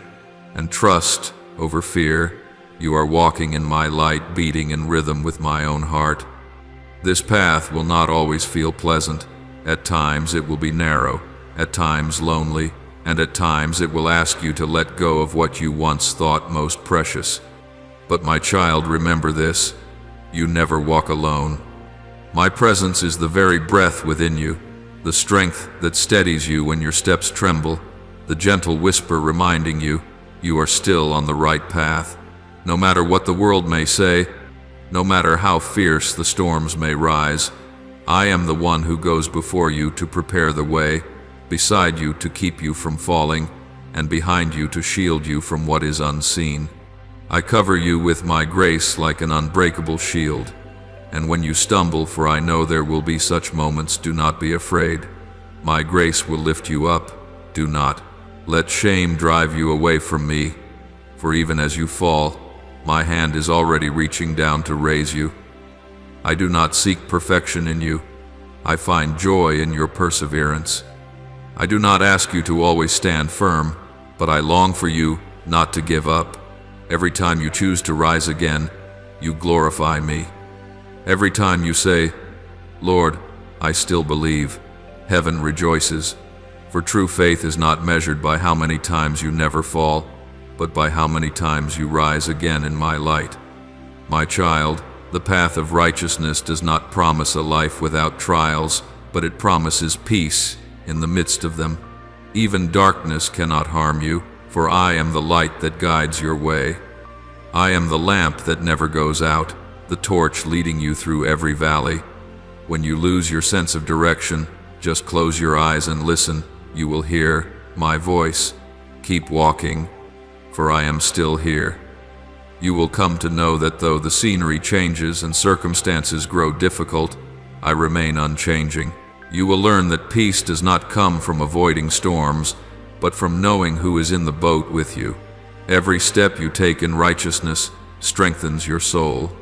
and trust over fear, you are walking in my light, beating in rhythm with my own heart. This path will not always feel pleasant. At times it will be narrow, at times lonely, and at times it will ask you to let go of what you once thought most precious. But my child, remember this: you never walk alone. My presence is the very breath within you, the strength that steadies you when your steps tremble, the gentle whisper reminding you you are still on the right path. No matter what the world may say, no matter how fierce the storms may rise, I am the one who goes before you to prepare the way, beside you to keep you from falling, and behind you to shield you from what is unseen. I cover you with my grace like an unbreakable shield. And when you stumble, for I know there will be such moments, do not be afraid. My grace will lift you up. Do not let shame drive you away from me, for even as you fall, my hand is already reaching down to raise you. I do not seek perfection in you. I find joy in your perseverance. I do not ask you to always stand firm, but I long for you not to give up. Every time you choose to rise again, you glorify me. Every time you say, "Lord, I still believe," heaven rejoices. For true faith is not measured by how many times you never fall, but by how many times you rise again in my light. My child, the path of righteousness does not promise a life without trials, but it promises peace in the midst of them. Even darkness cannot harm you, for I am the light that guides your way. I am the lamp that never goes out, the torch leading you through every valley. When you lose your sense of direction, just close your eyes and listen. You will hear my voice. Keep walking, for I am still here. You will come to know that though the scenery changes and circumstances grow difficult, I remain unchanging. You will learn that peace does not come from avoiding storms, but from knowing who is in the boat with you. Every step you take in righteousness strengthens your soul.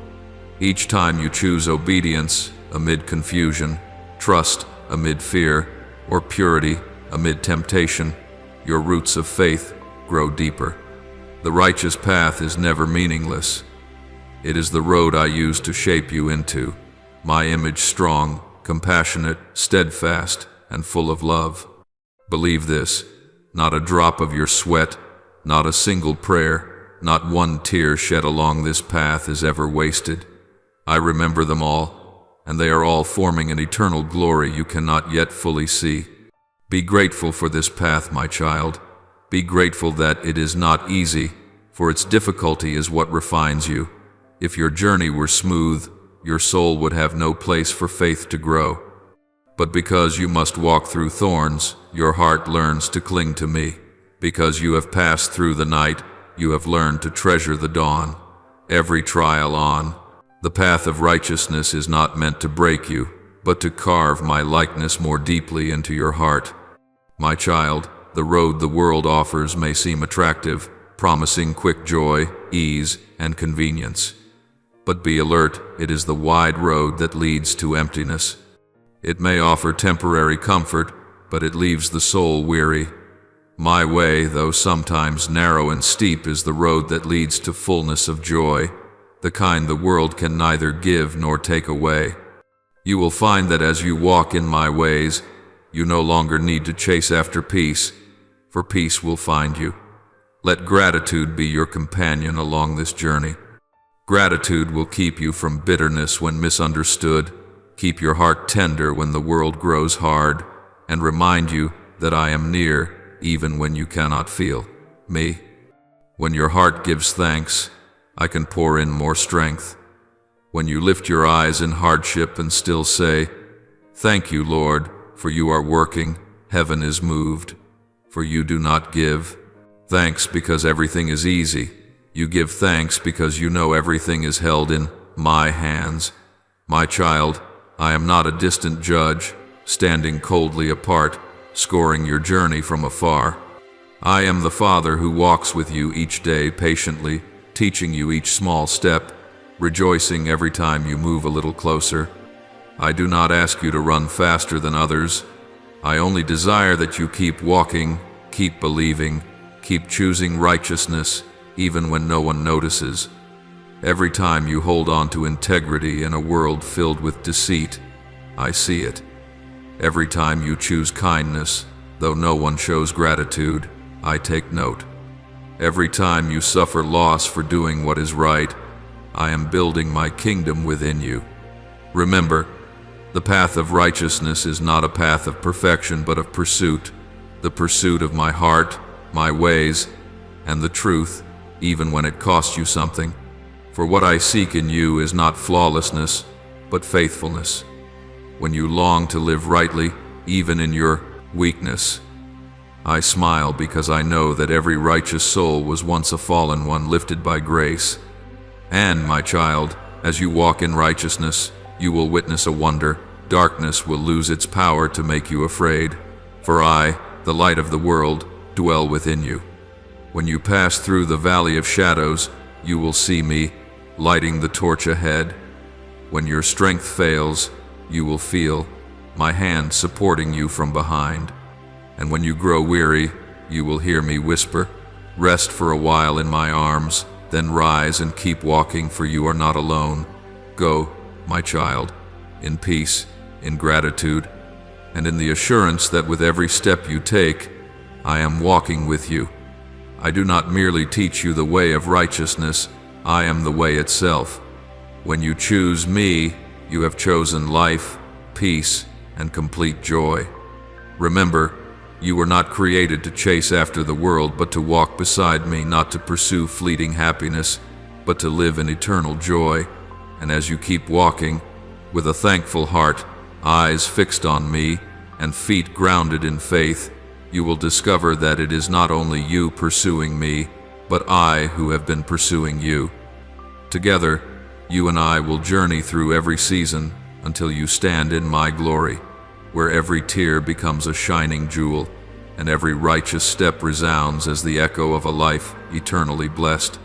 Each time you choose obedience amid confusion, trust amid fear, or purity amid temptation, your roots of faith grow deeper. The righteous path is never meaningless. It is the road I use to shape you into my image, strong, compassionate, steadfast, and full of love. Believe this: not a drop of your sweat, not a single prayer, not one tear shed along this path is ever wasted. I remember them all, and they are all forming an eternal glory you cannot yet fully see. Be grateful for this path, my child. Be grateful that it is not easy, for its difficulty is what refines you. If your journey were smooth, your soul would have no place for faith to grow. But because you must walk through thorns, your heart learns to cling to me. Because you have passed through the night, you have learned to treasure the dawn. Every trial on the path of righteousness is not meant to break you, but to carve my likeness more deeply into your heart. My child, the road the world offers may seem attractive, promising quick joy, ease, and convenience. But be alert, it is the wide road that leads to emptiness. It may offer temporary comfort, but it leaves the soul weary. My way, though sometimes narrow and steep, is the road that leads to fullness of joy, the kind the world can neither give nor take away. You will find that as you walk in my ways, you no longer need to chase after peace, for peace will find you. Let gratitude be your companion along this journey. Gratitude will keep you from bitterness when misunderstood, keep your heart tender when the world grows hard, and remind you that I am near even when you cannot feel me. When your heart gives thanks, I can pour in more strength. When you lift your eyes in hardship and still say, "Thank you, Lord, for you are working, heaven is moved." For you do not give thanks because everything is easy. You give thanks because you know everything is held in my hands. My child, I am not a distant judge, standing coldly apart, scoring your journey from afar. I am the Father who walks with you each day patiently, teaching you each small step, rejoicing every time you move a little closer. I do not ask you to run faster than others. I only desire that you keep walking, keep believing, keep choosing righteousness, even when no one notices. Every time you hold on to integrity in a world filled with deceit, I see it. Every time you choose kindness, though no one shows gratitude, I take note. Every time you suffer loss for doing what is right, I am building my kingdom within you. Remember, the path of righteousness is not a path of perfection but of pursuit, the pursuit of my heart, my ways, and the truth, even when it costs you something. For what I seek in you is not flawlessness, but faithfulness. When you long to live rightly, even in your weakness, I smile because I know that every righteous soul was once a fallen one lifted by grace. And, my child, as you walk in righteousness, you will witness a wonder. Darkness will lose its power to make you afraid. For I, the light of the world, dwell within you. When you pass through the valley of shadows, you will see me, lighting the torch ahead. When your strength fails, you will feel my hand supporting you from behind. And when you grow weary, you will hear me whisper, "Rest for a while in my arms, then rise and keep walking, for you are not alone. Go, my child, in peace, in gratitude, and in the assurance that with every step you take, I am walking with you. I do not merely teach you the way of righteousness, I am the way itself. When you choose me, you have chosen life, peace, and complete joy. Remember, you were not created to chase after the world, but to walk beside me, not to pursue fleeting happiness, but to live in eternal joy. And as you keep walking, with a thankful heart, eyes fixed on me, and feet grounded in faith, you will discover that it is not only you pursuing me, but I who have been pursuing you. Together, you and I will journey through every season until you stand in my glory, where every tear becomes a shining jewel, and every righteous step resounds as the echo of a life eternally blessed.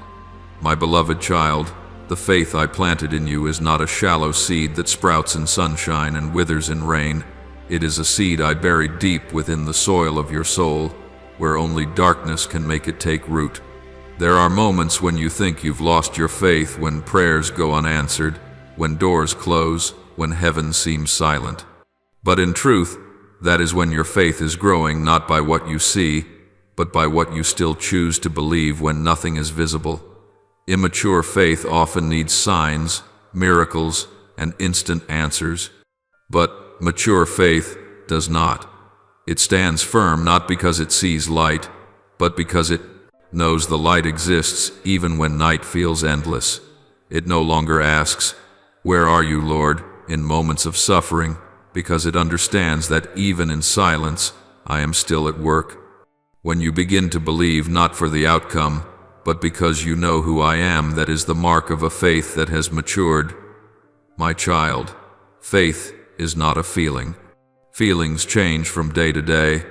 My beloved child, the faith I planted in you is not a shallow seed that sprouts in sunshine and withers in rain. It is a seed I buried deep within the soil of your soul, where only darkness can make it take root. There are moments when you think you've lost your faith, when prayers go unanswered, when doors close, when heaven seems silent. But in truth, that is when your faith is growing, not by what you see, but by what you still choose to believe when nothing is visible. Immature faith often needs signs, miracles, and instant answers. But mature faith does not. It stands firm not because it sees light, but because it knows the light exists even when night feels endless. It no longer asks, "Where are you, Lord?" in moments of suffering, because it understands that even in silence, I am still at work. When you begin to believe not for the outcome, but because you know who I am, that is the mark of a faith that has matured. My child, faith is not a feeling. Feelings change from day to day,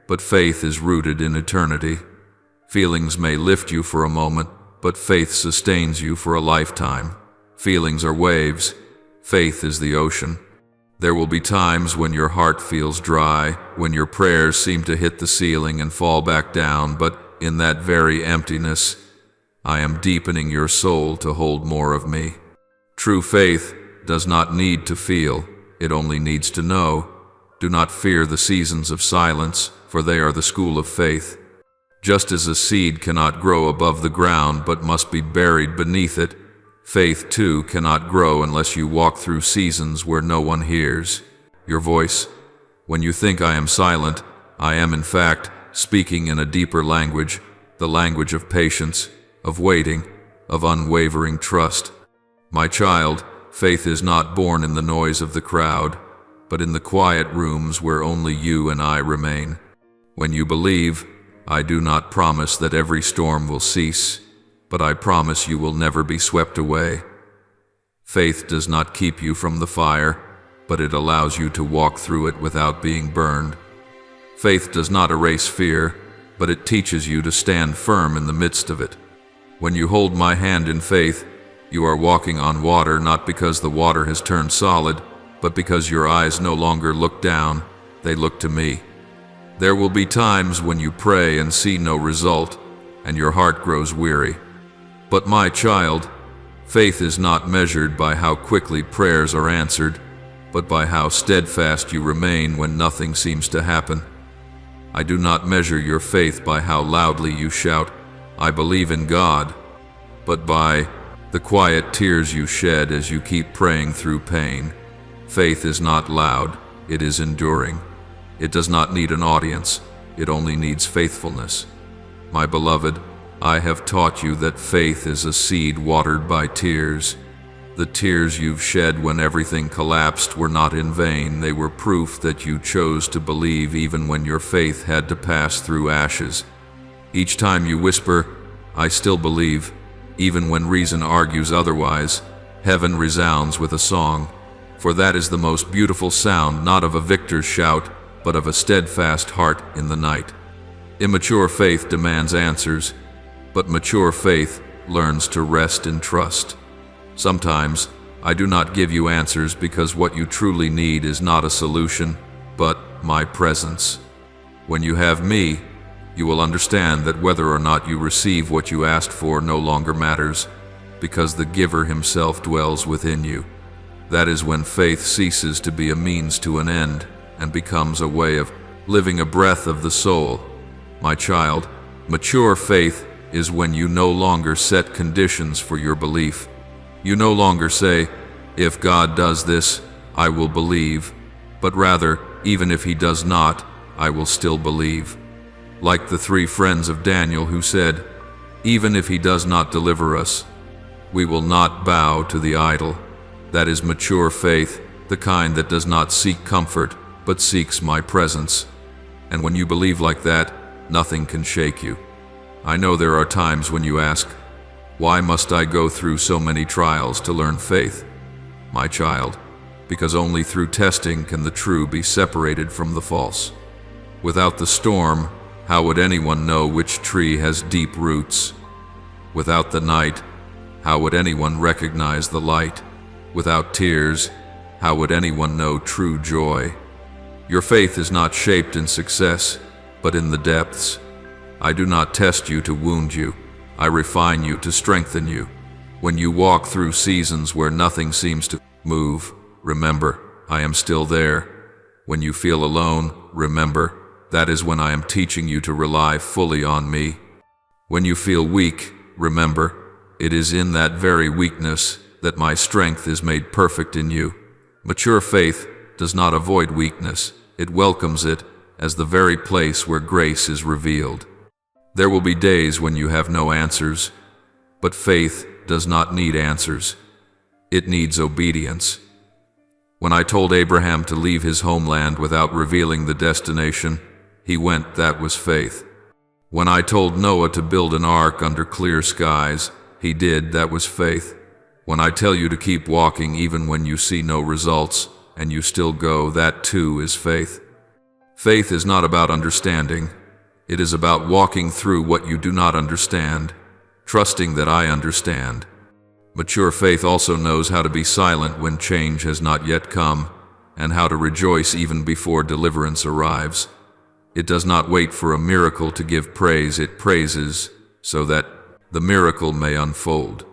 but faith is rooted in eternity. Feelings may lift you for a moment, but faith sustains you for a lifetime. Feelings are waves. Faith is the ocean. There will be times when your heart feels dry, when your prayers seem to hit the ceiling and fall back down, but in that very emptiness, I am deepening your soul to hold more of me. True faith does not need to feel, it only needs to know. Do not fear the seasons of silence, for they are the school of faith. Just as a seed cannot grow above the ground but must be buried beneath it, faith too cannot grow unless you walk through seasons where no one hears your voice. When you think I am silent, I am in fact speaking in a deeper language, the language of patience, of waiting, of unwavering trust. My child, faith is not born in the noise of the crowd, but in the quiet rooms where only you and I remain. When you believe, I do not promise that every storm will cease, but I promise you will never be swept away. Faith does not keep you from the fire, but it allows you to walk through it without being burned. Faith does not erase fear, but it teaches you to stand firm in the midst of it. When you hold my hand in faith, you are walking on water not because the water has turned solid, but because your eyes no longer look down, they look to me. There will be times when you pray and see no result, and your heart grows weary. But my child, faith is not measured by how quickly prayers are answered, but by how steadfast you remain when nothing seems to happen. I do not measure your faith by how loudly you shout, "I believe in God," but by the quiet tears you shed as you keep praying through pain. Faith is not loud, it is enduring. It does not need an audience, it only needs faithfulness. My beloved, I have taught you that faith is a seed watered by tears. The tears you've shed when everything collapsed were not in vain, they were proof that you chose to believe even when your faith had to pass through ashes. Each time you whisper, "I still believe," even when reason argues otherwise, heaven resounds with a song. For that is the most beautiful sound, not of a victor's shout, but of a steadfast heart in the night. Immature faith demands answers, but mature faith learns to rest in trust. Sometimes, I do not give you answers because what you truly need is not a solution, but my presence. When you have me, you will understand that whether or not you receive what you asked for no longer matters, because the giver himself dwells within you. That is when faith ceases to be a means to an end and becomes a way of living, a breath of the soul. My child, mature faith is when you no longer set conditions for your belief. You no longer say, "If God does this, I will believe," but rather, "Even if he does not, I will still believe." Like the 3 friends of Daniel who said, "Even if he does not deliver us, we will not bow to the idol." That is mature faith, the kind that does not seek comfort, but seeks my presence. And when you believe like that, nothing can shake you. I know there are times when you ask, "Why must I go through so many trials to learn faith?" My child, because only through testing can the true be separated from the false. Without the storm, how would anyone know which tree has deep roots? Without the night, how would anyone recognize the light? Without tears, how would anyone know true joy? Your faith is not shaped in success, but in the depths. I do not test you to wound you. I refine you to strengthen you. When you walk through seasons where nothing seems to move, remember, I am still there. When you feel alone, remember, that is when I am teaching you to rely fully on me. When you feel weak, remember, it is in that very weakness that my strength is made perfect in you. Mature faith does not avoid weakness, it welcomes it as the very place where grace is revealed. There will be days when you have no answers, but faith does not need answers. It needs obedience. When I told Abraham to leave his homeland without revealing the destination, he went. That was faith. When I told Noah to build an ark under clear skies, he did. That was faith. When I tell you to keep walking even when you see no results, and you still go, that too is faith. Faith is not about understanding. It is about walking through what you do not understand, trusting that I understand. Mature faith also knows how to be silent when change has not yet come, and how to rejoice even before deliverance arrives. It does not wait for a miracle to give praise, it praises so that the miracle may unfold.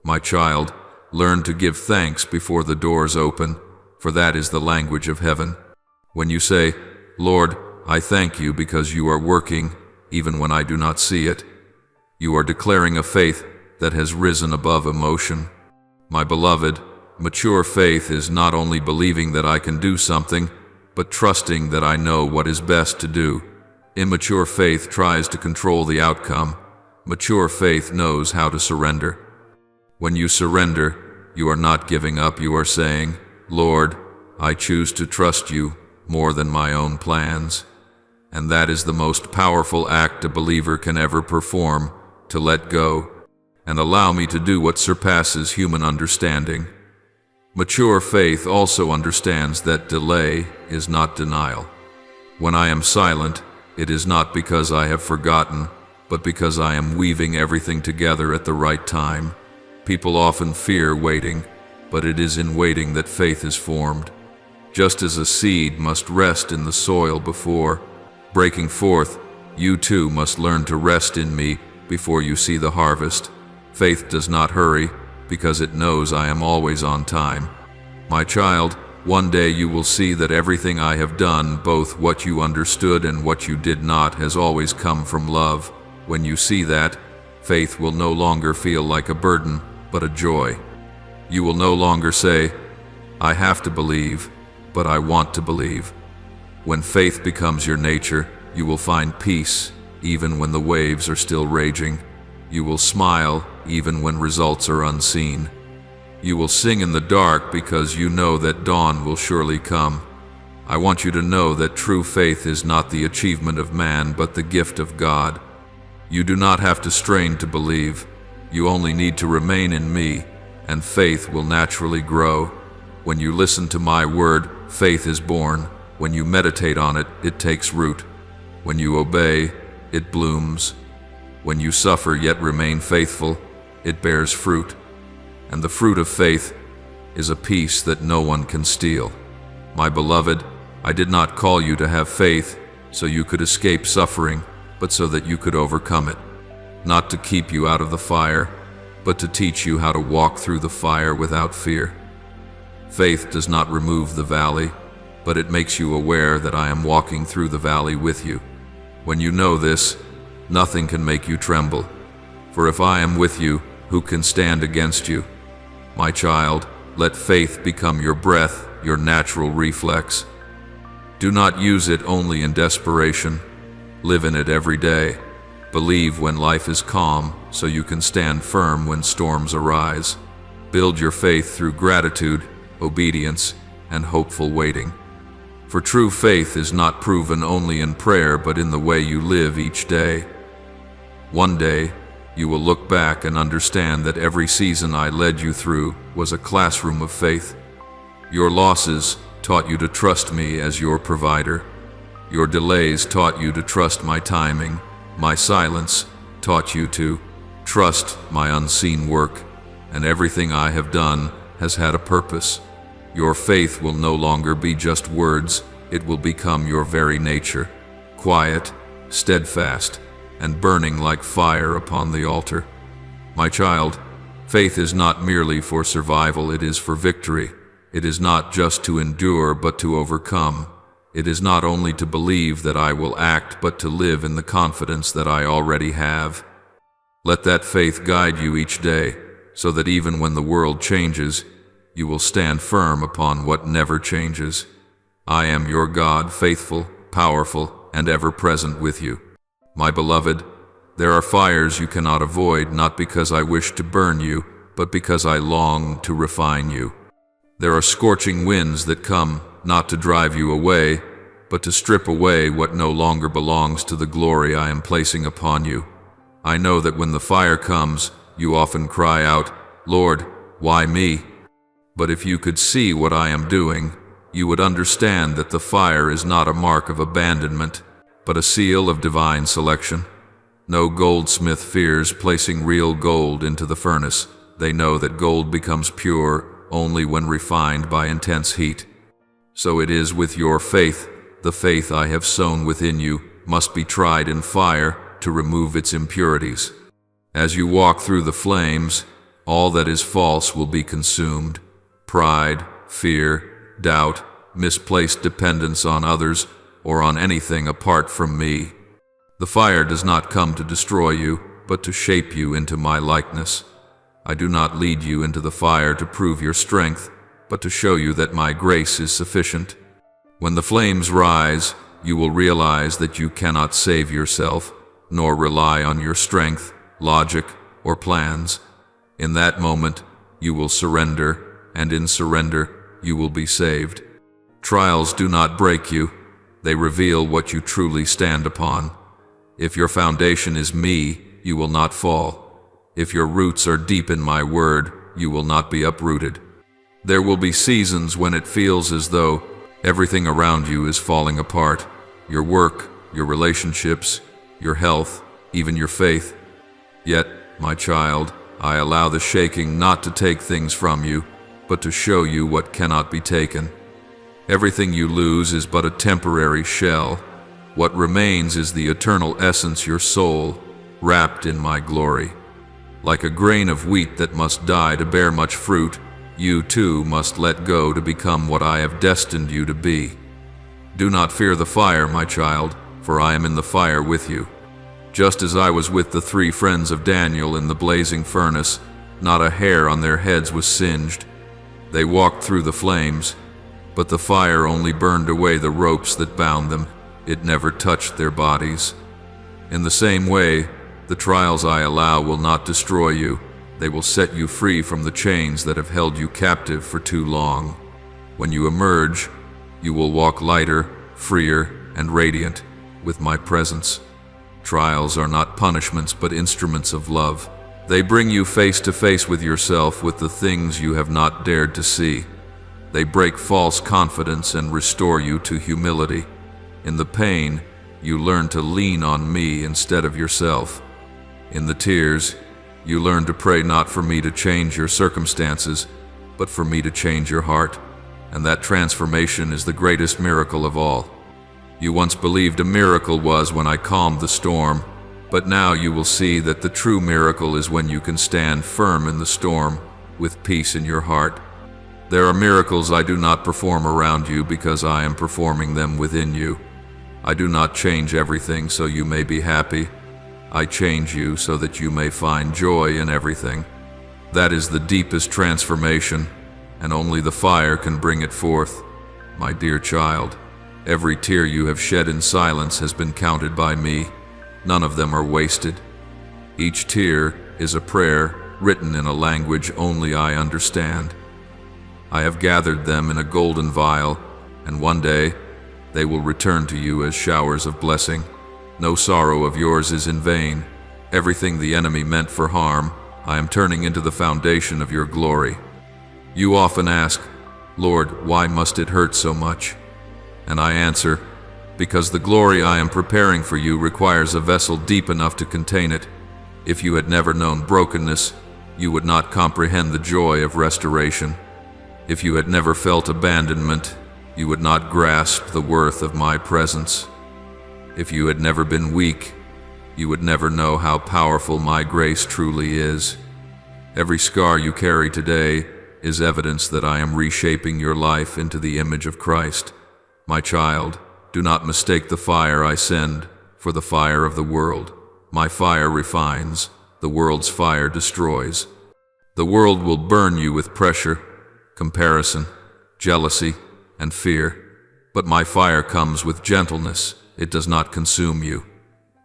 My child, learn to give thanks before the doors open, for that is the language of heaven. When you say, Lord, I thank you because you are working, even when I do not see it, you are declaring a faith that has risen above emotion. My beloved, mature faith is not only believing that I can do something, but trusting that I know what is best to do. Immature faith tries to control the outcome. Mature faith knows how to surrender. When you surrender, you are not giving up, you are saying, Lord, I choose to trust you more than my own plans. And that is the most powerful act a believer can ever perform, to let go and allow me to do what surpasses human understanding. Mature faith also understands that delay is not denial. When I am silent, it is not because I have forgotten, but because I am weaving everything together at the right time. People often fear waiting, but it is in waiting that faith is formed. Just as a seed must rest in the soil before breaking forth, you too must learn to rest in me before you see the harvest. Faith does not hurry, because it knows I am always on time. My child, one day you will see that everything I have done, both what you understood and what you did not, has always come from love. When you see that, faith will no longer feel like a burden, but a joy. You will no longer say, I have to believe, but I want to believe. When faith becomes your nature, you will find peace, even when the waves are still raging. You will smile, even when results are unseen. You will sing in the dark because you know that dawn will surely come. I want you to know that true faith is not the achievement of man, but the gift of God. You do not have to strain to believe. You only need to remain in me, and faith will naturally grow. When you listen to my word, faith is born. When you meditate on it, it takes root. When you obey, it blooms. When you suffer yet remain faithful, it bears fruit. And the fruit of faith is a peace that no one can steal. My beloved, I did not call you to have faith so you could escape suffering, but so that you could overcome it. Not to keep you out of the fire, but to teach you how to walk through the fire without fear. Faith does not remove the valley, but it makes you aware that I am walking through the valley with you. When you know this, nothing can make you tremble. For if I am with you, who can stand against you? My child, let faith become your breath, your natural reflex. Do not use it only in desperation. Live in it every day. Believe when life is calm, so you can stand firm when storms arise. Build your faith through gratitude, obedience, and hopeful waiting. For true faith is not proven only in prayer, but in the way you live each day. One day, you will look back and understand that every season I led you through was a classroom of faith. Your losses taught you to trust me as your provider. Your delays taught you to trust my timing. My silence taught you to trust my unseen work. And everything I have done has had a purpose. Your faith will no longer be just words, it will become your very nature, quiet, steadfast, and burning like fire upon the altar. My child, faith is not merely for survival, it is for victory. It is not just to endure, but to overcome. It is not only to believe that I will act, but to live in the confidence that I already have. Let that faith guide you each day, so that even when the world changes, you will stand firm upon what never changes. I am your God, faithful, powerful, and ever present with you. My beloved, there are fires you cannot avoid, not because I wish to burn you, but because I long to refine you. There are scorching winds that come, not to drive you away, but to strip away what no longer belongs to the glory I am placing upon you. I know that when the fire comes, you often cry out, "Lord, why me?" But if you could see what I am doing, you would understand that the fire is not a mark of abandonment, but a seal of divine selection. No goldsmith fears placing real gold into the furnace. They know that gold becomes pure only when refined by intense heat. So it is with your faith. The faith I have sown within you must be tried in fire to remove its impurities. As you walk through the flames, all that is false will be consumed. Pride, fear, doubt, misplaced dependence on others, or on anything apart from me. The fire does not come to destroy you, but to shape you into my likeness. I do not lead you into the fire to prove your strength, but to show you that my grace is sufficient. When the flames rise, you will realize that you cannot save yourself, nor rely on your strength, logic, or plans. In that moment, you will surrender, and in surrender, you will be saved. Trials do not break you. They reveal what you truly stand upon. If your foundation is me, you will not fall. If your roots are deep in my word, you will not be uprooted. There will be seasons when it feels as though everything around you is falling apart. Your work, your relationships, your health, even your faith. Yet, my child, I allow the shaking not to take things from you, but to show you what cannot be taken. Everything you lose is but a temporary shell. What remains is the eternal essence, your soul, wrapped in my glory. Like a grain of wheat that must die to bear much fruit, you too must let go to become what I have destined you to be. Do not fear the fire, my child, for I am in the fire with you. Just as I was with the 3 friends of Daniel in the blazing furnace, not a hair on their heads was singed. They walked through the flames, but the fire only burned away the ropes that bound them. It never touched their bodies. In the same way, the trials I allow will not destroy you. They will set you free from the chains that have held you captive for too long. When you emerge, you will walk lighter, freer, and radiant with my presence. Trials are not punishments, but instruments of love. They bring you face to face with yourself, with the things you have not dared to see. They break false confidence and restore you to humility. In the pain, you learn to lean on me instead of yourself. In the tears, you learn to pray not for me to change your circumstances, but for me to change your heart. And that transformation is the greatest miracle of all. You once believed a miracle was when I calmed the storm, but now you will see that the true miracle is when you can stand firm in the storm with peace in your heart. There are miracles I do not perform around you because I am performing them within you. I do not change everything so you may be happy. I change you so that you may find joy in everything. That is the deepest transformation, and only the fire can bring it forth. My dear child, every tear you have shed in silence has been counted by me. None of them are wasted. Each tear is a prayer written in a language only I understand. I have gathered them in a golden vial, and one day they will return to you as showers of blessing. No sorrow of yours is in vain. Everything the enemy meant for harm, I am turning into the foundation of your glory. You often ask, "Lord, why must it hurt so much?" And I answer, because the glory I am preparing for you requires a vessel deep enough to contain it. If you had never known brokenness, you would not comprehend the joy of restoration. If you had never felt abandonment, you would not grasp the worth of my presence. If you had never been weak, you would never know how powerful my grace truly is. Every scar you carry today is evidence that I am reshaping your life into the image of Christ. My child, do not mistake the fire I send for the fire of the world. My fire refines, the world's fire destroys. The world will burn you with pressure, comparison, jealousy, and fear. But my fire comes with gentleness. It does not consume you.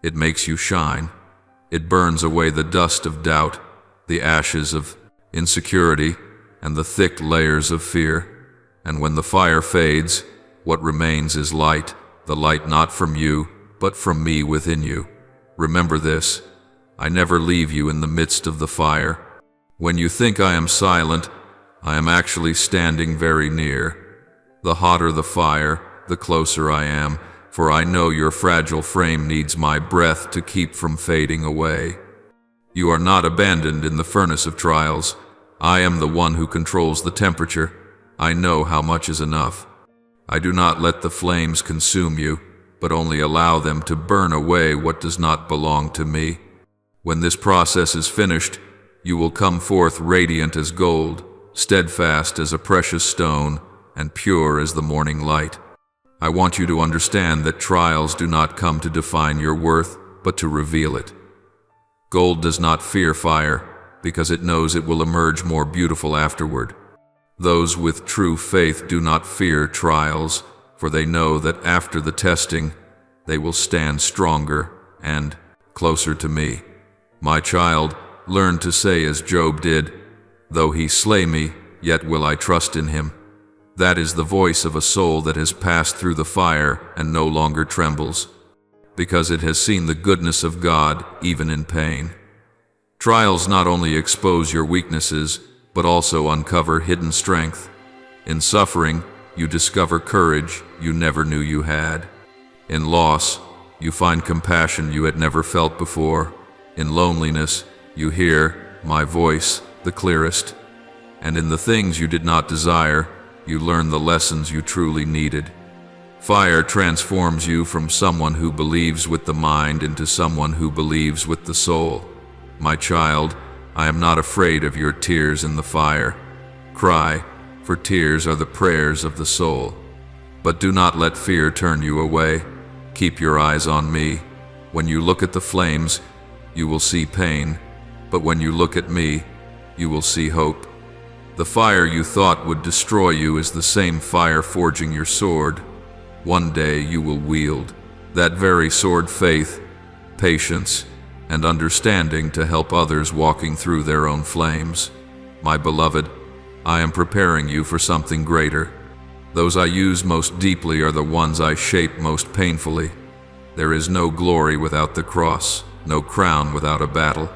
It makes you shine. It burns away the dust of doubt, the ashes of insecurity, and the thick layers of fear. And when the fire fades, what remains is light, the light not from you, but from me within you. Remember this: I never leave you in the midst of the fire. When you think I am silent, I am actually standing very near. The hotter the fire, the closer I am, for I know your fragile frame needs my breath to keep from fading away. You are not abandoned in the furnace of trials. I am the one who controls the temperature. I know how much is enough. I do not let the flames consume you, but only allow them to burn away what does not belong to me. When this process is finished, you will come forth radiant as gold, steadfast as a precious stone, and pure as the morning light. I want you to understand that trials do not come to define your worth, but to reveal it. Gold does not fear fire, because it knows it will emerge more beautiful afterward. Those with true faith do not fear trials, for they know that after the testing, they will stand stronger and closer to me. My child, learn to say as Job did, "Though he slay me, yet will I trust in him." That is the voice of a soul that has passed through the fire and no longer trembles, because it has seen the goodness of God even in pain. Trials not only expose your weaknesses, but also uncover hidden strength. In suffering, you discover courage you never knew you had. In loss, you find compassion you had never felt before. In loneliness, you hear my voice the clearest. And in the things you did not desire, you learn the lessons you truly needed. Fire transforms you from someone who believes with the mind into someone who believes with the soul. My child, I am not afraid of your tears in the fire. Cry, for tears are the prayers of the soul. But do not let fear turn you away. Keep your eyes on me. When you look at the flames, you will see pain. But when you look at me, you will see hope. The fire you thought would destroy you is the same fire forging your sword. One day you will wield that very sword: faith, patience, and understanding to help others walking through their own flames. My beloved, I am preparing you for something greater. Those I use most deeply are the ones I shape most painfully. There is no glory without the cross, no crown without a battle.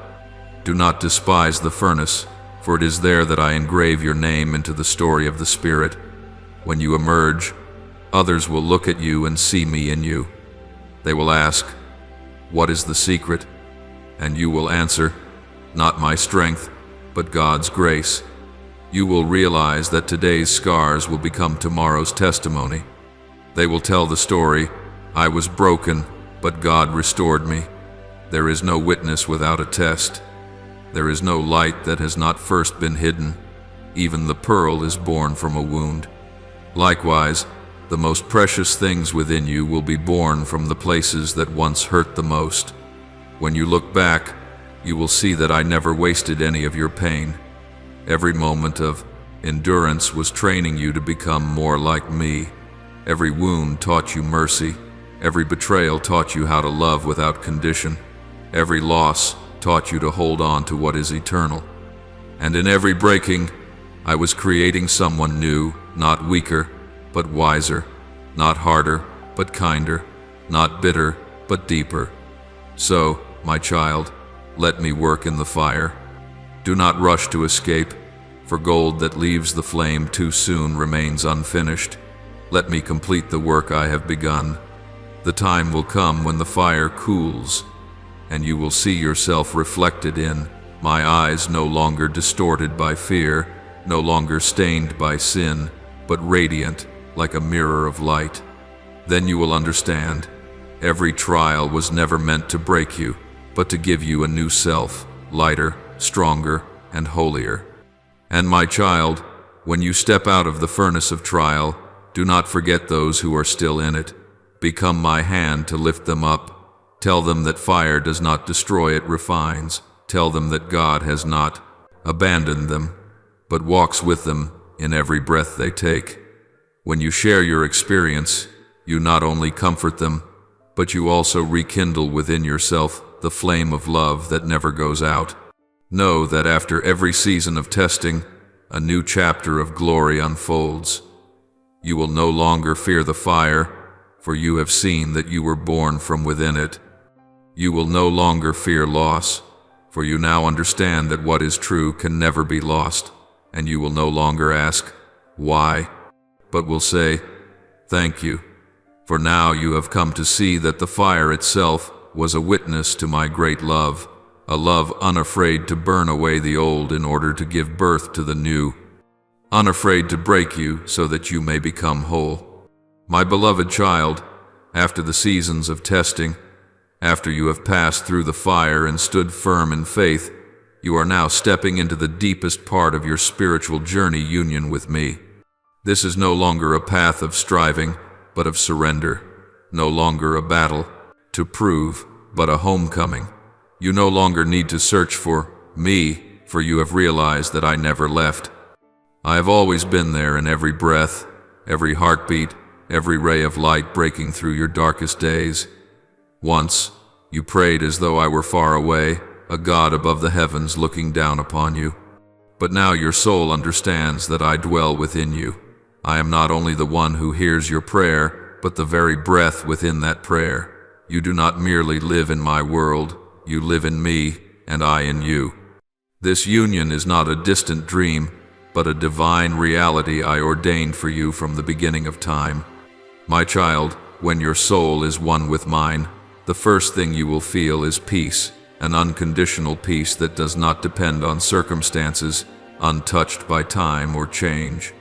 Do not despise the furnace, for it is there that I engrave your name into the story of the Spirit. When you emerge, others will look at you and see me in you. They will ask, "What is the secret?" And you will answer, "Not my strength, but God's grace." You will realize that today's scars will become tomorrow's testimony. They will tell the story, "I was broken, but God restored me." There is no witness without a test. There is no light that has not first been hidden. Even the pearl is born from a wound. Likewise, the most precious things within you will be born from the places that once hurt the most. When you look back, you will see that I never wasted any of your pain. Every moment of endurance was training you to become more like me. Every wound taught you mercy. Every betrayal taught you how to love without condition. Every loss taught you to hold on to what is eternal. And in every breaking, I was creating someone new, not weaker, but wiser, not harder, but kinder, not bitter, but deeper. So, my child, let me work in the fire. Do not rush to escape, for gold that leaves the flame too soon remains unfinished. Let me complete the work I have begun. The time will come when the fire cools, and you will see yourself reflected in my eyes, no longer distorted by fear, no longer stained by sin, but radiant like a mirror of light. Then you will understand, every trial was never meant to break you, but to give you a new self, lighter, stronger, and holier. And my child, when you step out of the furnace of trial, do not forget those who are still in it. Become my hand to lift them up. Tell them that fire does not destroy, it refines. Tell them that God has not abandoned them, but walks with them in every breath they take. When you share your experience, you not only comfort them, but you also rekindle within yourself the flame of love that never goes out. Know that after every season of testing, a new chapter of glory unfolds. You will no longer fear the fire, for you have seen that you were born from within it. You will no longer fear loss, for you now understand that what is true can never be lost, and you will no longer ask, why, but will say, thank you, for now you have come to see that the fire itself was a witness to my great love, a love unafraid to burn away the old in order to give birth to the new, unafraid to break you so that you may become whole. My beloved child, after the seasons of testing, after you have passed through the fire and stood firm in faith, you are now stepping into the deepest part of your spiritual journey, union with me. This is no longer a path of striving, but of surrender, no longer a battle to prove, but a homecoming. You no longer need to search for me, for you have realized that I never left. I have always been there in every breath, every heartbeat, every ray of light breaking through your darkest days. Once, you prayed as though I were far away, a God above the heavens looking down upon you. But now your soul understands that I dwell within you. I am not only the one who hears your prayer, but the very breath within that prayer. You do not merely live in my world, you live in me, and I in you. This union is not a distant dream, but a divine reality I ordained for you from the beginning of time. My child, when your soul is one with mine, the first thing you will feel is peace, an unconditional peace that does not depend on circumstances, untouched by time or change.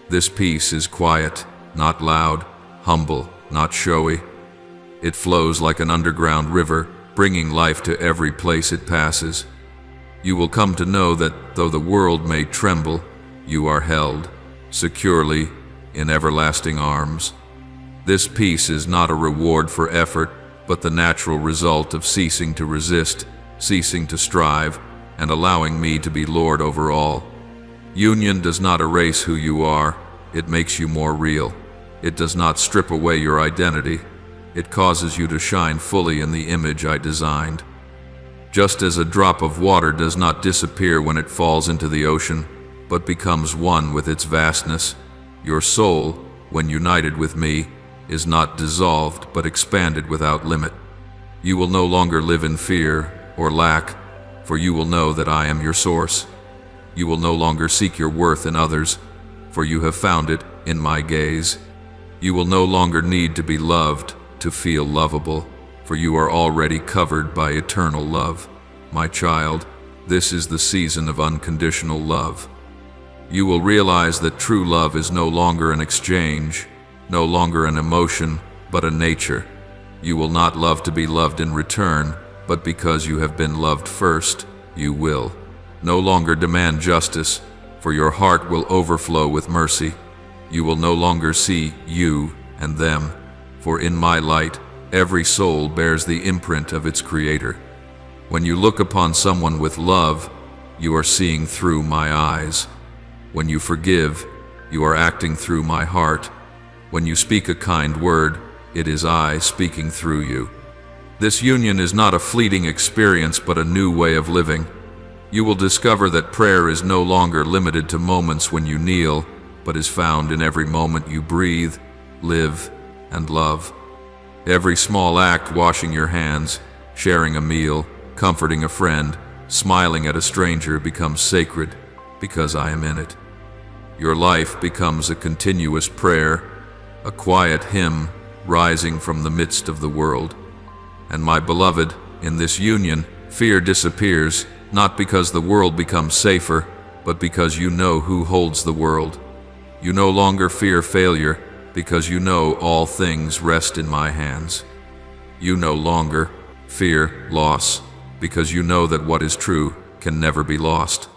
This peace is quiet, not loud, humble, not showy. It flows like an underground river, bringing life to every place it passes. You will come to know that though the world may tremble, you are held securely in everlasting arms. This peace is not a reward for effort, but the natural result of ceasing to resist, ceasing to strive, and allowing me to be Lord over all. Union does not erase who you are, it makes you more real. It does not strip away your identity, it causes you to shine fully in the image I designed. Just as a drop of water does not disappear when it falls into the ocean, but becomes one with its vastness, your soul, when united with me, is not dissolved but expanded without limit. You will no longer live in fear or lack, for you will know that I am your source. You will no longer seek your worth in others, for you have found it in my gaze. You will no longer need to be loved to feel lovable, for you are already covered by eternal love. My child, this is the season of unconditional love. You will realize that true love is no longer an exchange, no longer an emotion, but a nature. You will not love to be loved in return, but because you have been loved first, you will no longer demand justice, for your heart will overflow with mercy. You will no longer see you and them, for in my light, every soul bears the imprint of its Creator. When you look upon someone with love, you are seeing through my eyes. When you forgive, you are acting through my heart. When you speak a kind word, it is I speaking through you. This union is not a fleeting experience, but a new way of living. You will discover that prayer is no longer limited to moments when you kneel, but is found in every moment you breathe, live, and love. Every small act, washing your hands, sharing a meal, comforting a friend, smiling at a stranger, becomes sacred because I am in it. Your life becomes a continuous prayer, a quiet hymn rising from the midst of the world. And my beloved, in this union, fear disappears, not because the world becomes safer, but because you know who holds the world. You no longer fear failure, because you know all things rest in my hands. You no longer fear loss, because you know that what is true can never be lost.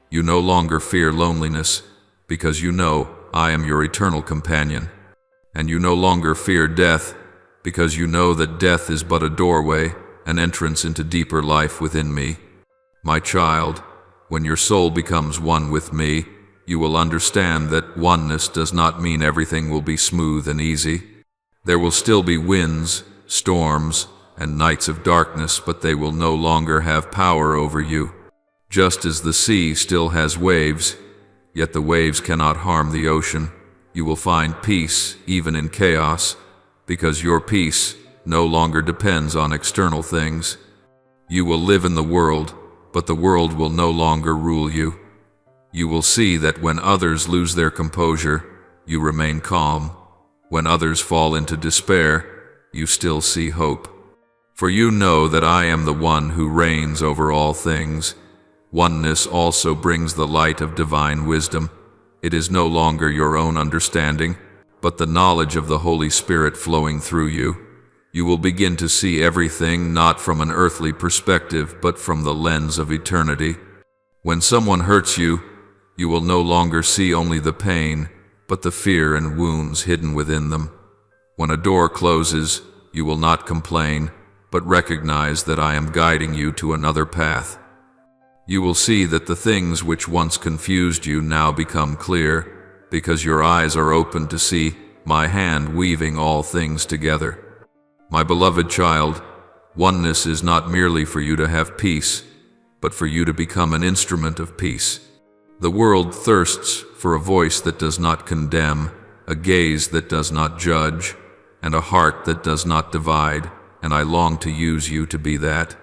You no longer fear loneliness, because you know I am your eternal companion. And you no longer fear death, because you know that death is but a doorway, an entrance into deeper life within me. My child, when your soul becomes one with me, you will understand that oneness does not mean everything will be smooth and easy. There will still be winds, storms, and nights of darkness, but they will no longer have power over you. Just as the sea still has waves, yet the waves cannot harm the ocean, you will find peace even in chaos, because your peace no longer depends on external things. You will live in the world, but the world will no longer rule you. You will see that when others lose their composure, you remain calm. When others fall into despair, you still see hope. For you know that I am the one who reigns over all things. Oneness also brings the light of divine wisdom. It is no longer your own understanding, but the knowledge of the Holy Spirit flowing through you. You will begin to see everything not from an earthly perspective, but from the lens of eternity. When someone hurts you, you will no longer see only the pain, but the fear and wounds hidden within them. When a door closes, you will not complain, but recognize that I am guiding you to another path. You will see that the things which once confused you now become clear, because your eyes are open to see my hand weaving all things together. My beloved child, oneness is not merely for you to have peace, but for you to become an instrument of peace. The world thirsts for a voice that does not condemn, a gaze that does not judge, and a heart that does not divide, and I long to use you to be that.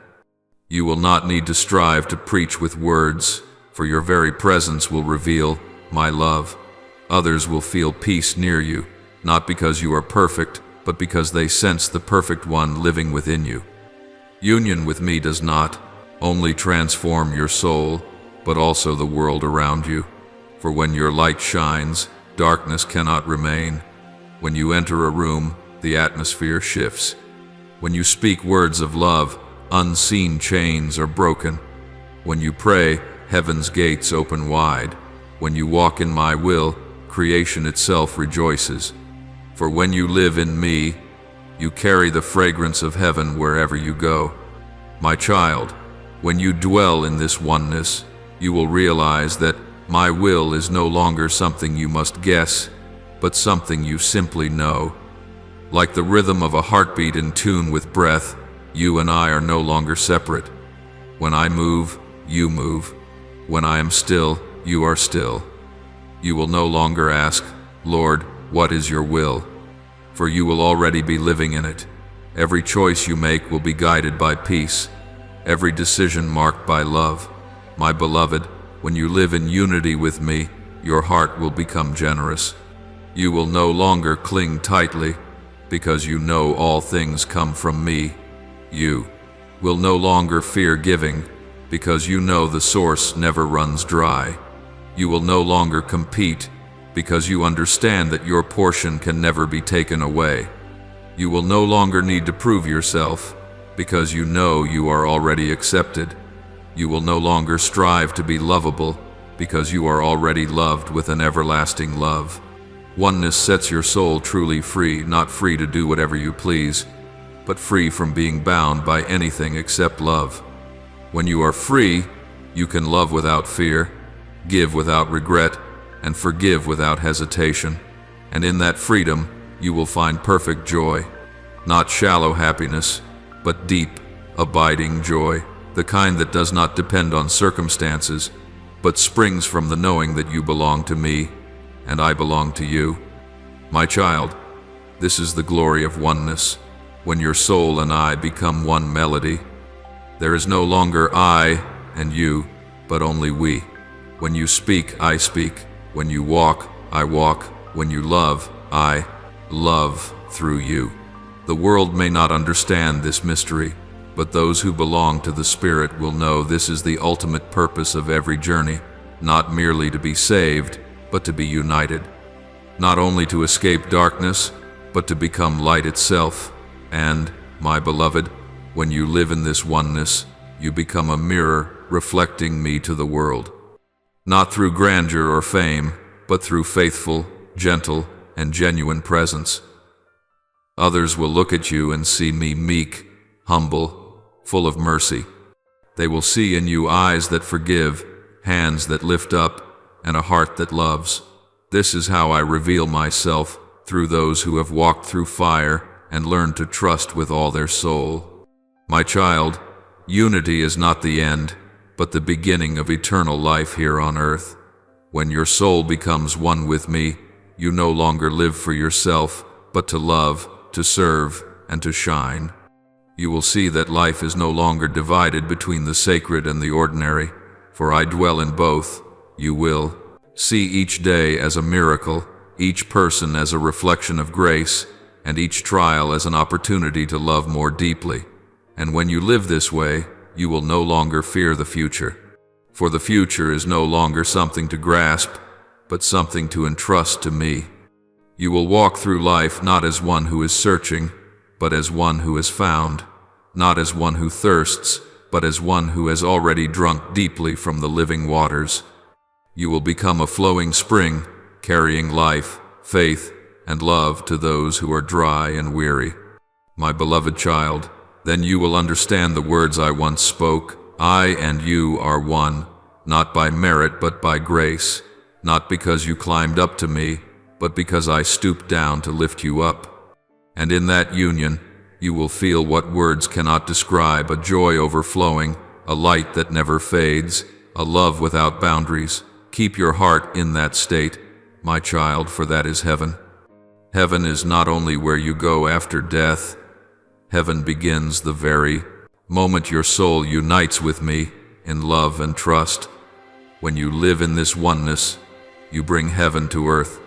You will not need to strive to preach with words, for your very presence will reveal my love. Others will feel peace near you, not because you are perfect, but because they sense the perfect one living within you. Union with me does not only transform your soul, but also the world around you. For when your light shines, darkness cannot remain. When you enter a room, the atmosphere shifts. When you speak words of love, unseen chains are broken. When you pray, heaven's gates open wide. When you walk in my will, creation itself rejoices. For when you live in me, you carry the fragrance of heaven wherever you go. My child, when you dwell in this oneness, you will realize that my will is no longer something you must guess, but something you simply know. Like the rhythm of a heartbeat in tune with breath, you and I are no longer separate. When I move, you move. When I am still, you are still. You will no longer ask, Lord, what is your will? For you will already be living in it. Every choice you make will be guided by peace, every decision marked by love. My beloved, when you live in unity with me, your heart will become generous. You will no longer cling tightly, because you know all things come from me. You will no longer fear giving, because you know the source never runs dry. You will no longer compete, because you understand that your portion can never be taken away. You will no longer need to prove yourself, because you know you are already accepted. You will no longer strive to be lovable, because you are already loved with an everlasting love. Oneness sets your soul truly free, not free to do whatever you please, but free from being bound by anything except love. When you are free, you can love without fear, give without regret, and forgive without hesitation. And in that freedom, you will find perfect joy. Not shallow happiness, but deep, abiding joy. The kind that does not depend on circumstances, but springs from the knowing that you belong to me, and I belong to you. My child, this is the glory of oneness, when your soul and I become one melody. There is no longer I and you, but only we. When you speak, I speak. When you walk, I walk. When you love, I love through you. The world may not understand this mystery, but those who belong to the Spirit will know this is the ultimate purpose of every journey, not merely to be saved, but to be united. Not only to escape darkness, but to become light itself. And, my beloved, when you live in this oneness, you become a mirror reflecting me to the world. Not through grandeur or fame, but through faithful, gentle, and genuine presence. Others will look at you and see me meek, humble, full of mercy. They will see in you eyes that forgive, hands that lift up, and a heart that loves. This is how I reveal myself through those who have walked through fire and learned to trust with all their soul. My child, unity is not the end, but the beginning of eternal life here on earth. When your soul becomes one with me, you no longer live for yourself, but to love, to serve, and to shine. You will see that life is no longer divided between the sacred and the ordinary, for I dwell in both. You will see each day as a miracle, each person as a reflection of grace, and each trial as an opportunity to love more deeply. And when you live this way, you will no longer fear the future. For the future is no longer something to grasp, but something to entrust to me. You will walk through life not as one who is searching, but as one who is found, not as one who thirsts, but as one who has already drunk deeply from the living waters. You will become a flowing spring, carrying life, faith, and love to those who are dry and weary. My beloved child, then you will understand the words I once spoke. I and you are one, not by merit but by grace, not because you climbed up to me, but because I stooped down to lift you up. And in that union, you will feel what words cannot describe, a joy overflowing, a light that never fades, a love without boundaries. Keep your heart in that state, my child, for that is heaven. Heaven is not only where you go after death. Heaven begins the very moment your soul unites with me in love and trust. When you live in this oneness, you bring heaven to earth.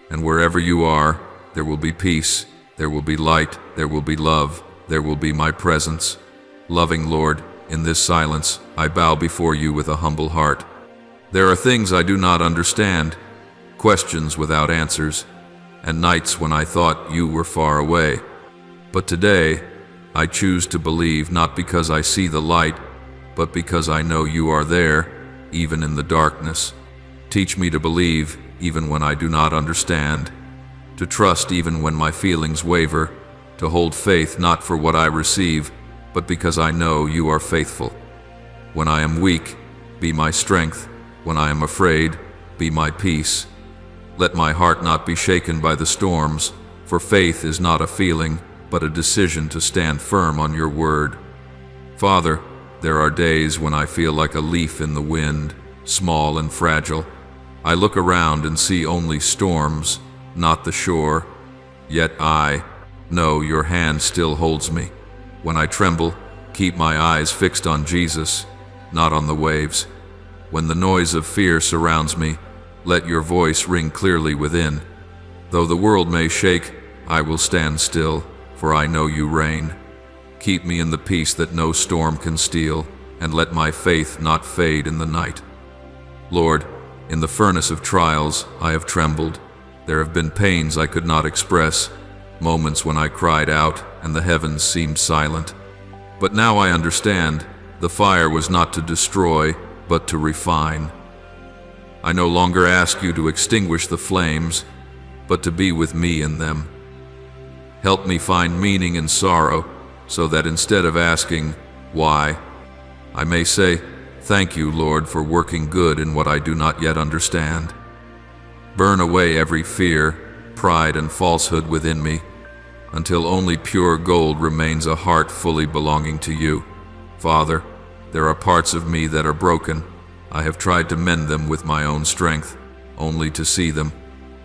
And wherever you are, there will be peace, there will be light, there will be love, there will be my presence. Loving Lord, in this silence, I bow before you with a humble heart. There are things I do not understand, questions without answers, and nights when I thought you were far away. But today, I choose to believe not because I see the light, but because I know you are there, even in the darkness. Teach me to believe even when I do not understand, to trust even when my feelings waver, to hold faith not for what I receive, but because I know you are faithful. When I am weak, be my strength. When I am afraid, be my peace. Let my heart not be shaken by the storms, for faith is not a feeling, but a decision to stand firm on your word. Father, there are days when I feel like a leaf in the wind, small and fragile. I look around and see only storms, not the shore. Yet I know your hand still holds me. When I tremble, keep my eyes fixed on Jesus, not on the waves. When the noise of fear surrounds me, let your voice ring clearly within. Though the world may shake, I will stand still, for I know you reign. Keep me in the peace that no storm can steal, and let my faith not fade in the night. Lord, in the furnace of trials I have trembled. There have been pains I could not express, moments when I cried out and the heavens seemed silent. But now I understand, the fire was not to destroy, but to refine. I no longer ask you to extinguish the flames, but to be with me in them. Help me find meaning in sorrow, so that instead of asking, why, I may say, thank you, Lord, for working good in what I do not yet understand. Burn away every fear, pride, and falsehood within me, until only pure gold remains, a heart fully belonging to you. Father, there are parts of me that are broken. I have tried to mend them with my own strength, only to see them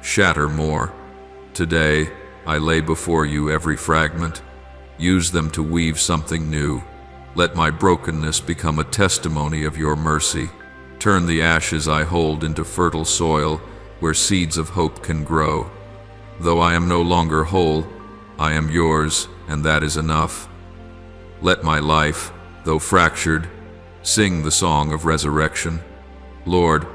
shatter more. Today, I lay before you every fragment. Use them to weave something new. Let my brokenness become a testimony of your mercy. Turn the ashes I hold into fertile soil, where seeds of hope can grow. Though I am no longer whole, I am yours, and that is enough. Let my life, though fractured, sing the song of resurrection. Lord,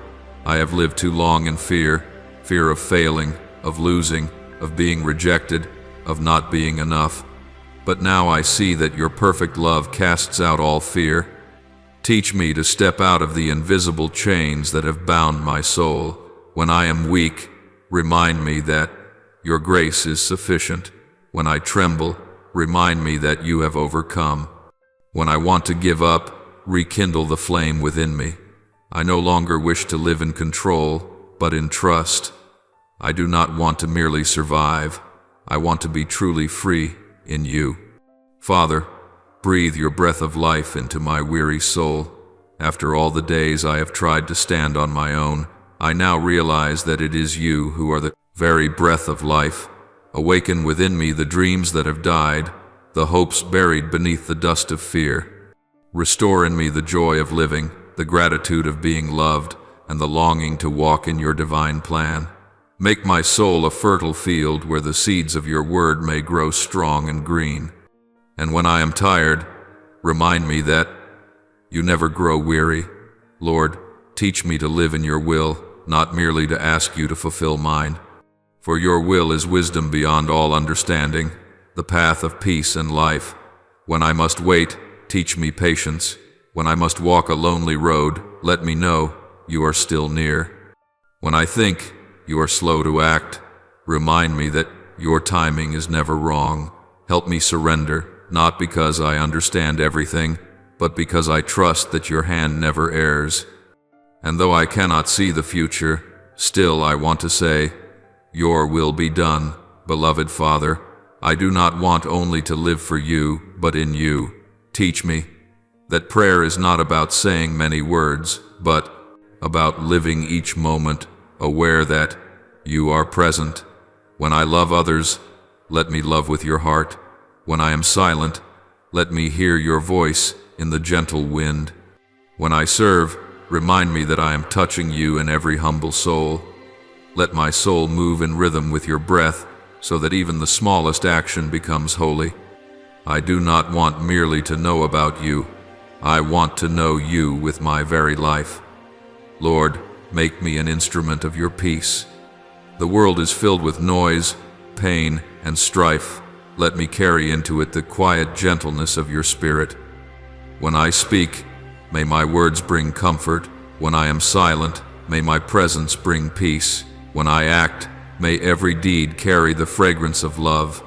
I have lived too long in fear of failing, of losing, of being rejected, of not being enough. But now I see that your perfect love casts out all fear. Teach me to step out of the invisible chains that have bound my soul. When I am weak, remind me that your grace is sufficient. When I tremble, remind me that you have overcome. When I want to give up, rekindle the flame within me. I no longer wish to live in control, but in trust. I do not want to merely survive. I want to be truly free in you. Father, breathe your breath of life into my weary soul. After all the days I have tried to stand on my own, I now realize that it is you who are the very breath of life. Awaken within me the dreams that have died, the hopes buried beneath the dust of fear. Restore in me the joy of living, the gratitude of being loved, and the longing to walk in your divine plan. Make my soul a fertile field where the seeds of your word may grow strong and green. And when I am tired, remind me that you never grow weary. Lord, teach me to live in your will, not merely to ask you to fulfill mine. For your will is wisdom beyond all understanding, the path of peace and life. When I must wait, teach me patience. When I must walk a lonely road, let me know you are still near. When I think you are slow to act, remind me that your timing is never wrong. Help me surrender, not because I understand everything, but because I trust that your hand never errs. And though I cannot see the future, still I want to say, your will be done, beloved Father. I do not want only to live for you, but in you. Teach me that prayer is not about saying many words, but about living each moment, aware that you are present. When I love others, let me love with your heart. When I am silent, let me hear your voice in the gentle wind. When I serve, remind me that I am touching you in every humble soul. Let my soul move in rhythm with your breath, so that even the smallest action becomes holy. I do not want merely to know about you. I want to know you with my very life. Lord, make me an instrument of your peace. The world is filled with noise, pain, and strife. Let me carry into it the quiet gentleness of your spirit. When I speak, may my words bring comfort. When I am silent, may my presence bring peace. When I act, may every deed carry the fragrance of love.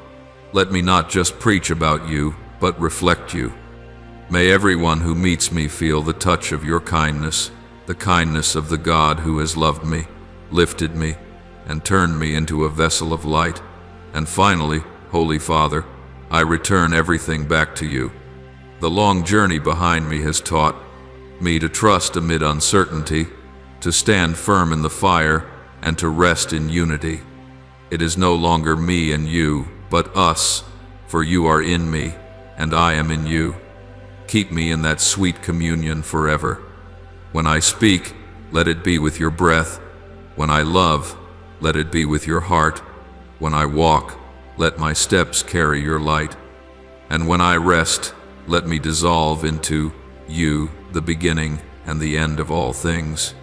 Let me not just preach about you, but reflect you. May everyone who meets me feel the touch of your kindness, the kindness of the God who has loved me, lifted me, and turned me into a vessel of light. And finally, Holy Father, I return everything back to you. The long journey behind me has taught me to trust amid uncertainty, to stand firm in the fire, and to rest in unity. It is no longer me and you, but us, for you are in me, and I am in you. Keep me in that sweet communion forever. When I speak, let it be with your breath. When I love, let it be with your heart. When I walk, let my steps carry your light. And when I rest, let me dissolve into you, the beginning and the end of all things.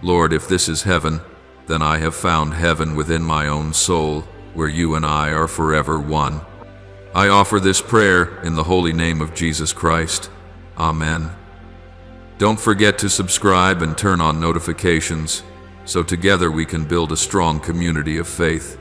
Lord, if this is heaven, then I have found heaven within my own soul, where you and I are forever one. I offer this prayer in the holy name of Jesus Christ. Amen. Don't forget to subscribe and turn on notifications, so together we can build a strong community of faith.